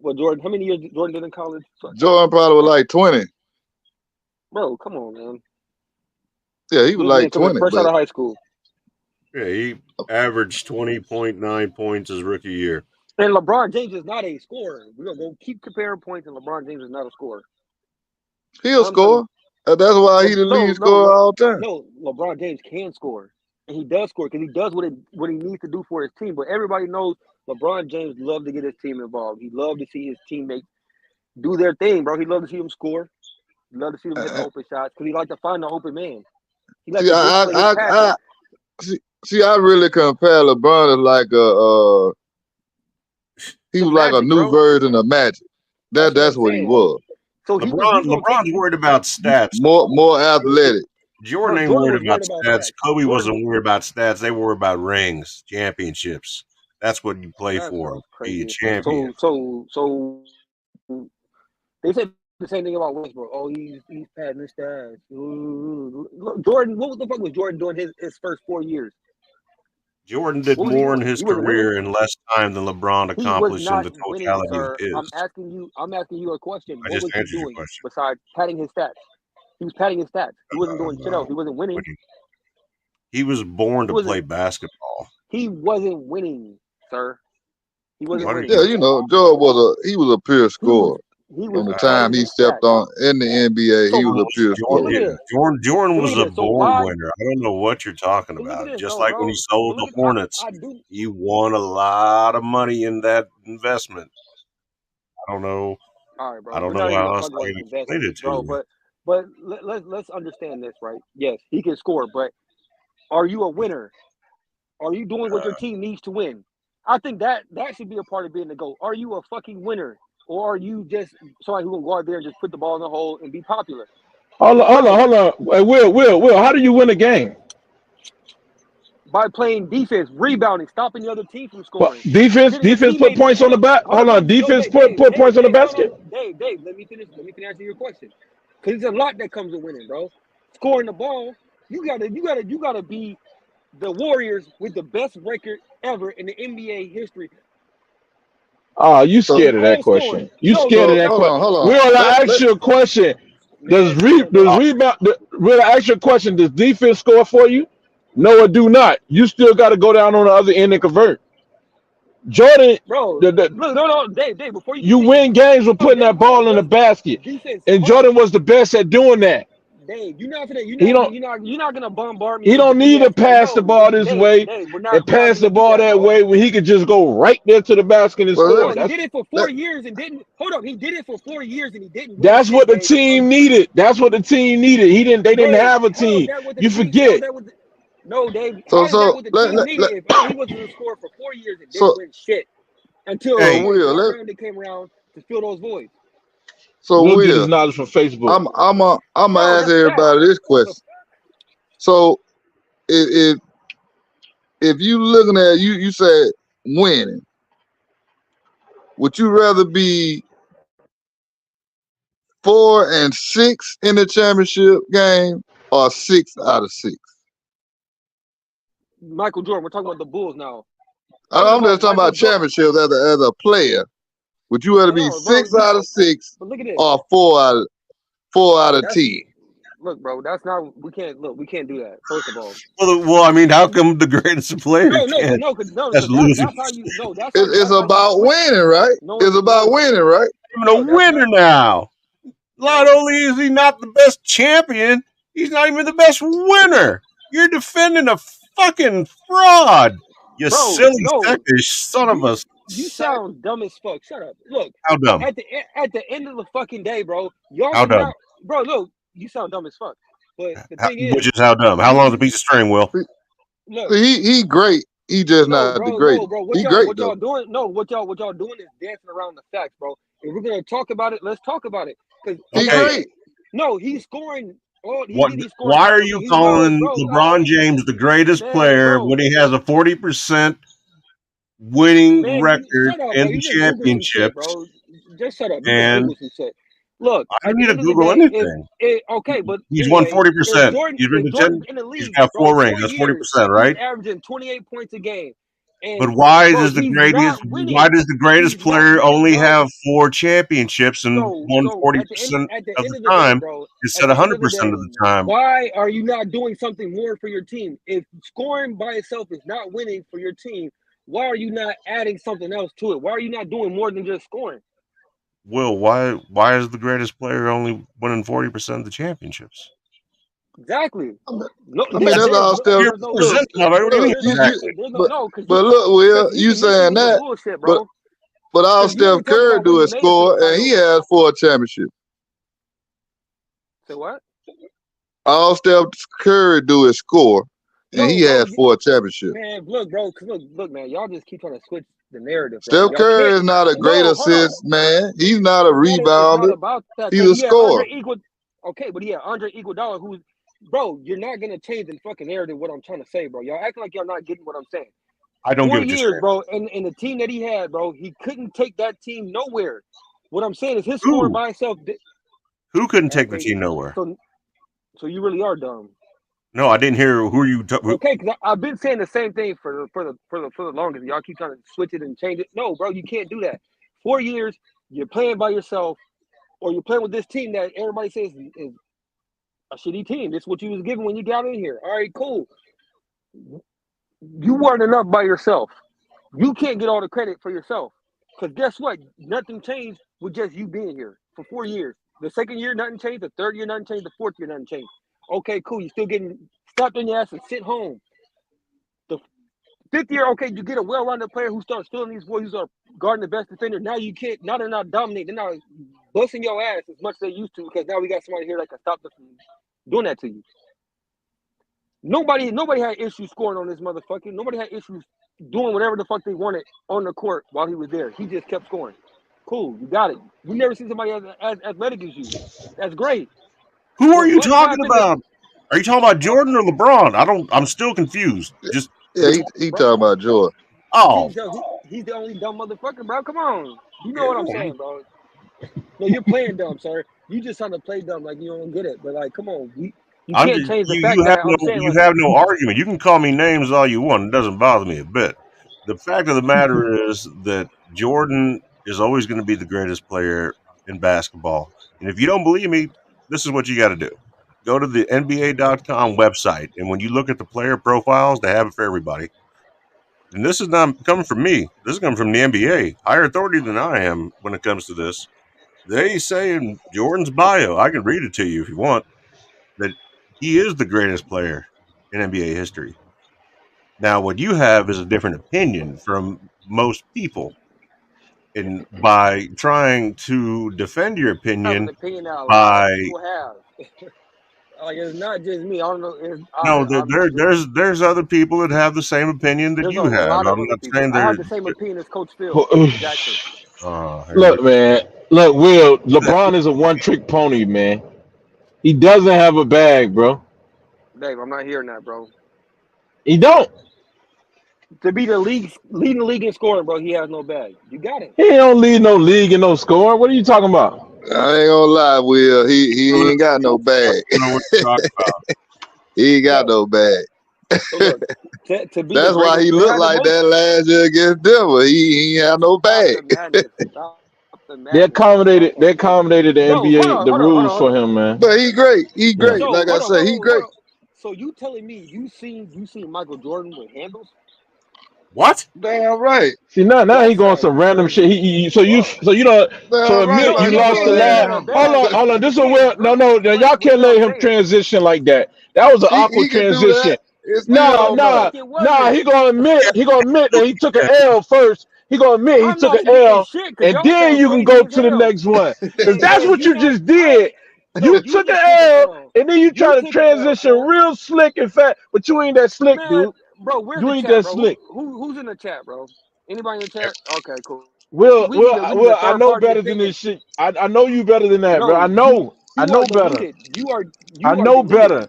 what Jordan? How many years Jordan did in college? Jordan probably was like 20. Bro, come on, man. Yeah, he was like 20. Fresh out of high school. Yeah, he averaged 20.9 points his rookie year. And LeBron James is not a scorer. We're going to go keep comparing points, and LeBron James is not a scorer. He'll score. That's why he's the lead scorer all the time. No, LeBron James can score. And he does score because he does what he needs to do for his team. But everybody knows LeBron James loves to get his team involved. He loves to see his teammates do their thing, bro. He loves to see them score. He loves to see them hit the open shots because he likes to find the open man. He likes I really compare LeBron to like he was like a new version of Magic. That's what he was. So LeBron's worried about stats. More athletic. Jordan ain't worried about stats. Kobe wasn't worried about stats. They were about rings, championships. That's what you play for. Be a champion. So they said the same thing about Westbrook. Oh, he's padding his stats. Jordan, what the fuck was Jordan doing his first 4 years? Jordan did more in his career in less time than LeBron accomplished in the totality of his. I'm asking you a question. I just answered your question. Besides padding his stats? He was padding his stats. He wasn't doing shit else. He wasn't winning. He was born to play basketball. He wasn't winning, sir. He wasn't winning. Yeah, you know, Jordan was a pure scorer. From the time he stepped on in the NBA, he was a pure scorer. Jordan was a born winner. I don't know what you're talking about. Just like when he sold the Hornets, he won a lot of money in that investment. I don't know. All right, bro. I don't know how else I can explain it to you. But let's understand this, right? Yes, he can score, but are you a winner? Are you doing what your team needs to win? I think that should be a part of being the GOAT. Are you a fucking winner? Or are you just somebody who will go out there and just put the ball in the hole and be popular? Hold on. Hey, Will, how do you win a game? By playing defense, rebounding, stopping the other team from scoring. Defense put points on the back. Hold on, defense put points on the basket. Dave, let me finish answering your question. Because there's a lot that comes with winning, bro. Scoring the ball, you gotta be the Warriors with the best record ever in the NBA history. Oh, you scared of that question. You scared of that question. Hold on. Will I ask you a question? Does rebound? Will I ask you a question? Does defense score for you? No, or do not. You still got to go down on the other end and convert. Jordan, bro. No, Dave. Before you win games with putting that ball in the basket, and Jordan was the best at doing that. Dave, you're not gonna bombard me. He don't need to pass the ball this way and pass the ball that way when he could just go right there to the basket and score. He did it for 4 years and didn't. Hold up, he did it for 4 years and he didn't. That's what the team needed. That's what the team needed. They didn't have a team. You forget. No, Dave. So he wasn't a scorer for 4 years and didn't win shit until they came around to fill those voids. So we'll get his knowledge from Facebook. I'm gonna ask everybody this question. So if you looking at you said winning, would you rather be 4 and 6 in the championship game or 6 out of 6? Michael Jordan, we're talking about the Bulls now. I'm just talking about championships as a player. Would you rather be 6 out of 6 or 4 out of 10? look, bro. That's not. We can't look. We can't do that. First of all, Well, I mean, how come the greatest player can't? That's because losing. that's how you. No, It's that's how you about switch. winning, right? No, It's about winning, right? Even a that's winner not. now. Not No, only is he not the best champion, he's not even the best winner. You're defending a fucking fraud. You bro. silly, No, selfish son of a you sack. sound dumb as fuck. Shut up. Look, How dumb? at the end of the fucking day, bro, y'all How did dumb? not, bro. Look, you sound dumb as fuck. But the thing Which is, is how dumb? How long is a piece of string, Will? look. He great. He just No, not the bro, greatest. bro. He great What though. y'all doing? No, what y'all doing is dancing around the facts, bro. If we're gonna talk about it, let's talk about it. Because He Okay, great. no, he's scoring. All he what? did, he's scoring. Why are you He's calling bro. LeBron James the greatest Man, player bro, when he has a 40% winning man, record shut up, bro. in the You just Google some shit, championships? bro. Just shut up. You just And Google some shit. Look, I at don't the need to end of the Google day, anything. okay, but He's won anyway, 40%. He's been If to 10. Jordan's in the He's league, got bro, 4 rings. 4 That's years, 40%, he's right? averaging 28 points a game, But and why bro, does the he's greatest? not Why winning. does the greatest He's not player winning, only bro. have 4 championships and won So at the 40% of end the of the day, time bro, instead at of the end of the 100% day, of the time? why are you not doing something more for your team? If scoring by itself is not winning for your team, why are you not adding something else to it? Why are you not doing more than just scoring? Will, why is the greatest player only winning 40% of the championships? Exactly. No, I mean, that's all Steph. You're there's no Look, representing nobody. What do you mean look, there's no exactly? there's no but no look, Will, because you you mixing saying me with that, bullshit, but bro. all Because you Steph only talking Curry about when do he is made it to the score, and he finals. has 4 championships. Say what? All Steph Curry do is score, and No, he bro. has 4 championships. Man, look, bro. Look, man. Y'all just keep trying to switch the narrative, bro. Steph Y'all Curry can't. is not a great No, hold on. assist man. He's not a It's not rebounder. about that. He's Because a he had scorer. Okay, but he had Andre Iguodala, who's, bro. You're not gonna change the fucking narrative. What I'm trying to say, bro. Y'all acting like y'all not getting what I'm saying. I don't 4 get what you're years, saying. bro, and the team that he had, bro, he couldn't take that team nowhere. What I'm saying is his scoring Who? by himself. Who couldn't take the Okay, team nowhere? so you really are dumb. No, I didn't hear who you. Okay, because I've been saying the same thing for the longest. Y'all keep trying to switch it and change it. No, bro, you can't do that. 4 years, you're playing by yourself, or you're playing with this team that everybody says is a shitty team. This is what you was given when you got in here. All right, cool. You weren't enough by yourself. You can't get all the credit for yourself. Because guess what? Nothing changed with just you being here for 4 years. The second year, nothing changed. The third year, nothing changed. The fourth year, nothing changed. Okay, cool. You still getting slapped on your ass and sent home. The fifth year, okay, you get a well-rounded player who starts filling these boys who are guarding the best defender. Now you can't. Now they're not dominating. They're not busting your ass as much as they used to because now we got somebody here that can stop them from doing that to you. Nobody had issues scoring on this motherfucker. Nobody had issues doing whatever the fuck they wanted on the court while he was there. He just kept scoring. Cool, you got it. We never seen somebody as athletic as you. That's great. Who are But you what talking happened? about? Are you talking about Jordan or LeBron? I'm still confused. Just Yeah, he talking about Jordan. oh, He's the only dumb motherfucker, bro. Come on. You know what I'm saying, bro. No, you're playing dumb, sir. You just trying to play dumb like you don't get it. But like, come on. You I'm can't just, change the fact that I'm saying you like have no argument. You can call me names all you want. It doesn't bother me a bit. The fact of the matter is that Jordan is always going to be the greatest player in basketball. And if you don't believe me, this is what you got to do. Go to the NBA.com website, and when you look at the player profiles, they have it for everybody. And this is not coming from me. This is coming from the NBA, higher authority than I am when it comes to this. They say in Jordan's bio, I can read it to you if you want, that he is the greatest player in NBA history. Now, what you have is a different opinion from most people. And by trying to defend your I have an opinion opinion that a lot of by people have. Like it's not just me. I don't know. no, there's other people that have the same opinion that There's a you have. lot of I'm other not people. saying I have they're the same opinion as Coach Phil Jackson. here we Look, man. Look, Will. LeBron is a one-trick pony, man. He doesn't have a bag, bro. Dave, I'm not hearing that, bro. He don't. To be leading the league in scoring, bro, he has no bag. You got it. He don't lead no league and no scoring. What are you talking about? I ain't gonna lie, Will. He go. ain't got no bag. I don't know what you're talking about. He ain't got Bro, no bag. so look, to be the That's why greatest, he to looked have the like most. that last year against Denver. He ain't had no Stop bag. the madness. Stop the They madness, bro. accommodated. Okay, They cool. accommodated the Bro, hold NBA on, the hold on, hold on, rules hold for on. him, man. But he great. He Yeah. great. So Like I hold on, say, hold he on, hold great. on. So you telling me you seen Michael Jordan with handles? What? Damn right. See now he That's going some random shit. crazy. Fuck. So you know so Damn right. admit No, you Michael no, lost no, the no, no, Jordan no, last. no. had That ain't Hold on. This is a again, weird. No, bro. no. But Y'all can't what let I'm him saying, transition like that. That was an he awkward can do that. transition. It still Nah, don't the matter. nah, fuck it nah. wasn't. He gonna admit. He gonna admit that he took an L first. He gonna admit he I'm took not an admitting L, shit because and y'all then sound you can crazy go as to the hell. next one. Cause And that's then what you you not. just did. So You you took an just took an L, L. and then you You try to took an L, transition bro. real slick and fat, but you ain't that slick, Man, dude. bro, where's You the ain't chat, that bro? slick. Who's in the chat, bro? Anybody in the chat? Okay, cool. Will, We need Will, a we need a Will, I third know party better than opinion. this shit. I know you better than that, bro. No, I you know are better. deluded. I You are know deluded. better.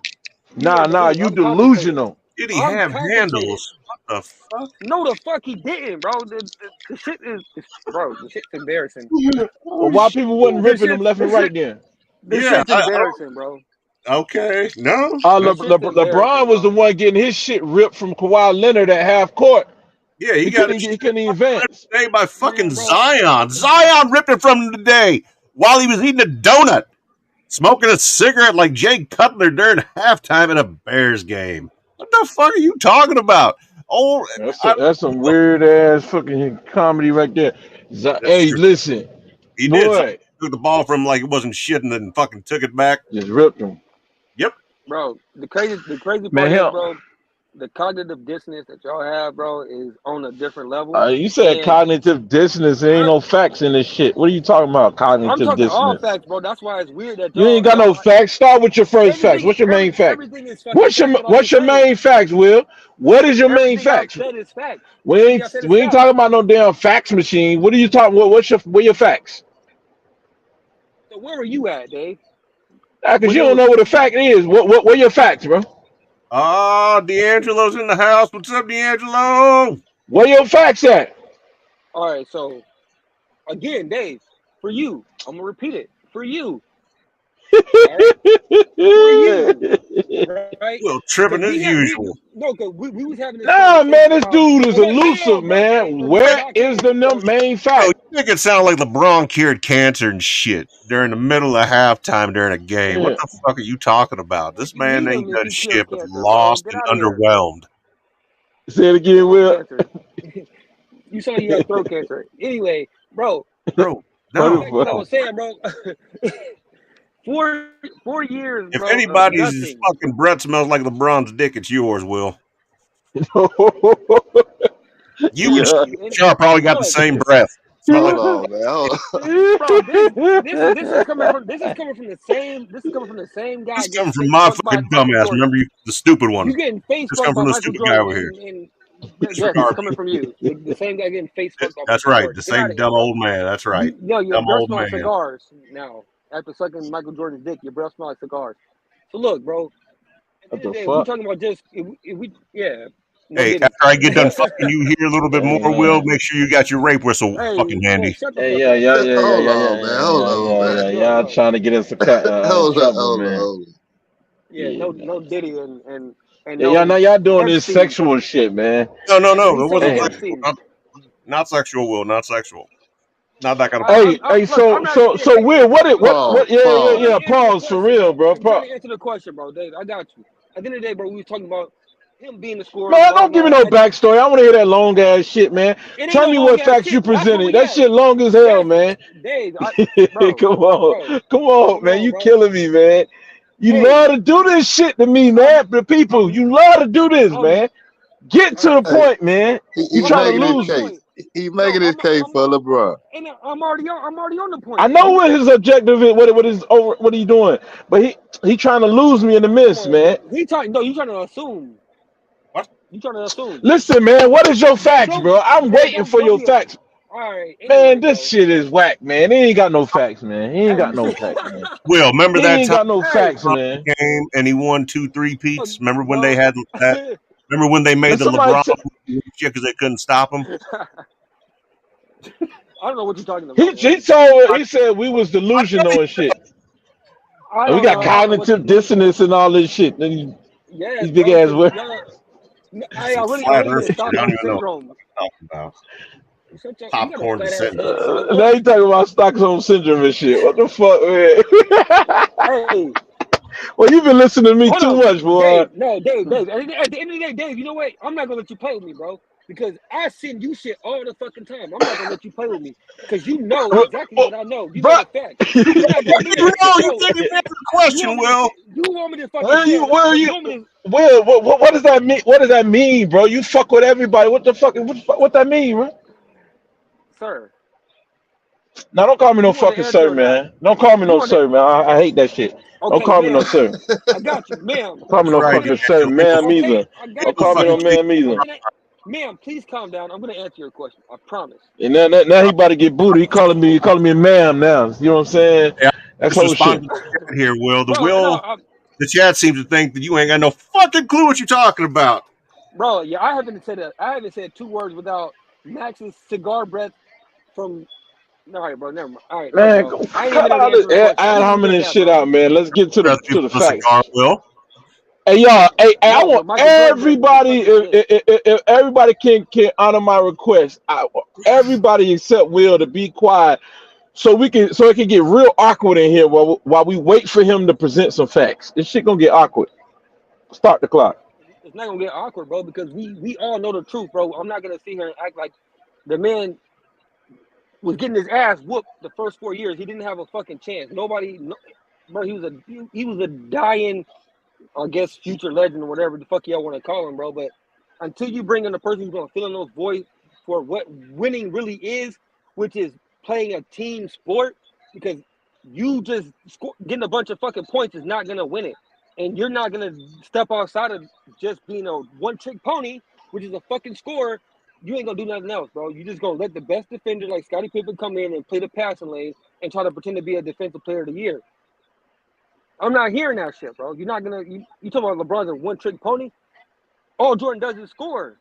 You are Nah, deluded. you I'm concentrated. delusional. Did he I'm have concentrated. handles? What the fuck? No, the fuck he didn't, bro. The shit is, bro. The shit's embarrassing. Well, Oh why shit. people wasn't The ripping them shit's left the and shit right then? the Yeah, shit's embarrassing, bro. okay. No, The no. shit's LeBron embarrassing, was the bro. one getting his shit ripped from Kawhi Leonard at half court. Yeah, he got his He shit couldn't even ripped advance. today by fucking Man, bro. Zion. Zion ripped it from him today while he was eating a donut, smoking a cigarette like Jay Cutler during halftime at a Bears game. What the fuck are you talking about? Oh, I, That's some weird ass fucking comedy right there. that's Hey, true. listen, He did. Somebody boy, took the ball from him like it wasn't shit and then fucking took it back. just ripped him. Yep. Bro, the crazy Man, part is, hell, bro, the cognitive dissonance that y'all have, bro, is on a different level. you said And cognitive dissonance. There ain't I no facts in this shit. What are you talking about? I'm Cognitive talking all dissonance. facts, bro. That's why it's weird that You ain't got no y'all facts. Start with your first facts. What's your main facts? everything is fucking facts. What I What's just your said. main facts, Will? What is your main Everything I've facts? said is facts. Everything I said is We ain't facts. talking about no damn fax machine. What are you talking? What your facts? So where were you at, Dave? Because When you it don't was know what a fact is. What your facts, bro? Oh, D'Angelo's in the house. What's up, D'Angelo? Where your facts at? all right, so again, Dave, for you, I'm gonna repeat it. For you, all right? For you, right? Well, Because tripping as usual. we was having this Nah, man, conversation this about dude is well wait, no, elusive, bro, man. because Where I is can't the so main Bro, fact? you make it sound like LeBron cured cancer and shit during the middle of halftime during a game. What Yeah. the fuck are you talking about? what This you man mean ain't if done he shit cured but cancer, bro? lost Get and out of here. underwhelmed. Say it Yeah, again, what Will. cancer? You saw you had throat cancer. Anyway, bro, Bro, What the no. back to what I fuck? was saying, bro. 4 years, If bro, of anybody's nothing. fucking breath smells like LeBron's dick, it's yours, Will. You and Yeah. Sharp probably got the Look, same breath. Smell like Hold on, man. Hold on. bro, this is coming from the same this guy is getting coming from face my fucked by fucking Michael dumbass. Jordan. Remember you, the stupid You one. getting face This fucked comes by from the Michael stupid guy Jordan, over here. and yes, it's Disregard coming from you. The same guy getting face fucked by That's Michael right. Jordan. The Get out same of here, dumb bro. old man. That's right. Your Dumb breath old smells like man. cigars now. After sucking Michael Jordan's dick, your breath smells like cigars. So look, bro. At the What end of the the day, we fuck? talking about just if we yeah, no Hey, diddy. after I get done fucking you here a little bit more, Hey, Will, man. make sure you got your rape whistle Hey, fucking man, handy. shut the Hey, fuck yeah, up. yeah, yeah, yeah, Hold yeah, on, yeah, man. yeah, Hold yeah, on, yeah, man. yeah. Look, Y'all look. trying to get us Hold up, trouble, hold up, man. hold up. Yeah, Yeah, no man. Diddy and Yeah, y'all no now y'all doing this Epstein. sexual shit, man. No. He It sound like wasn't Damn. sexual. Epstein. Not sexual, Will. Not sexual. Not that kind of Hey, person. hey, Look, I'm not. Yeah, so Dave. Will, Pause, yeah, yeah, I'm trying yeah. pause. to answer the Pause for question, real, bro. bro. I'm trying to answer the question, bro. Dave, I got you. At the end of the day, bro, we was talking about him being the scorer, Man, blah don't give me blah. no backstory. I want to hear that long ass shit, man. It ain't Tell no me long what ass facts you shit. That's where presented. we That at. shit long as hell, That's man. Dave. Come Bro, on, come man. on, You bro. killing me, man. You Hey, love to do this shit to me, I'm, man. The people, I'm, you love to do this, I'm. man. Get All to the right, Hey, so point, man. You he I'm trying to making already his on the lose me. case. point. He No, making his case for LeBron. and I'm already on the I point, know bro. what his objective is. What he doing? But he trying to lose me in the Come midst, on, man. he talking. No, you trying to assume. What? You trying to assume. Listen, man. What is your Dave, facts, bro? I'm Dave, waiting for don't your be a. facts. All right. Man, Anyway, this bro. shit is whack, man. He ain't got no facts, man. He ain't Have got you no seen? facts, man. Will, remember He that ain't time got no Hey, facts, man. game and he won 2 look,3-peats? Remember when they bro. had that? Remember when they made Let the somebody. LeBron shit because they couldn't stop him? I don't know what you're talking about, man. He said we was delusional and shit. I And we don't got know. I don't know what cognitive you. dissonance and all this shit. Then Yes, these big bro. ass Because words. y'all. That's I some really flat been earth shit. I don't Stockholm even know what syndrome. I'm talking about. popcorn descendants. Now you talking about Stockholm syndrome and shit. What the fuck, man? Hey, well, you've been listening to me hold too on. much, boy. Dave. At the end of the day, Dave, you know what? I'm not gonna let you play with me, bro. Because I send you shit all the fucking time. I'm not gonna let you play with me. Because you know exactly what I know. You know the facts. You're not gonna do that. You didn't even answer the question, Will. You want me to fucking Will, what does that mean? What does that mean, bro? You fuck with everybody. What the fuck? What that mean, bro? Sir. Now don't call me no fucking sir, man. Don't call me no sir, man. I hate that shit. Okay, don't call me no sir. I got you, ma'am. Call me no fucking sir, ma'am either. Don't call me no ma'am either. Ma'am, please calm down. I'm gonna answer your question. I promise. And now he about to get booted. He calling me ma'am now. You know what I'm saying? Yeah, that's whole shit. Here, Will. The chat seems to think that you ain't got no fucking clue what you're talking about. Bro, yeah, I haven't said 2 words without Max's cigar breath from. All right, bro. Never mind. All right, man, cut all this ad hominem shit out, man. Let's get to the facts. Cigar, Will. Hey y'all, I want everybody. If everybody can honor my request, everybody except Will to be quiet, so it can get real awkward in here while we wait for him to present some facts. This shit gonna get awkward. Start the clock. It's not gonna get awkward, bro, because we all know the truth, bro. I'm not gonna sit here and act like the man was getting his ass whooped the first 4 years. He didn't have a fucking chance. Bro, he was a dying, I guess, future legend or whatever the fuck y'all want to call him, bro. But until you bring in a person who's gonna fill in those voids for what winning really is, which is playing a team sport, because you just getting a bunch of fucking points is not gonna win it, and you're not gonna step outside of just being a one-trick pony, which is a fucking scorer. You ain't gonna do nothing else, bro. You just gonna let the best defender like Scottie Pippen come in and play the passing lane and try to pretend to be a defensive player of the year. I'm not hearing that shit, bro. You're not gonna. You talking about LeBron's a one-trick pony? All Jordan does is score.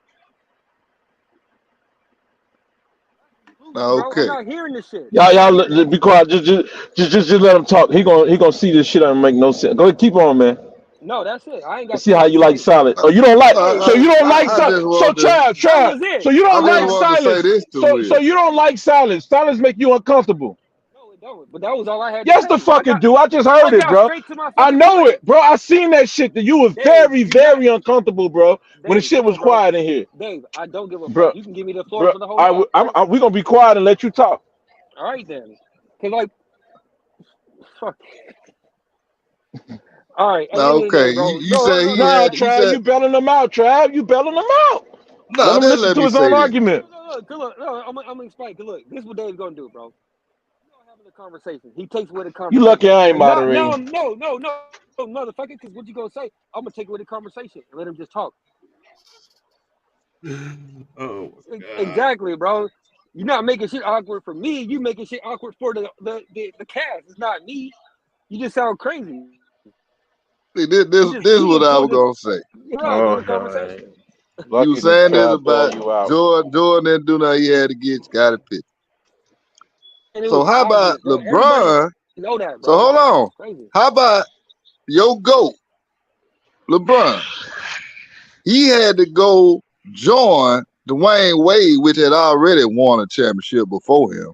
Okay. Bro, I'm not hearing this shit. Y'all be quiet. Just let him talk. He gonna see this shit and make no sense. Go ahead, keep on, man. No, that's it. I ain't got. See how you like silence. Oh, you don't like. So you don't like silence. So Trav. So you don't like silence. So you don't like silence. Silence make you uncomfortable. No, it don't. But that was all I had. Yes, the fucking do. I just heard it, bro. I know it, bro. I seen that shit. That you was very, very uncomfortable, bro. When the shit was quiet in here. Dave, I don't give a fuck. You can give me the floor for the whole. We gonna be quiet and let you talk. All right then. Cause fuck. All right. Okay. You say he had. Trav, you belling them out, Trav. You belling them out. No, let him listen to his own argument. Look, I'm gonna explain. Look, this is what Dave's gonna do, bro. We're having a conversation. He takes away the conversation. You lucky I ain't moderating. No, motherfucker. Because what you gonna say? I'm gonna take away the conversation and let him just talk. Oh, exactly, bro. You're not making shit awkward for me. You making shit awkward for the cast. It's not me. You just sound crazy. This is what I was gonna say. You were saying this about Jordan didn't do nothing. He had to get Scottie Pippen. So how about LeBron? Know that, bro. So hold on. How about your GOAT, LeBron? He had to go join Dwayne Wade, which had already won a championship before him,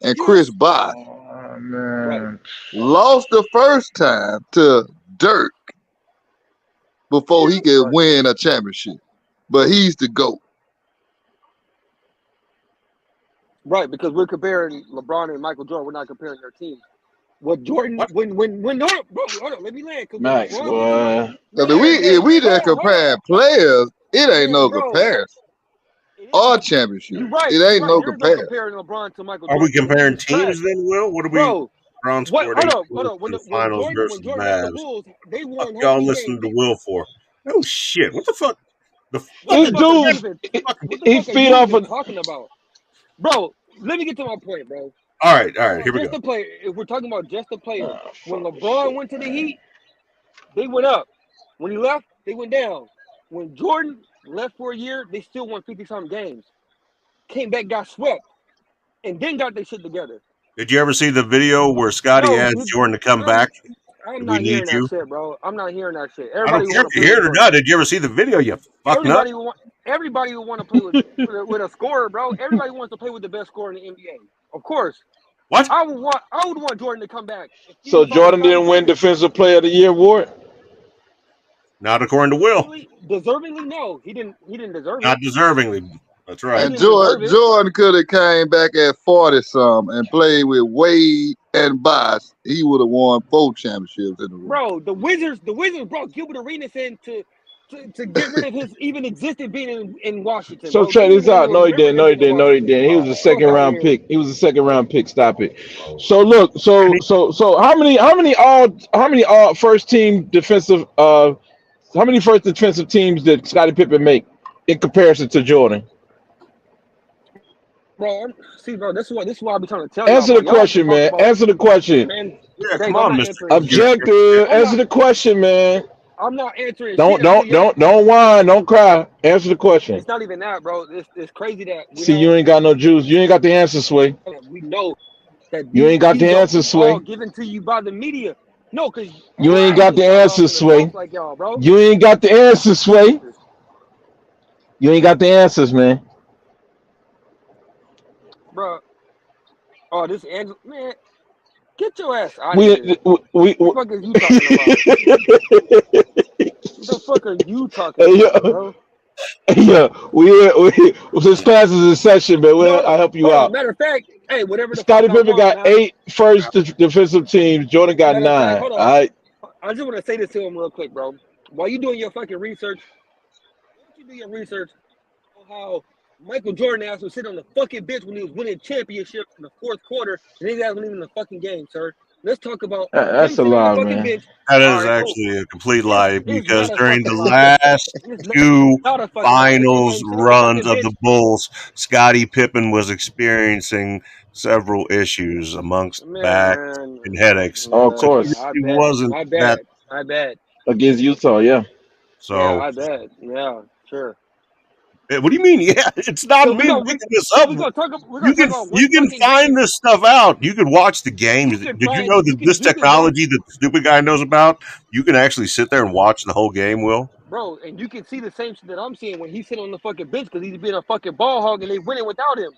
and Chris Bosh. Oh, man. Lost the first time to Dirk before he could win a championship. But he's the GOAT. Right, because we're comparing LeBron and Michael Jordan. We're not comparing their teams. What Jordan, when no, bro, hold on, let me land. Max, boy. If we just comparing players, it ain't no comparison. Or championship. Right, it ain't no comparison. Comparing LeBron to Michael Are Jordan. we comparing teams then, Will? What are we? LeBron scored hold on. When the finals versus Mavs. the Bulls, they won. Y'all listening to Will for? Oh shit! What the fuck? This dude, he feed off of talking about, bro. Let me get to my point, bro. All right. Here we go. Just the player. If we're talking about just the player, when LeBron went to the Heat, they went up. When he left, they went down. When Jordan left for a year, they still won 50-something games. Came back, got swept, and then got their shit together. Did you ever see the video where Scottie asked Jordan to come back? I'm not hearing that shit, bro. I'm not hearing that shit. I don't care if you hear it or not. Did you ever see the video? You fuck nut. everybody would want to play with a scorer, bro. Everybody wants to play with the best scorer in the NBA. Of course. What? I would want Jordan to come back. So Jordan didn't win Defensive Player of the Year award? Not according to Will. Deservingly, no. He didn't deserve it. Not deservingly. That's right. And Jordan could have came back at 40-some and played with Wade and Bosh. He would have won 4 championships in a row. Bro, the Wizards brought Gilbert Arenas in to get rid of his even existing being in Washington. So check this out. No, he didn't. He was a second round pick. Stop it. So look. So how many all first team defensive how many first defensive teams did Scottie Pippen make in comparison to Jordan? Bro, this is why I be trying to tell you. Answer the question, man. Answer the question. Man, yeah, come on, Mr. Objective. Answer the question, man. I'm not answering. Don't whine. Don't cry. Answer the question. It's not even that, bro. It's crazy that you ain't got no juice. You ain't got the answer, Sway. We know that you ain't got the answer, Sway. Given to you by the media. No, because you ain't got the answer, Sway. Like y'all, bro. You ain't got the answer, Sway. You ain't got the answers, man. Bro. Oh, this Angela, man. Get your ass out of here. What the fuck is you talking about? What the fuck are you talking about, bro? Yeah, this class is in session, man. I'll help you out. Matter of fact, hey, whatever. Scottie Pippen got 8 first defensive teams. Jordan got 9. Hold on. All right. I just want to say this to him real quick, bro. While you doing your fucking research, why don't you do your research on how Michael Jordan ass was sitting on the fucking bench when he was winning championships in the 4th quarter, and he wasn't even in the fucking game, sir. Let's talk about that's a lie, man. Bench. That is actually a complete lie because during the last 2 finals runs of the Bulls, Scottie Pippen was experiencing several issues amongst back and headaches. Oh, of course. It wasn't that. I bet. Against Utah, yeah. So yeah, I bet. Yeah, sure. What do you mean? Yeah, it's not me making this up. You can find this stuff out. You can watch the game. Did you know that this technology that the stupid guy knows about, you can actually sit there and watch the whole game, Will? Bro, and you can see the same shit that I'm seeing when he's sitting on the fucking bench because he's being a fucking ball hog and they winning without him.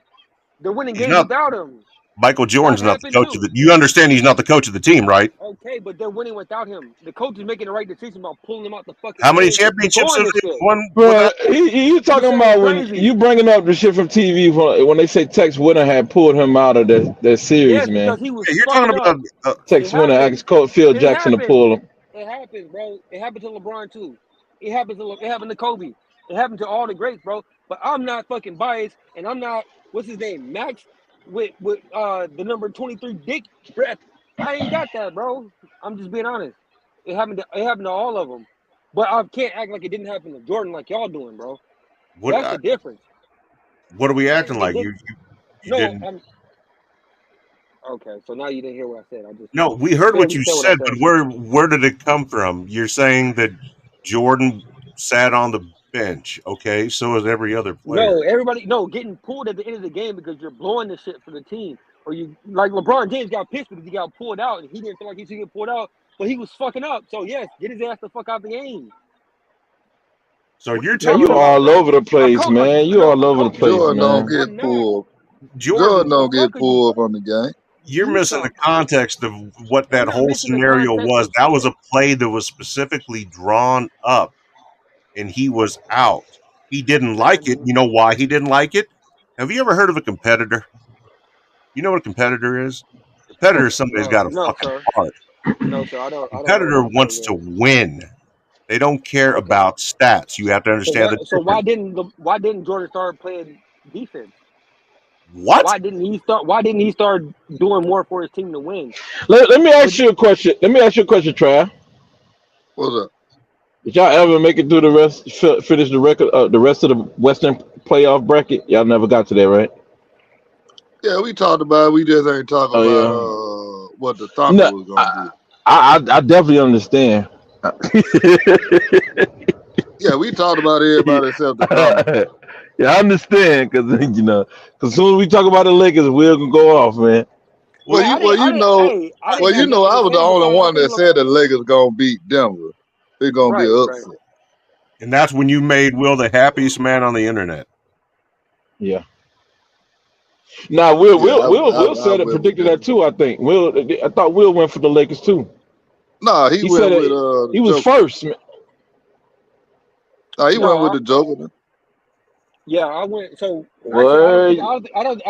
They're winning games without him. Michael Jordan's not the coach of the. You understand he's not the coach of the team, right? Okay, but they're winning without him. The coach is making the right decision about pulling him out the fucking. How many championships have they won? Bro, you talking about when you bringing up the shit from TV when they say Tex Winter had pulled him out of that series, man. Because he was you're talking about Tex Winter asked Coach Phil Jackson to pull him. It happens, bro. It happened to LeBron too. It happened to Kobe. It happened to all the greats, bro. But I'm not fucking biased, and I'm not. What's his name? Max. With the number 23 dick breath. I ain't got that, bro. I'm just being honest. It happened to all of them. But I can't act like it didn't happen to Jordan like y'all doing, bro. That's the difference. What are we acting like? You didn't. Okay, so now you didn't hear what I said. No, we heard what you said, but where did it come from? You're saying that Jordan sat on the bench, okay? So is every other player. Getting pulled at the end of the game because you're blowing the shit for the team. Or you like LeBron James got pissed because he got pulled out and he didn't feel like he should get pulled out, but he was fucking up. So yes, get his ass the fuck out the game. So you're telling you all over the place, man. You all over the place, Jordan man. don't get pulled. Jordan don't get pulled from the game. You're missing the context of what that whole scenario was. That was a play that was specifically drawn up. And he was out. He didn't like it. You know why he didn't like it? Have you ever heard of a competitor? You know what a competitor is? A competitor is somebody who's got a fucking heart. No, sir. I don't. A competitor wants to win. They don't care about stats. You have to understand that. So why didn't Jordan start playing defense? What? Why didn't he start doing more for his team to win? Let me ask you a question. Trav. What's up? Did y'all ever make it through finish the record, the rest of the Western playoff bracket? Y'all never got to that, right? Yeah, we talked about it. We just ain't talking about what the Thunder was going to do. I definitely understand. Yeah, we talked about everybody except the Thunder. Yeah, I understand because because as soon as we talk about the Lakers, we're gonna go off, man. I was the only one that said the Lakers gonna beat Denver. They're gonna be upset. And that's when you made Will the happiest man on the internet. Yeah. Now Yeah, Will I said it, went with predicted that. that too. I think I thought Will went for the Lakers too. No, he He went said with it, the he was Joker. first. Man. No, he went with No, the Joker. yeah, I went. So actually, What? I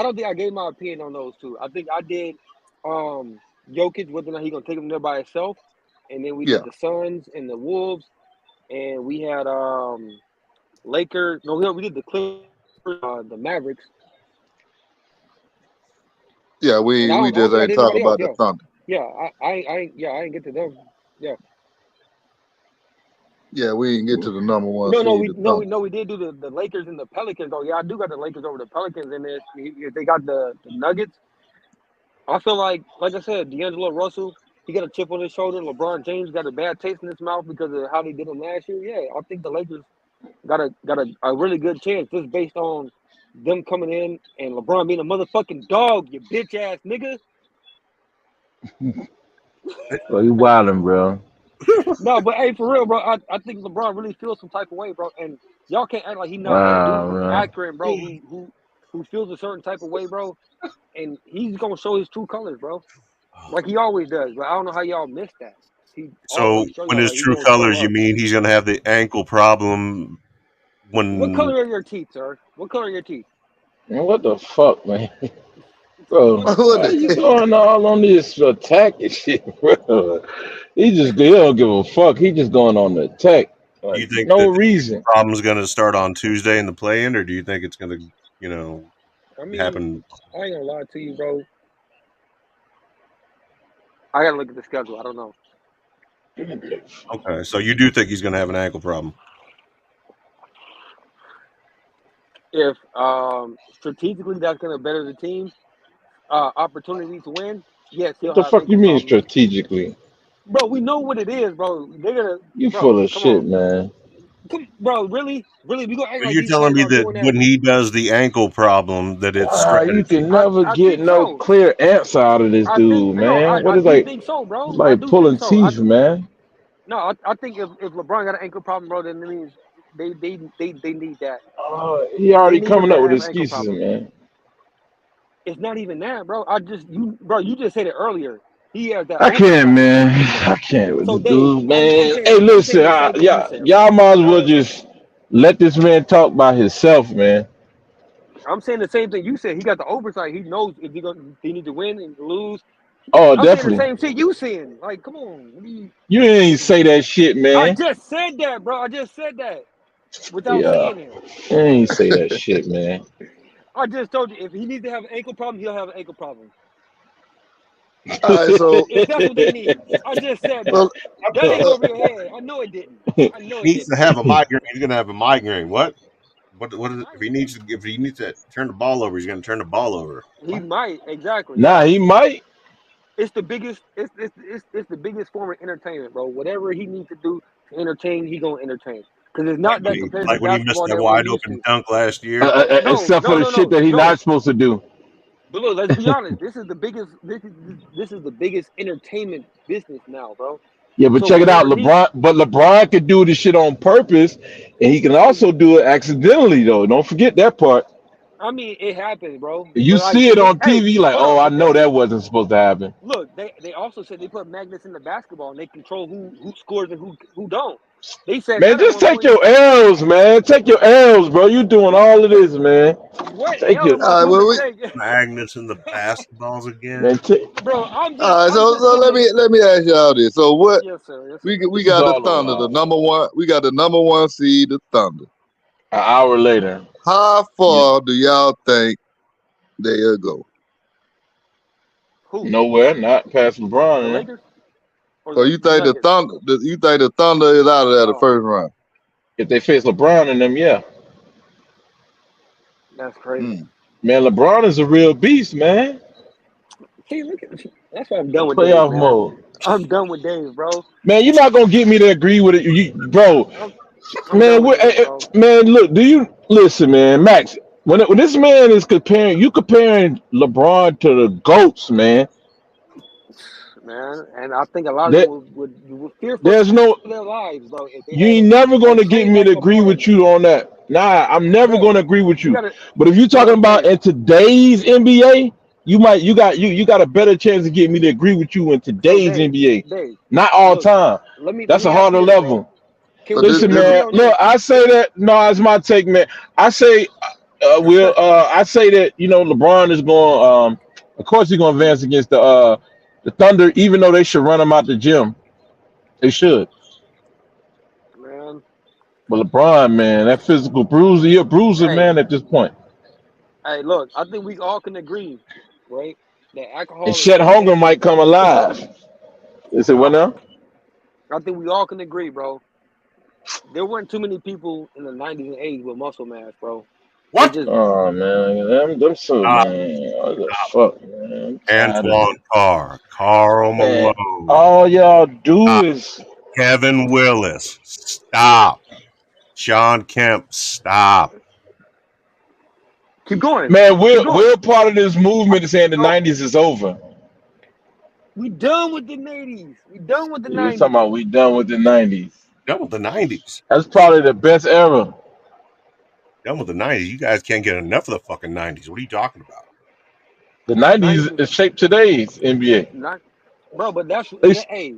don't think I gave my opinion on those two. I think I did, Jokic, whether or not he gonna take him there by himself, and then we Yeah, did the Suns and the Wolves, and we had Lakers. No, we did the Clippers, the Mavericks, yeah. and We I don't just think I ain't did talk anybody else. about the Yeah, Thunder. yeah, I ain't get to them. Yeah, Yeah, we didn't get to the number one no, seed, the Thunder. we did do the Lakers and the Pelicans. Oh yeah, I do got the Lakers over the Pelicans in this. If they got the Nuggets, I feel like I said, D'Angelo Russell, he got a chip on his shoulder. LeBron James got a bad taste in his mouth because of how they did him last year. Yeah, I think the Lakers got a really good chance just based on them coming in and LeBron being a motherfucking dog, you bitch ass nigga. Oh, you wildin', bro. No, but hey, for real, bro, I think LeBron really feels some type of way, bro. And y'all can't act like he's not a dude Wow, who's man. accurate, bro, who feels a certain type of way, bro. And he's gonna show his true colors, bro. Like he always does, but I don't know how y'all missed that. He So always show when y'all his like he true gonna show colors, you up. mean he's gonna have the ankle problem What when color are your teeth, sir? What color are your teeth? Man, what the fuck, man? Bro, What What why color the are you your hell? teeth? going all on this attack and shit, bro? He don't give a fuck. He just going on the attack. do Like, you think no that the reason. problem's gonna start on Tuesday in the play-in, or do you think it's gonna, I mean, happen? I ain't gonna lie to you, bro. I gotta look at the schedule. I don't know. Okay, so you do think he's gonna have an ankle problem? If strategically that's gonna better the team, opportunity to win, yes, What he'll the have fuck you ankle mean problems. strategically? Bro, we know what it is, bro. They're gonna, You full bro. of Come shit, on, man. bro. Really, we gonna act Are like you these telling players me aren't that doing that? when he does the ankle problem, that it's You can strategy? never I get think no so. clear answer out of this I think dude, no. man. What I is do like, think so, it's bro. I like do think pulling so. teeth, man. No, I think if LeBron got an ankle problem, bro, then it means they need that. He They already need him coming to up with have an ankle excuses, problem. man. It's not even that, bro. You just said it earlier. He has that I can't, oversight. man. I can't with So this Dave, dude, man. Hey, I'm saying listen, the same thing you said. y'all might as well Uh, just let this man talk by himself, man. I'm saying the same thing you said. He got the oversight. He knows if he need to win and lose. Oh, I'm saying the definitely. same shit you saying. Like, come on. You didn't say that shit, I man. just said that, bro. I just said that without Yeah, saying it. you ain't say that shit, man. I just told you if he needs to have an ankle problem, he'll have an ankle problem. All right, so If that's what they need. I just said that. so That didn't uh, go over your head. I know it didn't. I know it Needs to didn't. have a migraine. He's gonna have a migraine. What? What is it? Might. If he needs to turn the ball over, he's gonna turn the ball over. He What? might, exactly, Nah, yeah. he might. It's the biggest it's the biggest form of entertainment, bro. Whatever he needs to do to entertain, he gonna entertain. Because it's not that competitive Like when he missed basketball that that we're wide used open to. dunk last year. No, Except for the shit that he no. not supposed to do. But look, let's be honest. This is the biggest. This is the biggest entertainment business now, bro. Yeah, but So check it out, whatever he, LeBron. But LeBron could do this shit on purpose, and he can also do it accidentally, though. Don't forget that part. I mean, it happens, bro. You But like, see it they, on hey, TV, like, hold oh, on. I But know that wasn't supposed to happen. look, they also said they put magnets in the basketball and they control who scores and who don't. They said Man, that at just one take point. your L's, man. Take your L's, bro. You doing all of this, man. What Take L your am I all right, supposed well to we take? Magnets in the basketballs man. again. Bro, I'm just all right, I'm just so putting it. let me ask y'all this. So what Yes, sir. Yes, sir. we He's got the all on Thunder, the wild. number one. We got the number one seed, the Thunder. An hour later, How you far do y'all think they'll go? Who? nowhere, not past The LeBron, man. Lakers or So you the think the Nuggets? Thunder? You think the Thunder is out of there the Oh, first round? If they face LeBron in them, yeah. that's crazy. Mm. Man, LeBron is a real beast, man. See, look at that's why I'm done with Dave, Playoff man. mode. I'm done with Dave, bro. Man, you're not gonna get me to agree with it, bro. I'm I'm done Man, with Dave, bro. man, look, do you listen, man, Max? When this man is comparing LeBron to the goats, man. man. And I think a lot of There, them would fear for there's no. their lives, though, if they You had ain't never a gonna get train me like to agree LeBron. with you on that. Nah, I'm never Bro, gonna agree with you you. gotta, But if you're talking bro. about Hey, in today's NBA, you got a better chance to get me to agree with you in so today's Dave, NBA. Dave, Not all look, time. let That's me a ask you harder this, bro. level. Can But we this Listen, can we different. agree man. on Look, this? I say that. No, it's my take, man. I say, I say that LeBron is going. Of course, he's going to advance against the Thunder, even though they should run him out the gym. They should. Man, But LeBron, man, that physical bruiser, you're a bruiser, hey, man. At this point, look, I think we all can agree, right, that and alcohol is Chet one of the Holmgren dangerous might come drugs. alive. They said, what now? I think we all can agree, bro. There weren't too many people in the 90s and 80s with muscle mass, bro. They What? just, Oh man, them so Stop, man. What the fuck, man? I'm tired of Antoine it, Carr, Carl man. Malone, All y'all do stop, is Kevin Willis, stop, Sean Kemp, stop. keep going. man. Keep going. We're part of this movement saying the Bro, '90s is over. we done with the 80s. We done with the You talking 90s. about we done with the '90s? Done with the '90s. That's probably the best era. Done with the '90s. You guys can't get enough of the fucking '90s. What are you talking about? The The '90s 90s was is shaped today's NBA. not, bro, but that's, They, that, hey,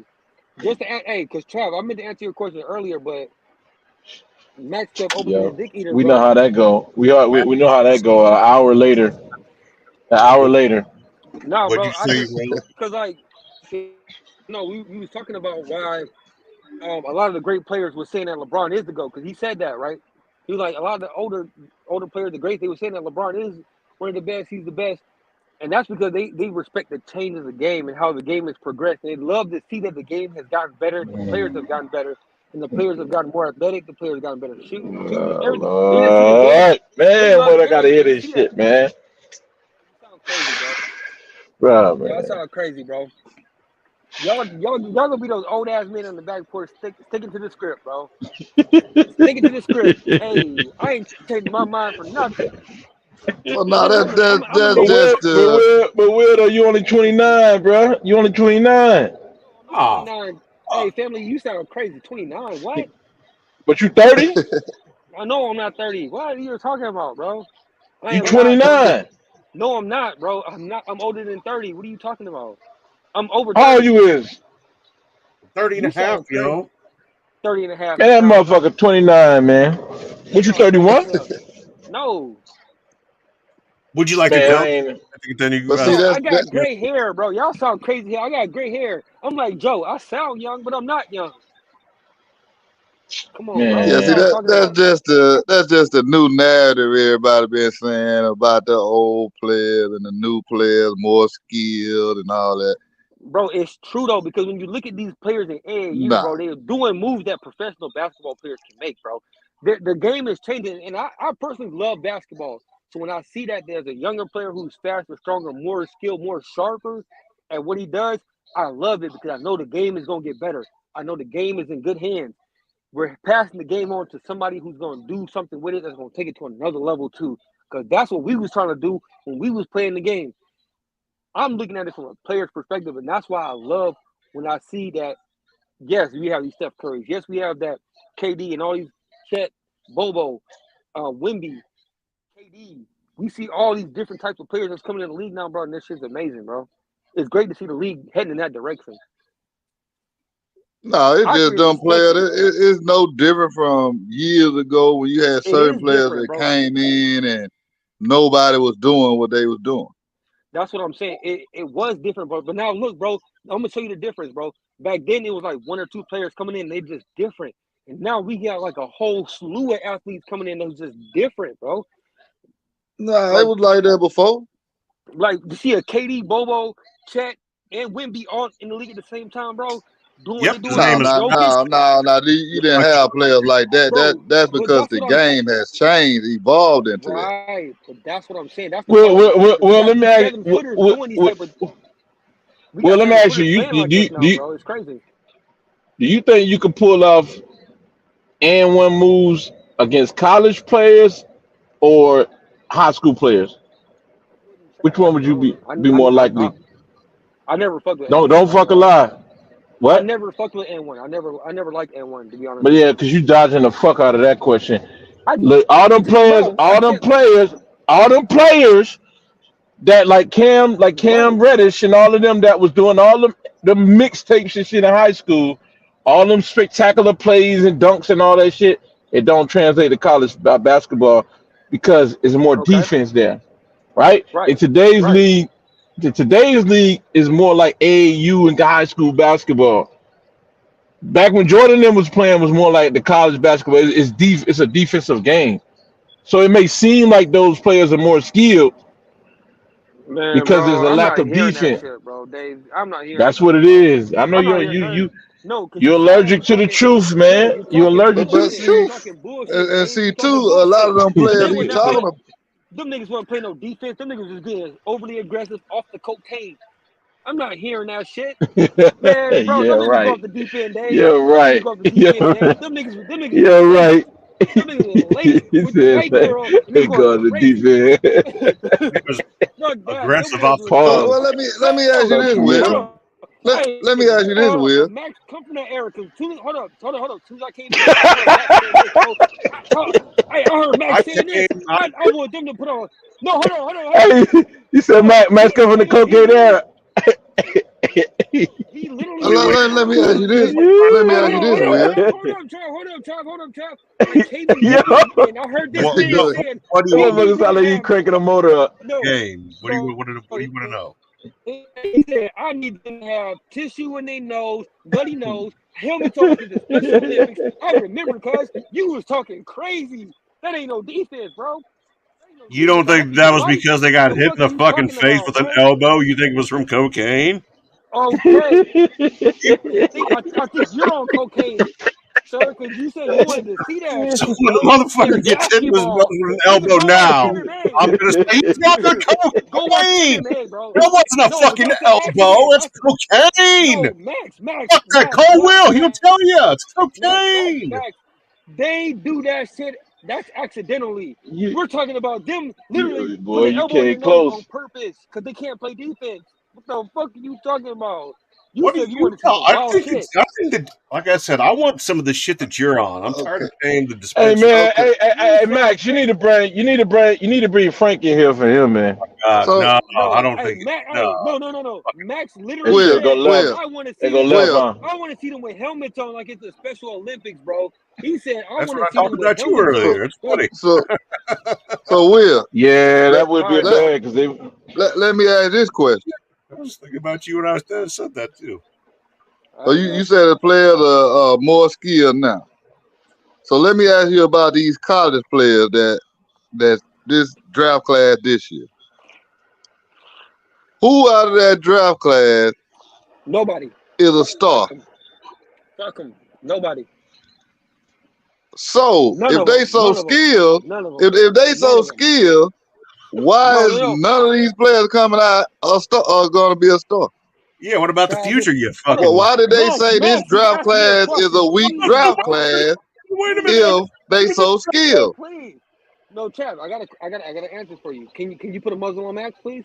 just to, hey, because Trav, I meant to answer your question earlier, but Max kept opening his yo, dick eater, we know bro. how that go. We know how that go. An hour later. Nah, What'd bro, you I say, just, Will? because, like, no, we was talking about why a lot of the great players were saying that LeBron is the GOAT, because he said that, right? He was like, a lot of the older players, the greats, they were saying that LeBron is one of the best, he's the best. And that's because they respect the change of the game and how the game has progressed. They love to see that the game has gotten better, the players have gotten better, and the players have gotten more athletic, the players have gotten better shooting, everything. They just see the game. Lord, They man, love, what I yeah, gotta hear they this see that. shit, man. You sound crazy, bro. Bro, Y'all man. sound crazy, bro. Y'all gonna be those old ass men on the back porch sticking to the script, bro. Sticking to the script. Hey, I ain't changing my mind for nothing. Well, no, I'm that that gonna that's But make. Will, just but Will, though, you only 29, bro. You only 29. I'm not Oh, 29. Hey, family, you sound crazy. 29. What? But you 30? I know I'm not 30. What are you talking about, bro? I You am not 30. 29. No, I'm not, bro. I'm not. I'm older than 30. What are you talking about? I'm over How old 30. you is? 30 and You a half, sound crazy. yo. 30 and a half Man, that now, bro. motherfucker 29, man. You What you sound crazy 31? as hell. No. Would you like a Man, I gun? ain't. I think then you but see Bro, I that's got gray hair, bro. Y'all sound crazy here. I got gray hair. I'm like, Joe, I sound young, but I'm not young. Come on, bro. yeah. What See y'all Man. talking about? that's just the new narrative everybody been saying about the old players and the new players more skilled and all that. Bro, it's true though, because when you look at these players in AAU, Nah, bro, they're doing moves that professional basketball players can make, bro. The game is changing, and I personally love basketball. So when I see that there's a younger player who's faster, stronger, more skilled, more sharper at what he does, I love it because I know the game is gonna get better. I know the game is in good hands. We're passing the game on to somebody who's gonna do something with it that's gonna take it to another level too. Because that's what we was trying to do when we was playing the game. I'm looking at it from a player's perspective, and that's why I love when I see that. Yes, we have these Steph Currys. Yes, we have that KD and all these Chet, Bobo, Wimby, KD. We see all these different types of players that's coming in the league now, bro. And this shit's amazing, bro. It's great to see the league heading in that direction. no, it I just actually don't play respect it. it, man. It's no different from years ago when you had It certain is players different, that bro. came in and nobody was doing what they was doing. That's what I'm saying. It was different, bro. But now look, bro, I'm gonna show you the difference, bro. Back then it was like one or two players coming in, they just different. And now we got like a whole slew of athletes coming in that's just different, bro. Nah, it Like was like that before. to see a KD, Bobo, Chet, and Wimby all in the league at the same time, bro, doing what Yep, they his doing, No, name and is no, Jokic, no, no, no. You didn't like have players like that. bro. That's But because that's the what I'm game has changed, evolved into that. right. But that's what I'm saying. That's the Well, part I well, well, respect. We well, got let me these ask. 7-footers doing these type of. We Well, got let me ask you. 7-footers playing like this now, bro. It's crazy. Do you think you could pull off and one moves against college players or high school players? I wouldn't Which I, one would you don't, be more likely? I never fucked with Don't N1 like fuck a that. lie. I What? never fucked with N1. I never liked N1 to be honest But with yeah, you. because you dodging the fuck out of that question. I Look, all them players, bro, I can't all them players that like Cam right. Reddish and all of them that was doing all the mixtapes and shit in high school, all them spectacular plays and dunks and all that shit, it don't translate to college basketball because it's more Okay. defense there, right? In Right. Right. today's league is more like AAU and high school basketball. Back when Jordan them was playing was more like the college basketball. It's a defensive game. So it may seem like those players are more skilled Man, because there's bro, a I'm lack not of hearing that defense. shit, bro. Dave, I'm not hearing That's none, what it bro. is. I know I'm not hearing none. No, cause you're allergic to the truth, man. you're You're talking allergic to But the bullshit. You see, truth. talking bullshit, and Dave. see You too, talking a lot bullshit. of them players They he were not playing. talking about. Them niggas weren't playing no defense. Them niggas was being overly aggressive off the cocaine. I'm not hearing that shit. Man, bro, Yeah, don't make me go off right. the deep end, Dave. You're Don't make me right. go off the deep end, You're Dave. right. Them niggas was You're laced. right. Them niggas was laced He with the said white girl, and they they going go to crazy. defense. He was No, Dad, them aggressive boys off was the Well, Pause. well, let me ask you no. Fuck this, you Hold Will. mean. on. Hey, Let me ask you this, hold on. Will. When Max come from that era, cause hold up. As soon as I came in here, I heard Max saying this, bro. I heard I Max saying this. came. I want them to put on. No, hold on. Hey, you said Matt covering the cocaine He era. literally We went. Let me he ask you literally this. said, Let me "Hey, ask you this, Will. hold up, Trav. I came in Yo, here and I heard this What man what Look, saying what do that you we want? motherfucker sound didn't like he have cranking a motor up. no, Game. What do you bro." want to know? He said, "I need them to have tissue in their nose, bloody nose, helmets on like it's the Special Olympics." I remember, cuz you was talking crazy. That ain't no defense, bro. That ain't no You defense. don't Like, I think think you're that was right. because they What got the hit fuck in are the you fucking talking face about, with an bro? elbow? You think it was from cocaine? Okay. I think you're on cocaine, sir, because you said you wanted to see that So shit, when the bro. motherfucker In gets hit in his nose basketball, with an nigga, elbow go watch now, MMA. I'm gonna say he's fucking Go watch cocaine. MMA, bro. That wasn't a No, fucking that's an elbow. accident. It's cocaine. No, Max, Fuck that. Cole Will. He'll tell you it's cocaine. Max. They do that shit. That's accidentally. you, We're talking about them literally boy, putting their you elbow in their came nose on close. purpose because they can't play defense. What the fuck are you talking about? You What do said you you want to see know? some wild shit. I think that, like I said, I want some of the shit that you're on. I'm tired okay, of paying the Hey dispensary. man, okay. You hey said Max, you need to bring Frank in here for him, man. So, No, I no. don't Hey, think. Max. No, Hey, no. fucking Max They literally Will, go said, left. Will, "I want to They see go them. left, Will. huh? I want to see them with helmets on like it's the Special Olympics, bro." He said, "I that's want what to I see talked them with about you helmets on." So, earlier. It's Like, funny. so, Will. Yeah, Let that would all be right, let bad because they. let me ask this question. I was thinking about you when I was there. Said that too. So all right, you bro. said the players are more skilled now. So let me ask you about these college players that this draft class this year. Who out of that draft class Nobody. is a star? Fuck them. Nobody. So None if of they them. so None of them. skilled, None of them. if they None so of them. skilled, why No, is no. none of these players coming out are going to be a star? Yeah. What about the Travis. future? You Hold up. Well, fucking. why did they say this Max is draft asking me a class is a question. weak Please, draft bro. class Wait a minute. if they so skilled? Please. No, Trav, I gotta answer for you. Can you put a muzzle on Max, please?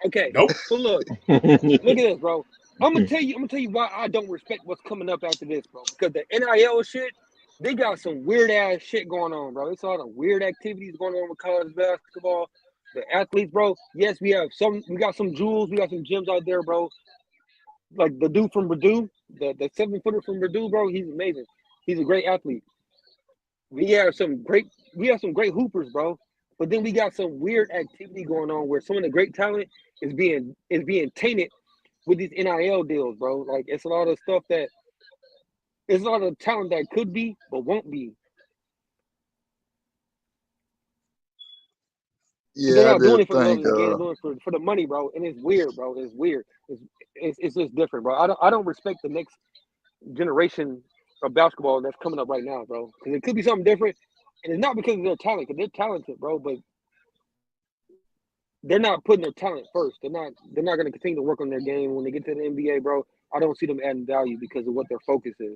Okay. Nope. So look at this, bro. I'm gonna tell you why I don't respect what's coming up after this, bro. Because the NIL shit, they got some weird ass shit going on, bro. It's a lot of weird activities going on with college basketball. The athletes, bro. Yes, we got some jewels, we got some gems out there, bro. Like the dude from Purdue, the 7-footer from Purdue, bro. He's amazing. He's a great athlete. We have some great hoopers, bro. But then we got some weird activity going on where some of the great talent is being tainted with these NIL deals, bro. Like it's a lot of stuff that it's a lot of talent that could be but won't be. They're Yeah, I not doing just it for the love think of the game. They're doing it for the money, bro. And it's weird, bro. It's weird. It's just different, bro. I don't respect the next generation of basketball that's coming up right now, bro. Because it could be something different, and it's not because of their talent. Because they're talented, bro. But they're not putting their talent first. They're not going to continue to work on their game when they get to the NBA, bro. I don't see them adding value because of what their focus is.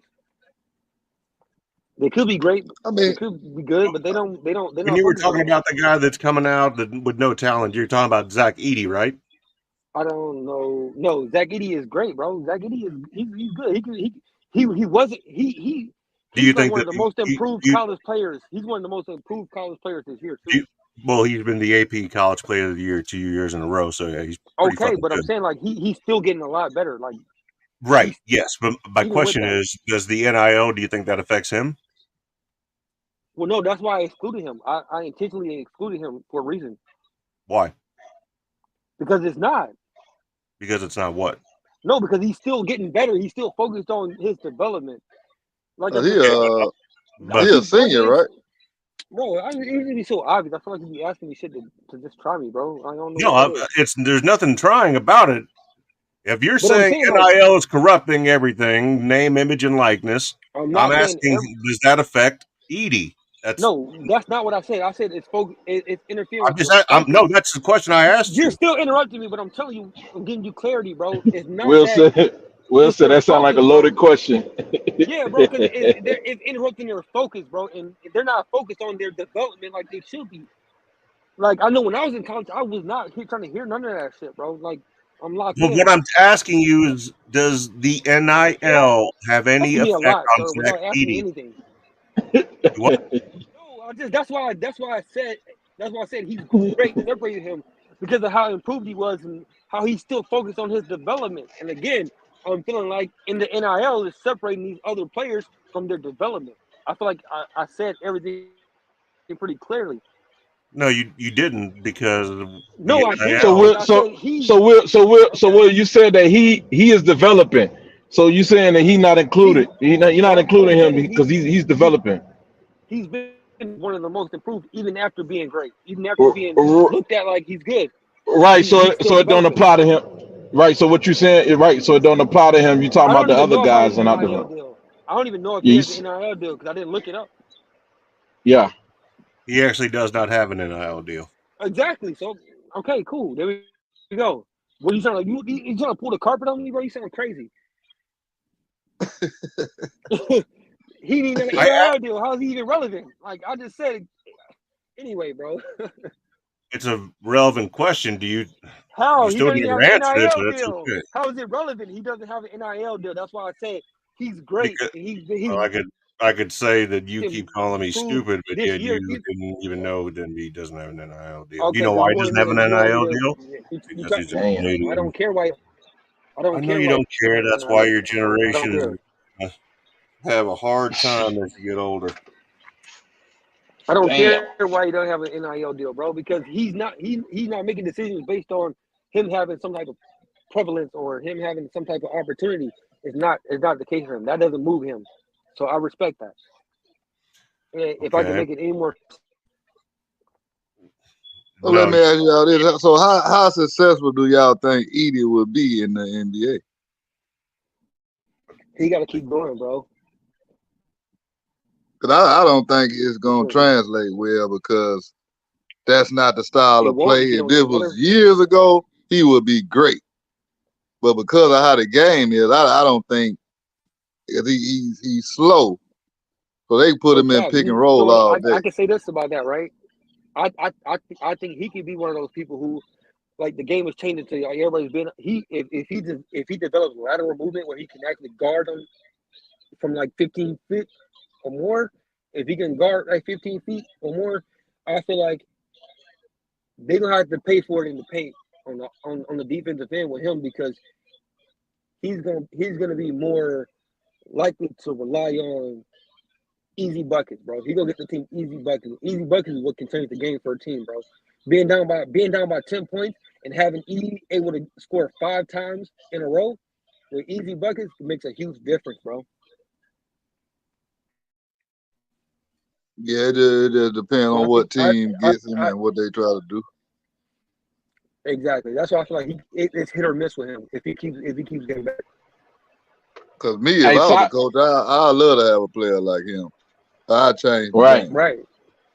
They could be great. I They mean, could be good, but they're When not you were focused on talking that. about the guy that's coming out with no talent, you're talking about Zach Edey, right? I don't know. No, Zach Edey is great, bro. Zach Edey is he's good. He wasn't Do you he's like think one that of the most improved college players. He's one of the most improved college players this year too. well, he's been the AP College Player of the Year 2 years in a row, so yeah, he's pretty Okay, fucking but I'm good. saying like he's still getting a lot better. Like Right? he's Yes, but my even with question that. is, does the NIL? Do you think that affects him? Well, no, that's why I excluded him. I intentionally excluded him for a reason Why? because it's not. Because it's not what? No, because he's still getting better. He's still focused on his development. Like I He just said, he But a senior, right? bro, it would be so obvious. I feel like you'd be asking me shit to just try me, bro. I don't know no, what that is. it's there's nothing trying about it. If you're But I'm saying saying like NIL is corrupting everything, name, image, and likeness, I'm I'm not saying asking, does that affect Edie? That's no. That's not what I said. I said it's interfering I'm with just your focus. no. That's the question I asked You're you. still interrupting me, but I'm telling you, I'm giving you clarity, bro. It's not Will that. said, Will It's said your that sounds like a focus, bro. loaded question. Yeah, bro, because it's interrupting their focus, bro, and they're not focused on their development like they should be. Like I know when I was in college, I was not trying to hear none of that shit, bro. Like I'm locked But what in. I'm asking you is, does the NIL have any Asking me a effect lot, on sir, Zach without asking me Edey? anything. What? No, that's why I said he's great. Separated him because of how improved he was and how he's still focused on his development. And again, I'm feeling like in the NIL is separating these other players from their development. I feel like I said everything pretty clearly. No, you didn't because of the No, I So did because NIL. Will, I said he's so okay. Will, you said that he is developing. So you saying that he not He's included? You're not no, I'm including him saying that because he's developing. he's been one of the most improved even after being great, even after R- being r- looked at like he's good. Right. He's still So it don't developing. apply to him. Right. So what you saying is right. So it don't apply to him. You talking I about don't the even other know about his guys and not NIL the. deal. I don't even know if he has Yes. an NIL deal because I didn't look it up. Yeah. He actually does not have an NIL deal. Exactly. So okay, cool. There we go. What you sound like? You trying to pull the carpet on me, bro? You sound crazy. He need an I NIL deal. How is he even relevant? Like I just said. Anyway, bro. It's a relevant question. Do you How? He still doesn't even never have an answered it, NIL but it's deal. okay. How is it relevant? He doesn't have an NIL deal. That's why I said he's great. Because And well, he's I could say that you keep calling me improved stupid, but this yet year. you didn't even know that he doesn't have an NIL deal. You Okay, know because why you he wanted doesn't me have to an you wanted me NIL to deal? you Because try, he's a Damn. I Canadian. don't care why I I don't know care you why don't care. That's why NIL your deal, bro. I don't generation care. is gonna have a hard time as you get older. I don't Damn. care why he doesn't have an NIL deal, bro, because he's not making decisions based on him having some type of prevalence or him having some type of opportunity. It's not the case for him. That doesn't move him. So I respect that. And if I can Okay. make it any more So let No, me ask y'all this: so how successful do y'all think Edie would be in the NBA? he gotta keep going, bro. Because I don't think it's gonna translate well because that's not the style It of won't play. if you If don't this get was better. years ago, he would be great. But because of how the game is, I don't think he's slow. So they put So him in Cap, pick and you roll know all I day. can say this about that, right? I think he could be one of those people who like the game is changing to like everybody's been if he develops lateral movement where he can actually guard them from like 15 feet or more, if he can guard like 15 feet or more, I feel like they're gonna have to pay for it in the paint on the defensive end with him because he's gonna be more likely to rely on easy buckets, bro. He gonna get the team easy buckets. Easy buckets is what can change the game for a team, bro. Being down by 10 points and having E able to score 5 times in a row with easy buckets makes a huge difference, bro. Yeah, it just depends So on I what think team gets him and what they try to do. exactly. That's why I feel like it's hit or miss with him if he keeps getting better. Because me, if Hey, I was a top. coach, I'd love to have a player like him. I'd change the Right. game. Right,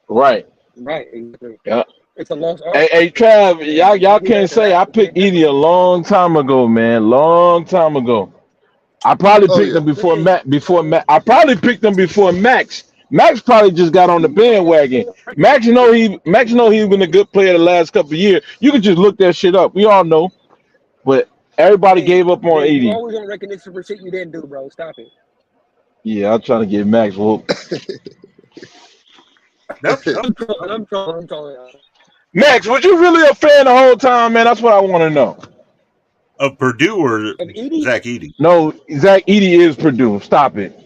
Right. right, exactly. Yeah. It's a lost art. Hey, Trav, y'all He can't had say that. I You can't picked mess Edie with a him. long time ago, man. Long time ago. I probably Oh picked yeah. him before Listen, Max. I probably picked him before Max. Max probably just got on the bandwagon. Max know he was been a good player the last couple of years. You can just look that shit up. We all know. But everybody Hey, gave up on man, you 80. always on recognition for shit you didn't do, bro. Stop it. Yeah, I'm trying to get Max whooped. Nope. I'm trolling. Max, was you really a fan the whole time, man? That's what I want to know. Of Purdue or Of Edie, Zach Edey? No, Zach Edey is Purdue. Stop it.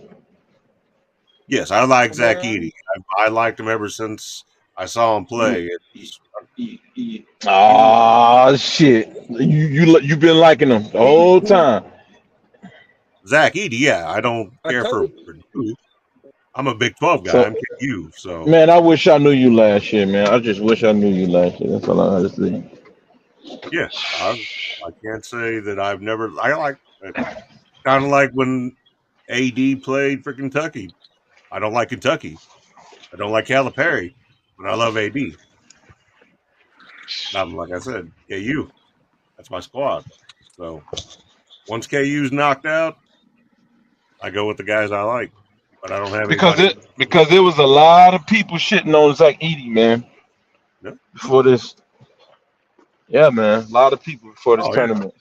Yes, I like Zach bro. Edey. I liked him ever since I saw him play. It's, Ah, shit. You've been liking him the whole Who? time. Zach Edey, yeah. I don't I care for told Purdue. I'm a Big 12 guy. So, I'm KU, so man, I wish I knew you last year, man. I just wish I knew you last year. That's all I have to say. yeah. I can't say that I've never. I like kind of like when AD played for Kentucky. I don't like Kentucky. I don't like Calipari, but I love AD. Not like I said, KU. That's my squad. So once KU's knocked out, I go with the guys I like. But I don't have Because anybody. there was a lot of people shitting on Zach Edey, man, No? before this. Yeah, man, a lot of people before this Oh yeah. tournament.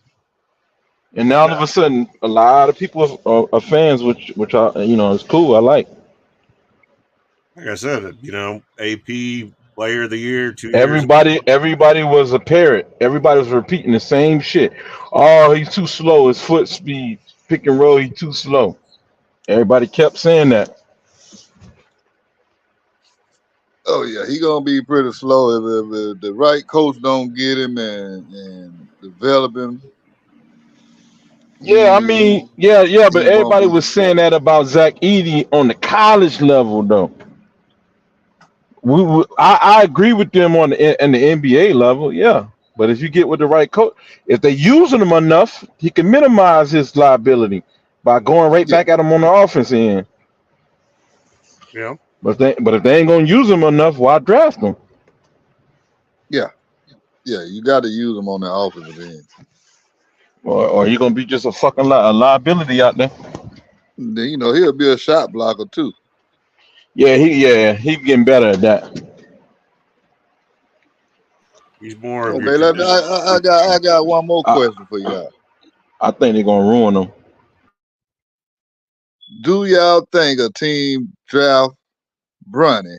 And now all of Yeah. a sudden, a lot of people are fans, which I, is cool. I like. Like I said, AP Player of the Year 2 years ago. Everybody was a parrot. Everybody was repeating the same shit. Oh, he's too slow. His foot speed, pick and roll, he's too slow. Everybody kept saying that. Oh yeah, he gonna be pretty slow if the right coach don't get him and develop him. Yeah, I mean, yeah, but He won't everybody be was slow. saying that about Zach Edey on the college level, though. I agree with them on in the NBA level, yeah. But if you get with the right coach, if they using him enough, he can minimize his liability by going right Yeah, back at him on the offense end. Yeah. But if they ain't gonna use him enough, why draft him? yeah, yeah. You got to use him on the offensive end. Or you gonna be just a fucking a liability out there? Then, he'll be a shot blocker too. He getting better at that. He's more of your Okay, I traditional. got one more I question for y'all. I think they're gonna ruin him. Do y'all think a team draft Bronny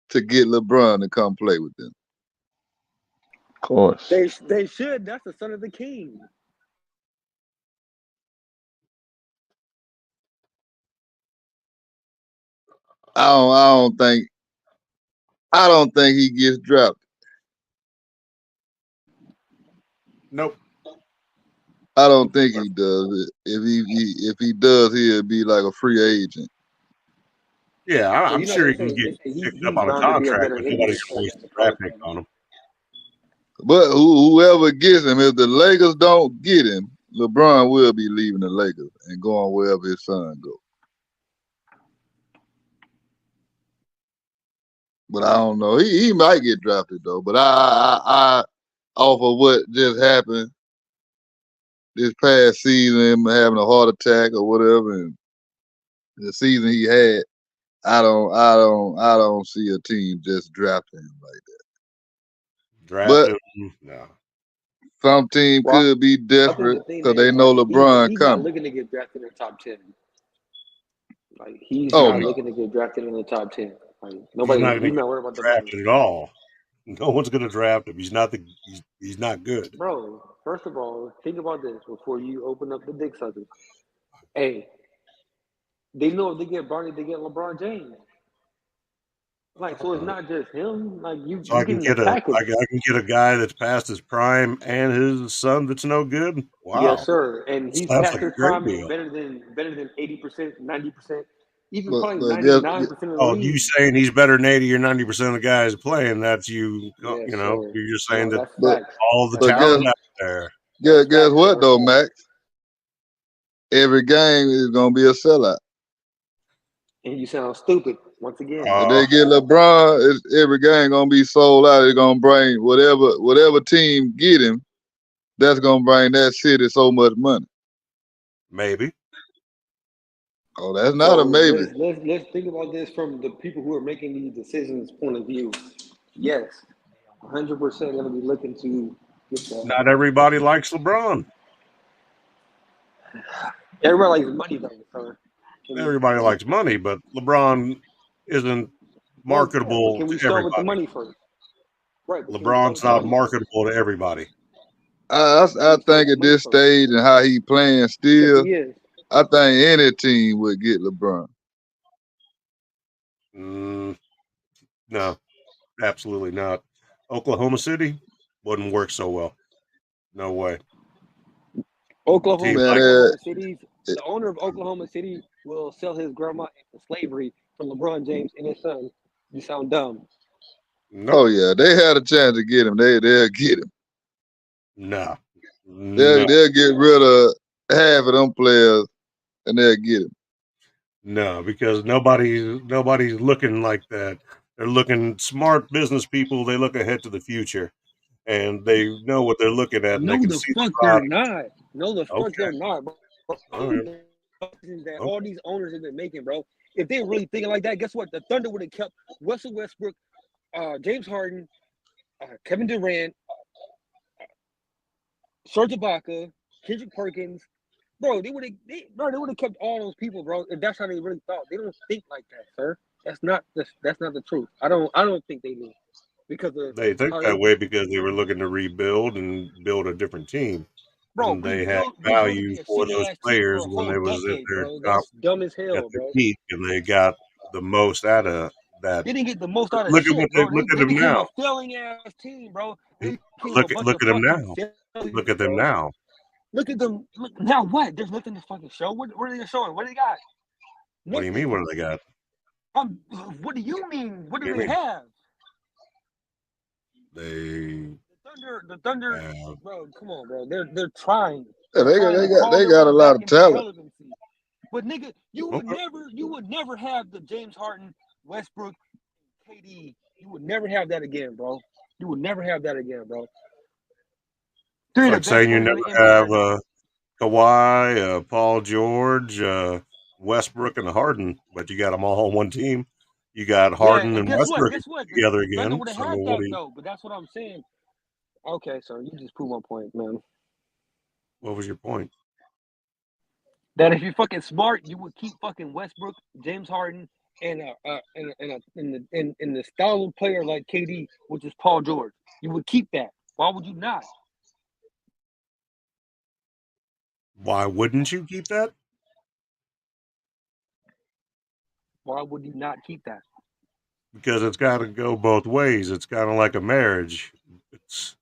to get LeBron to come play with them? Of course. They should. That's the son of the king. I don't think he gets drafted. Nope. I don't think he does. If he does, he'll be like a free agent. Yeah, Well, I'm sure he can get picked up he's on a bound to be a contract, better but nobody's NBA gonna player waste than a a draft college pick player. on him. But whoever gets him, if the Lakers don't get him, LeBron will be leaving the Lakers and going wherever his son goes. But I don't know. He might get drafted though. But I off of what just happened this past season, him having a heart attack or whatever, and the season he had, I don't see a team just drafting him like that. Draft But him, no. some team Well, could be I think desperate the thing because they is know like LeBron he's not coming. looking to get drafted in the top 10. Like he's Oh not no, looking to get drafted in the top 10. Like He's not gonna he's get not worried about the money, drafted at all. No one's gonna draft him. He's not good. bro. First of all, think about this before you open up the dick sucker. Hey, they know if they get Barney, they get LeBron James. Like, so it's not just him. Like So you I can getting the get a package. I can get a guy that's past his prime and his son that's no good. Yes, Wow, sir. And he's sounds past like a his great prime deal. better than 80%, 90%, even but probably but guess 99% of the Oh, you league. saying he's better than 80 or 90% of the guys playing? That's you. Yes, You know, sir. you're just saying No, that that's but facts. all the That's but facts. talent out there. guess That's what facts. though, Max? Every game is gonna be a sellout. And you sound stupid once again. If Uh, they get LeBron, every game gonna be sold out. It's gonna bring whatever team get him. That's gonna bring that city so much money. maybe. Oh, that's not a So maybe. let's think about this from the people who are making these decisions point of view. Yes, 100% going to be looking to Not everybody likes LeBron. Everybody likes money, though, sir. Everybody likes money, but LeBron isn't Well, yeah, but marketable can we to start with the everybody. money first? Right, but can we start LeBron's with the not money first? marketable to everybody. I Can we start think with the at money this first? stage and how he playing Yes, still, he is. I think any team would get LeBron. Mm, no, absolutely not. Oklahoma City wouldn't work so well. No way. Teams Oklahoma, Man, like Oklahoma City's the owner of Oklahoma City will sell his grandma into slavery for LeBron James and his son. You sound dumb. nope, oh yeah, they had a chance to get him. They'll get him. no, They'll no, they'll get rid of half of them players and they'll get him. no, because nobody's looking like that. They're looking smart business people. They look ahead to the future, and they know what they're looking at, and they No, can the see the fuck they're product. not. No, the fuck Okay, they're not, bro. all right. That Okay. all these owners have been making, bro. If they really thinking like that, guess what? The Thunder would have kept Russell Westbrook, James Harden, Kevin Durant, Serge Ibaka, Kendrick Perkins. Bro, they would have kept all those people, bro. If that's how they really thought. They don't think like that, sir. That's not the truth. I don't think they do. Because of They think how that they way because they were looking to rebuild and build a different team, bro, and they had rebuild to value be a for shitty those ass team for players a when whole they was decade, bro. That's dumb as at hell, their bro. peak, and they got the most out of that. They didn't get the most out of Look at what shit, bro. look at They them became now. a failing ass team, bro. They became a Look bunch of at them fucking now. Look failures, at them bro. now. Look at them. Look, now what? There's nothing to fucking show. What are they showing? What do they got? What do you mean? Nothing. What do they got? What do you mean? What What do do you they mean? have? They The Thunder, have. bro. Come on, bro. They're trying. Yeah, They're trying to crawl they their got way a lot back of into talent. relevancy. But nigga, you Okay. would never have the James Harden, Westbrook, KD. You would never have that again, bro. You would never have that again, bro. It's Three of the like best saying you players in never the NBA have right now. Kawhi, Paul George, Westbrook, and Harden, but you got them all on one team. You got Yeah, Harden and and guess what? Westbrook Guess what? together The Thunder again. would have So had what that do you? though. But that's what I'm saying. Okay, sir, you just proved my point, man. What was your point? That if you're fucking smart, you would keep fucking Westbrook, James Harden, and in the style of player like KD, which is Paul George. You would keep that. Why would you not? Why wouldn't you keep that? Why would you not keep that? Because it's got to go both ways. It's kind of like a marriage. It's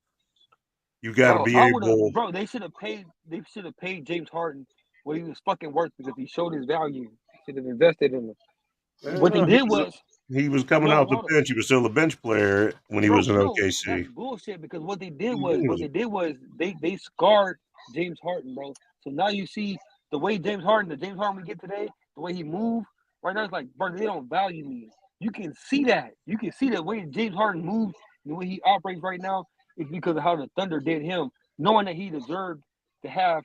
you got to Bro, be I would have, able. bro. They should have paid James Harden what he was fucking worth because he showed his value. Should have invested in him. What they Well, did was he was coming no, off the hold on. bench. He was still a bench player when he Bro, was in no, that's OKC. bullshit because what they He did was they scarred James Harden, bro. So now you see the way James Harden we get today, the way he moved right now, it's like, bro, they don't value me. You can see that. You can see the way James Harden moves, the way he operates right now is because of how the Thunder did him, knowing that he deserved to have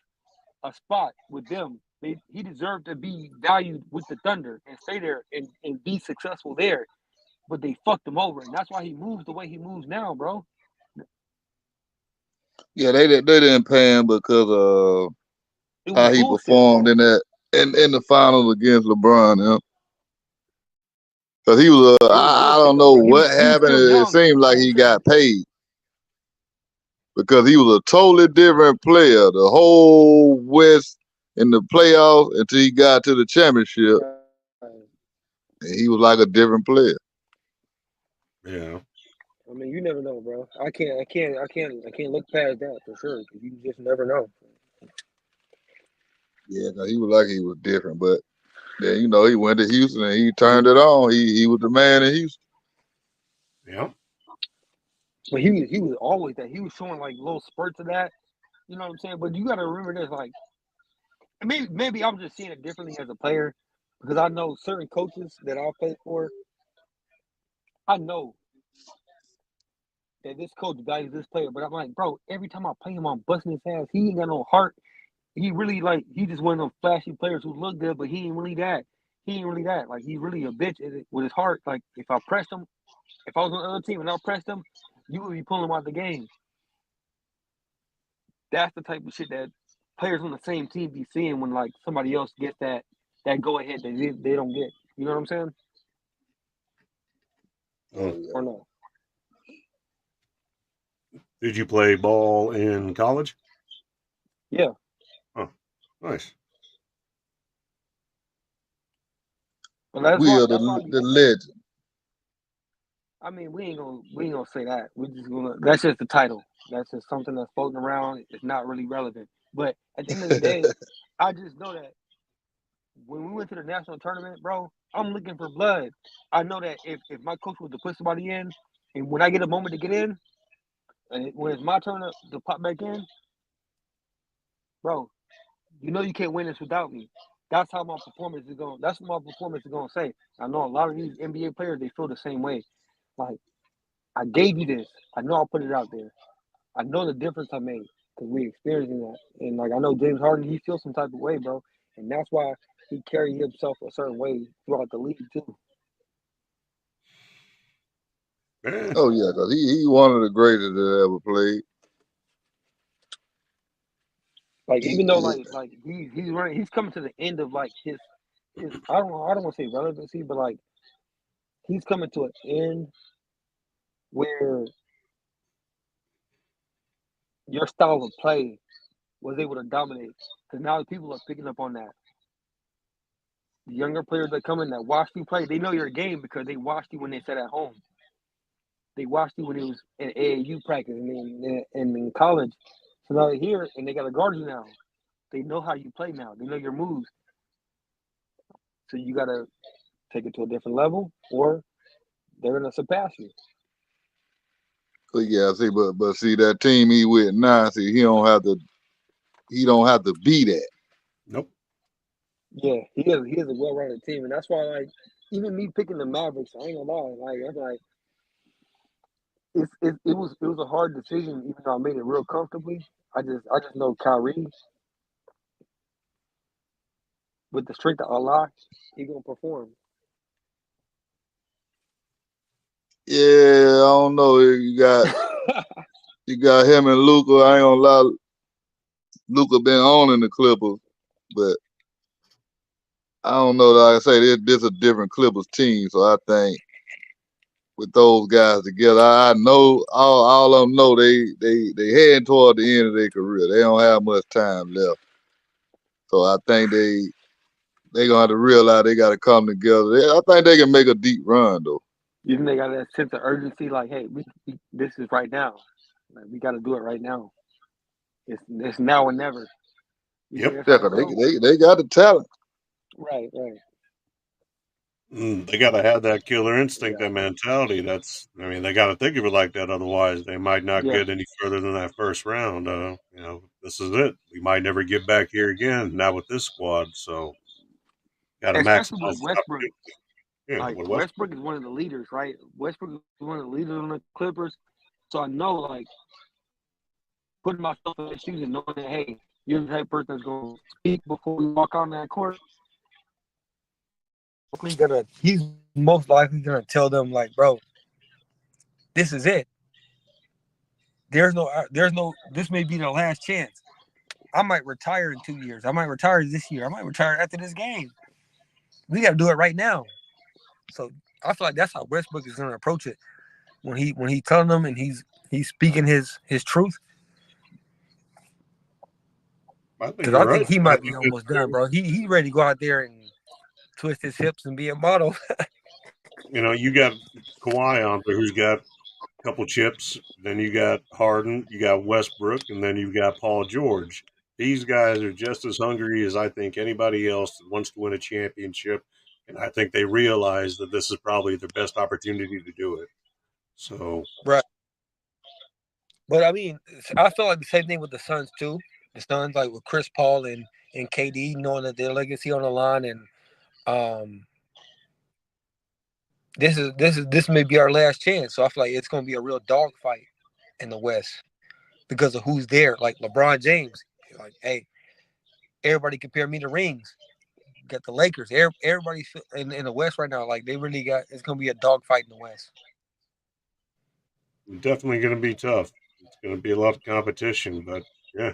a spot with them. He deserved to be valued with the Thunder and stay there and be successful there. But they fucked him over, and that's why he moves the way he moves now, bro. Yeah, they didn't pay him because of It was how he bullshit, performed bro. in the finals against LeBron. You know? Because he was It was I bullshit don't though, know bro. what He was happened. still It young. seemed like I'm he saying, got paid because he was a totally different player the whole West in the playoffs until he got to the championship, and he was like a different player. Yeah. I mean, you never know, bro. I can't look past that for sure because you just never know. Yeah, 'cause he was like he was different, but then he went to Houston and he turned it on. He was the man in Houston. Yeah. But he was always that. He was showing like little spurts of that. You know what I'm saying? But you got to remember this, like maybe I'm just seeing it differently as a player because I know certain coaches that I'll play for. I know that this coach values this player, but I'm like, bro, every time I play him, I'm busting his ass. He ain't got no heart. He really he just one of those flashy players who look good, but he ain't really that. He ain't really that. Like he's really a bitch with his heart. Like if I pressed him, if I was on the other team and I pressed him, you would be pulling him out the game. That's the type of shit that players on the same team be seeing when like somebody else gets that go ahead that they don't get. You know what I'm saying? Oh yeah. Or no? Did you play ball in college? Yeah. Oh, nice. But that's We why are that's why I be the hoping. legend. I mean, we ain't gonna say that. We just gonna. That's just the title. That's just something that's floating around. It's not really relevant. But at the end of the day, I just know that when we went to the national tournament, bro, I'm looking for blood. I know that if my coach was to put somebody in, and when I get a moment to get in, and when it's my turn to pop back in, bro, you know you can't win this without me. That's how my performance is going. That's what my performance is going to say. I know a lot of these NBA players they feel the same way. Like I gave you this. I know I'll put it out there. I know the difference I made because we experiencing that. And like I know James Harden, he feels some type of way, bro. And that's why he carried himself a certain way throughout the league too. Yeah. Oh yeah, because he one of the greatest that ever played. Like even though He, he's running, he's coming to the end of like his I don't want to say relevancy, but like he's coming to an end where your style of play was able to dominate. Because now people are picking up on that. The younger players that come in that watch you play, they know your game because they watched you when they sat at home. They watched you when it was in AAU practice and in college. So now they're here and they got to guard you now. They know how you play now. They know your moves. So you got to take it to a different level or they're going to surpass you. but yeah, see, but see that team he with now. See, he don't have to be that. Nope. Yeah, he is a well-rounded team. And that's why, like, even me picking the Mavericks, I ain't going to lie. Like, I'm like, it was a hard decision, even though I made it real comfortably. I just know Kyrie with the strength of Allah, he gonna perform. Yeah, I don't know. You got him and Luca. I ain't gonna lie. Luca been owning the Clippers, but I don't know. Like I say, this a different Clippers team, so I think with those guys together, I know all of them know they heading toward the end of their career. They don't have much time left, so I think they gonna have to realize they got to come together. I think they can make a deep run though. You think they got that sense of urgency, like, hey, we this is right now. Like, we got to do it right now. It's now or never. You think Yep. that's Yeah, how they 'cause feel? they got the talent. Right, right. They got to have that killer instinct, Yeah, that mentality. I mean, they got to think of it like that. Otherwise, they might not yeah. get any further than that first round. This is it. We might never get back here again. Not with this squad. So, got to Especially maximize with this Westbrook. opportunity. Yeah, Like with Westbrook Westbrook. is one of the leaders, right? Westbrook is one of the leaders on the Clippers. So I know, like, putting myself in his shoes and knowing that, hey, you're the type of person that's going to speak before we walk on that court. He's most likely gonna tell them like, bro, this is it. There's no. This may be the last chance. I might retire in 2 years. I might retire this year. I might retire after this game. We got to do it right now. So I feel like that's how Westbrook is gonna approach it when he telling them and he's speaking his truth. I think Because you're I right. think he I might be think that almost done, bro. He ready to go out there and twist his hips and be a model. you got Kawhi on there who's got couple chips. Then you got Harden, you got Westbrook, and then you've got Paul George. These guys are just as hungry as I think anybody else that wants to win a championship. And I think they realize that this is probably their best opportunity to do it. So, Right. But I mean, I feel like the same thing with the Suns too. The Suns, like with Chris Paul and KD, knowing that their legacy on the line, and um, this may be our last chance. So I feel like it's gonna be a real dogfight in the West because of who's there. Like LeBron James, like, hey, everybody compare me to rings. You got the Lakers. Everybody in the West right now, like they really got. It's gonna be a dogfight in the West. definitely going to be tough. It's going to be a lot of competition, but Yeah.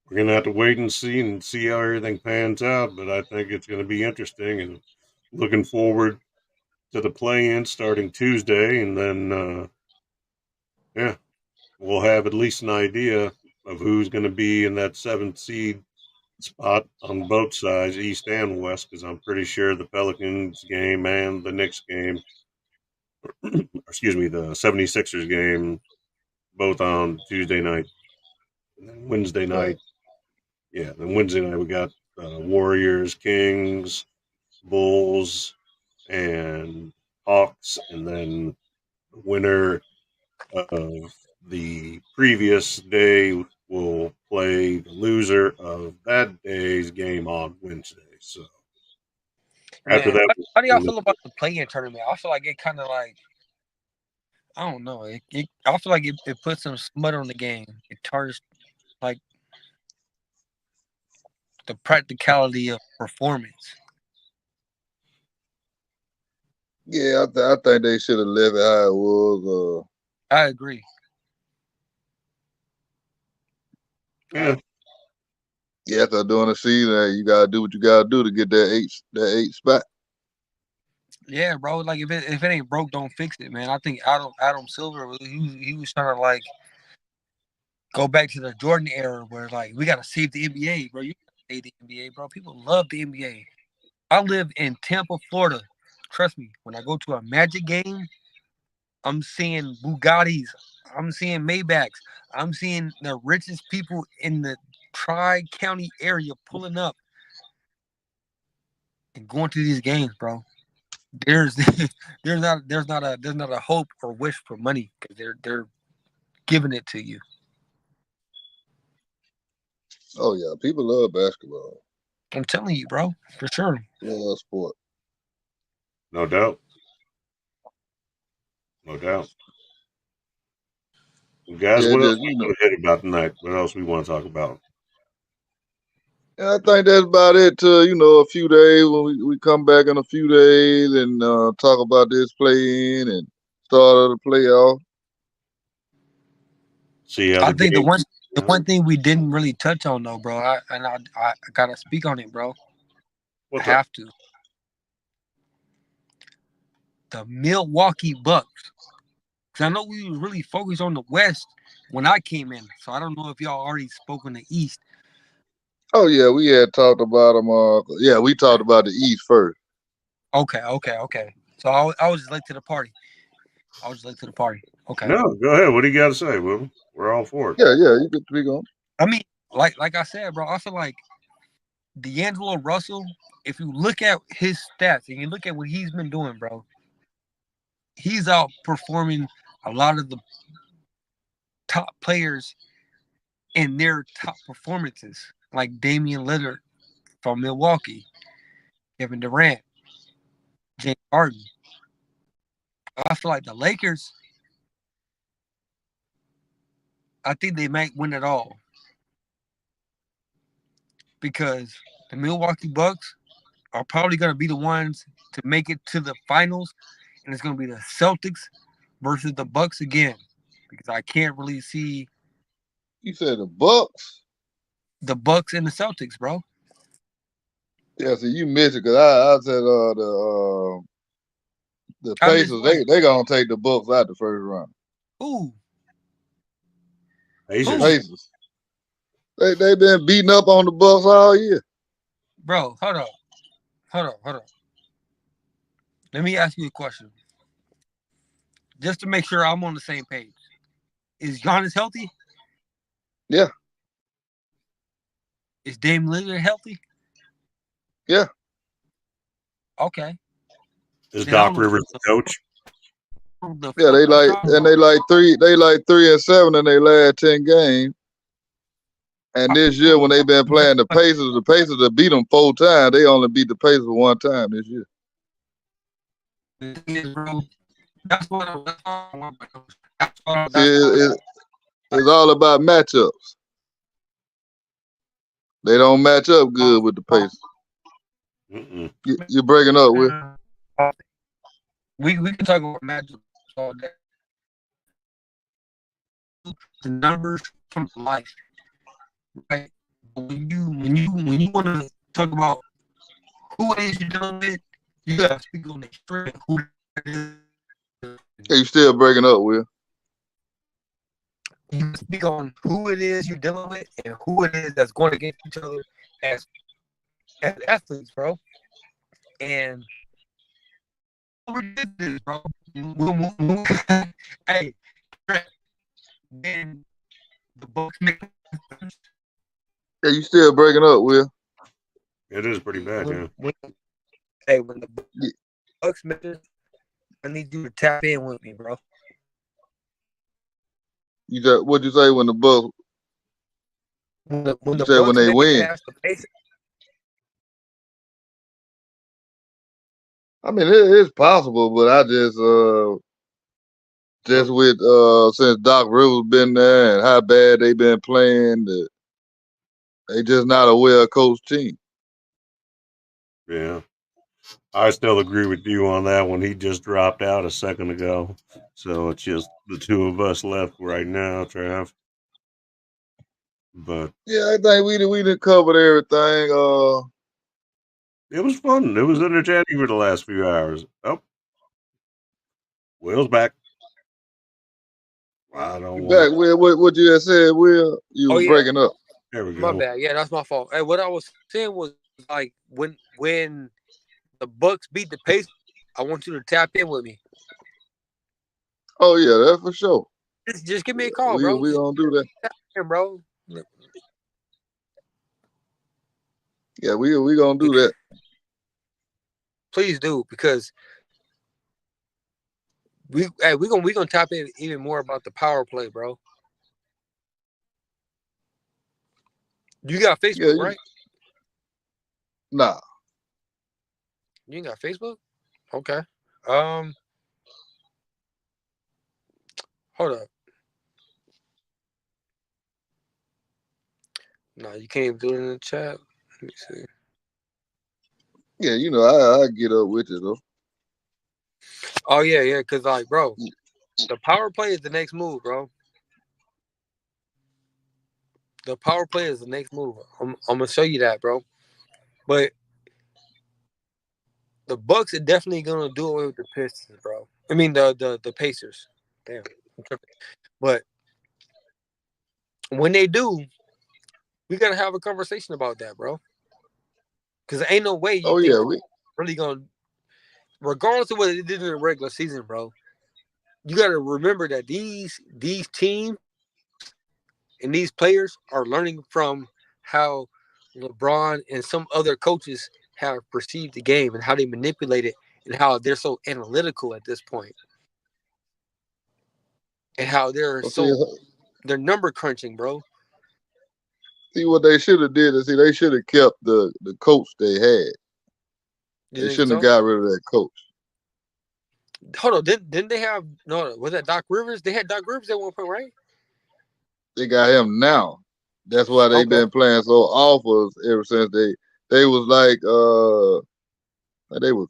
We're going to have to wait and see how everything pans out, but I think it's going to be interesting and looking forward to the play-in starting Tuesday, and then, yeah, we'll have at least an idea of who's going to be in that seventh seed spot on both sides, East and West, because I'm pretty sure the Pelicans game and the Knicks game, excuse me, the 76ers game, both on Tuesday night. And then Wednesday Right. night, yeah, then Wednesday night we got Warriors, Kings, Bulls, and Hawks, and then the winner of the previous day will play the loser of that day's game on Wednesday. So after Man, that, how do y'all feel about the play-in tournament? I feel like it kind of like I don't know. I feel like it puts some smut on the game. It tarnishes like the practicality of performance. Yeah, I think they should have left it how it was. I agree. yeah, Yeah, after doing the season, you gotta do what you gotta do to get that eight spot. Yeah, bro. Like if it ain't broke, don't fix it, man. I think Adam Silver he was trying to like go back to the Jordan era where like we gotta save the NBA, bro. You gotta save the NBA, bro. People love the NBA. I live in Tampa, Florida. Trust me, when I go to a Magic game, I'm seeing Bugattis, I'm seeing Maybachs, I'm seeing the richest people in the Tri-County area pulling up and going to these games, bro. There's there's not a hope or wish for money because they're giving it to you. Oh yeah, people love basketball. I'm telling you, bro, for sure. Love sport. no doubt, no doubt. Well, guys, Yeah, what else just we want to hit about tonight? What else we want to talk about? I think that's about it. A few days when we come back in a few days and talk about this play-in and start of the playoff. See how I the think game. the one thing we didn't really touch on though, bro, I gotta speak on it, bro. I What's up? have to. The Milwaukee Bucks. Because I know we was really focused on the West when I came in. So I don't know if y'all already spoke on the East. Oh yeah, we had talked about them. We talked about the East first. Okay. So I was just late to the party. Okay. No, go ahead. What do you got to say, Will? We're all for it. Yeah, you could speak on. I mean, like I said, bro, I feel like D'Angelo Russell, if you look at his stats and you look at what he's been doing, bro, he's outperforming a lot of the top players in their top performances, like Damian Lillard from Milwaukee, Kevin Durant, James Harden. I feel like the Lakers, I think they might win it all because the Milwaukee Bucks are probably going to be the ones to make it to the finals, and it's going to be the Celtics versus the Bucks again because I can't really see You said the Bucks. the Bucks and the Celtics, bro. Yeah, so you missed it because I said the I missed Pacers what? they gonna take the Bucks out the first round. Ooh, The Pacers. Pacers. They been beating up on the Bucks all year. bro, hold up. Let me ask you a question, just to make sure I'm on the same page. Is Giannis healthy? Yeah. Is Dame Lillard healthy? Yeah. Okay. Is Then I Doc don't Rivers the coach? know the Yeah, fuck they I'm like talking and they about. like 3-7 in their last 10 games. And this year when they've been playing the Pacers have beat them 4 times. They only beat the Pacers 1 time this year. The thing is, bro, that's what See, it's all about matchups. They don't match up good with the Pacers. Mm-mm. You're breaking up, Will. we can talk about matchups all day. The numbers from life. right? But when you want to talk about who it is you're dealing with, you gotta speak on the strength. Who it is. Hey, you still breaking up, Will? You can speak on who it is you're dealing with and who it is that's going against each other as athletes, bro. And we did this, bro. Hey, then the Bucks make. Hey, you still breaking up, Will? It is pretty bad, yeah. When the Bucks make this, I need you to tap in with me, bro. What'd you say when the Bucks? When the You say when Bucks they make win? it past the Pacers. I mean, it's possible, but I just with since Doc Rivers been there and how bad they been playing, they just not a well coached team. Yeah. I still agree with you on that one. He just dropped out a second ago. So it's just the two of us left right now, Trav. But Yeah, I think we done covered everything. it was fun. It was entertaining for the last few hours. Oh, Will's back. I don't You want back, Will? What you just said, Will? You Oh was yeah, breaking up. There we my go. bad. Yeah, that's my fault. Hey, what I was saying was like when the Bucks beat the Pacers, I want you to tap in with me. Oh yeah, that's for sure. Just give me a call, We bro. we Just gonna do that. tap in, bro. Yeah, we gonna do that. Please do, because we gonna tap in even more about the power play, bro. You got Yeah, Facebook, right? nah. You ain't got Facebook? Okay. Um, hold up. No, you can't even do it in the chat. Let me see. Yeah, you know I get up with you though. Oh yeah, because like, bro, the power play is the next move, bro. The power play is the next move. I'm gonna show you that, bro. But the Bucks are definitely gonna do away with the Pistons, bro. I mean the Pacers. Damn. But when they do, we gotta have a conversation about that, bro. Because ain't no way you Oh think yeah, the really gonna, regardless of what they did in the regular season, bro. You gotta remember that these teams and these players are learning from how LeBron and some other coaches have perceived the game and how they manipulate it and how they're so analytical at this point and how well, they're number crunching, bro. see what they should have did is they should have kept the coach they had. You They think shouldn't have so? got rid of that coach. Hold on, didn't they have was that Doc Rivers? They had Doc Rivers at one point, right? They got him now. That's why they Okay. been playing so awful ever since they was like they was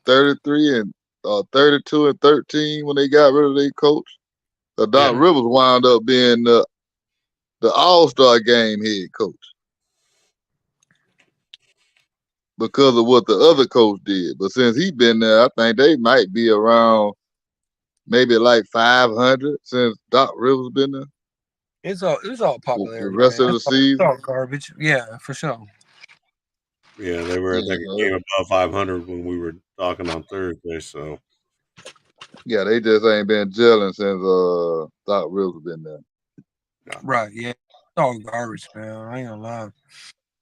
33 and 32 and 13 when they got rid of their coach. So Doc Mm-hmm. Rivers wound up being the All-Star game head coach because of what the other coach did. But since he been there, I think they might be around maybe like 500 since Doc Rivers been there. It's all The popularity, rest man. of the It's season, all garbage. Yeah, for sure. Yeah, they were, I yeah, think, a game above 500 when we were talking on Thursday. So, yeah, they just ain't been gelling since Doc Rivers been there. Right, yeah. It's all garbage, man. I ain't gonna lie.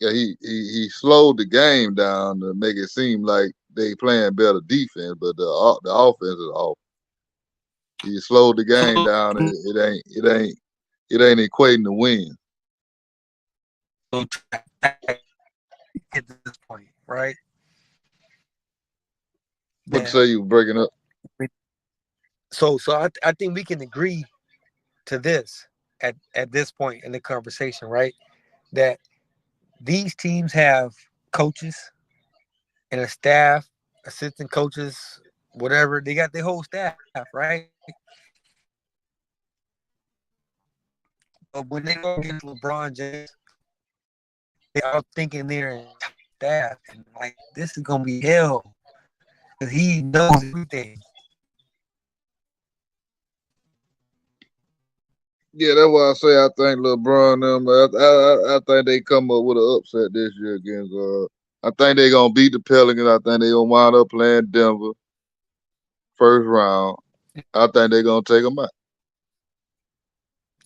Yeah, he slowed the game down to make it seem like they playing better defense, but the offense is off. He slowed the game So, down, and it ain't equating to win. so at this point, right? What you That say you breaking up? I think we can agree to this at this point in the conversation, right? That these teams have coaches and a staff, assistant coaches, whatever. They got their whole staff, right? But when they go against LeBron James, all thinking they're in staff, and like this is gonna be hell because he knows everything. Yeah, that's why I say I think LeBron them. I think they come up with an upset this year against. I think they gonna beat the Pelicans. I think they gonna wind up playing Denver first round. I think they gonna take them out.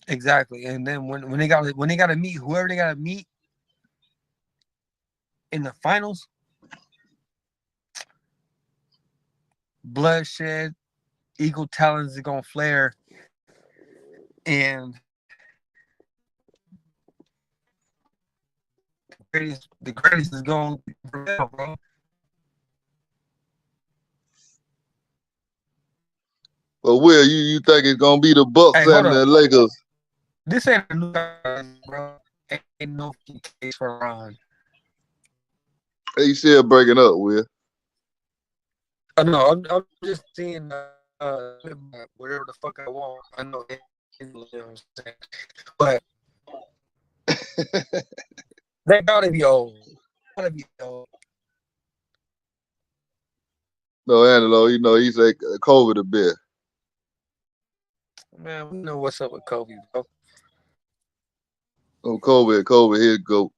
Exactly, and then when they gotta meet whoever they gotta meet in the finals, bloodshed, eagle talons is gonna flare, and the greatest is gonna prevail, bro. But Will, you think it's gonna be the Bucks Hey, hold and up. the Lakers? This ain't a new guy, bro. Ain't no case for Ron. They still breaking up, Will. Oh, no, I'm just seeing whatever the fuck I want. I know it, you know what I'm saying? But they gotta be old. Gotta be old. No, Angelo, he say COVID a bit. Man, we know what's up with Kobe, bro. Oh, COVID, here go.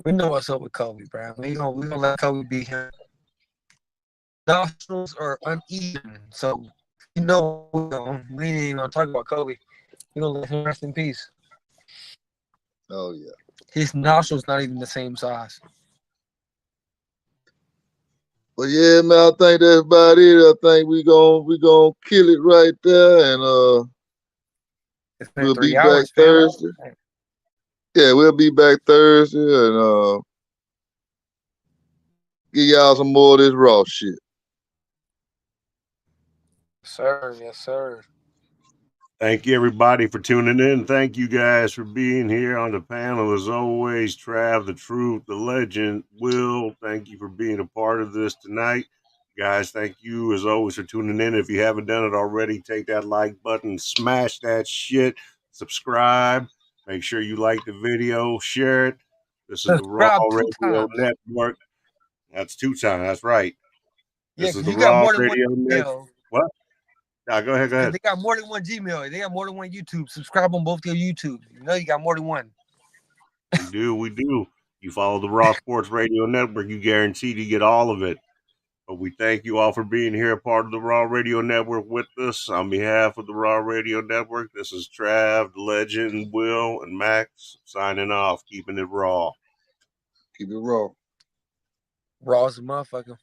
We know what's up with Kobe, bro. We gonna let Kobe be him. Nostrils are uneven, so we ain't even gonna talk about Kobe. We gonna let him rest in peace. Oh yeah. His nostrils not even the same size. But yeah, man, I think that's about it. I think we gonna kill it right there, and It's been we'll be 3 back hours, fam. Thursday. Yeah, we'll be back Thursday, and give y'all some more of this raw shit. Sir, yes, sir. Thank you, everybody, for tuning in. Thank you guys for being here on the panel. As always, Trav, the truth, the legend, Will, thank you for being a part of this tonight. Guys, thank you as always for tuning in. If you haven't done it already, take that like button, smash that shit, subscribe, make sure you like the video, share it. This is the Raw Subscribe 2 times. Radio Network. That's 2 times. That's right. Yeah, This is because the you got Raw more than one Radio Network. email. What? Nah, go ahead. Go Because ahead. they got more than one Gmail. They got more than one YouTube. Subscribe on both their YouTube. You know you got more than one. We do. We do. You follow the Raw Sports Radio Network, you guaranteed to get all of it. But we thank you all for being here, a part of the Raw Radio Network with us. On behalf of the Raw Radio Network, this is Trav, Legend, Will, and Max signing off, keeping it raw. Keep it raw. Raw as a motherfucker.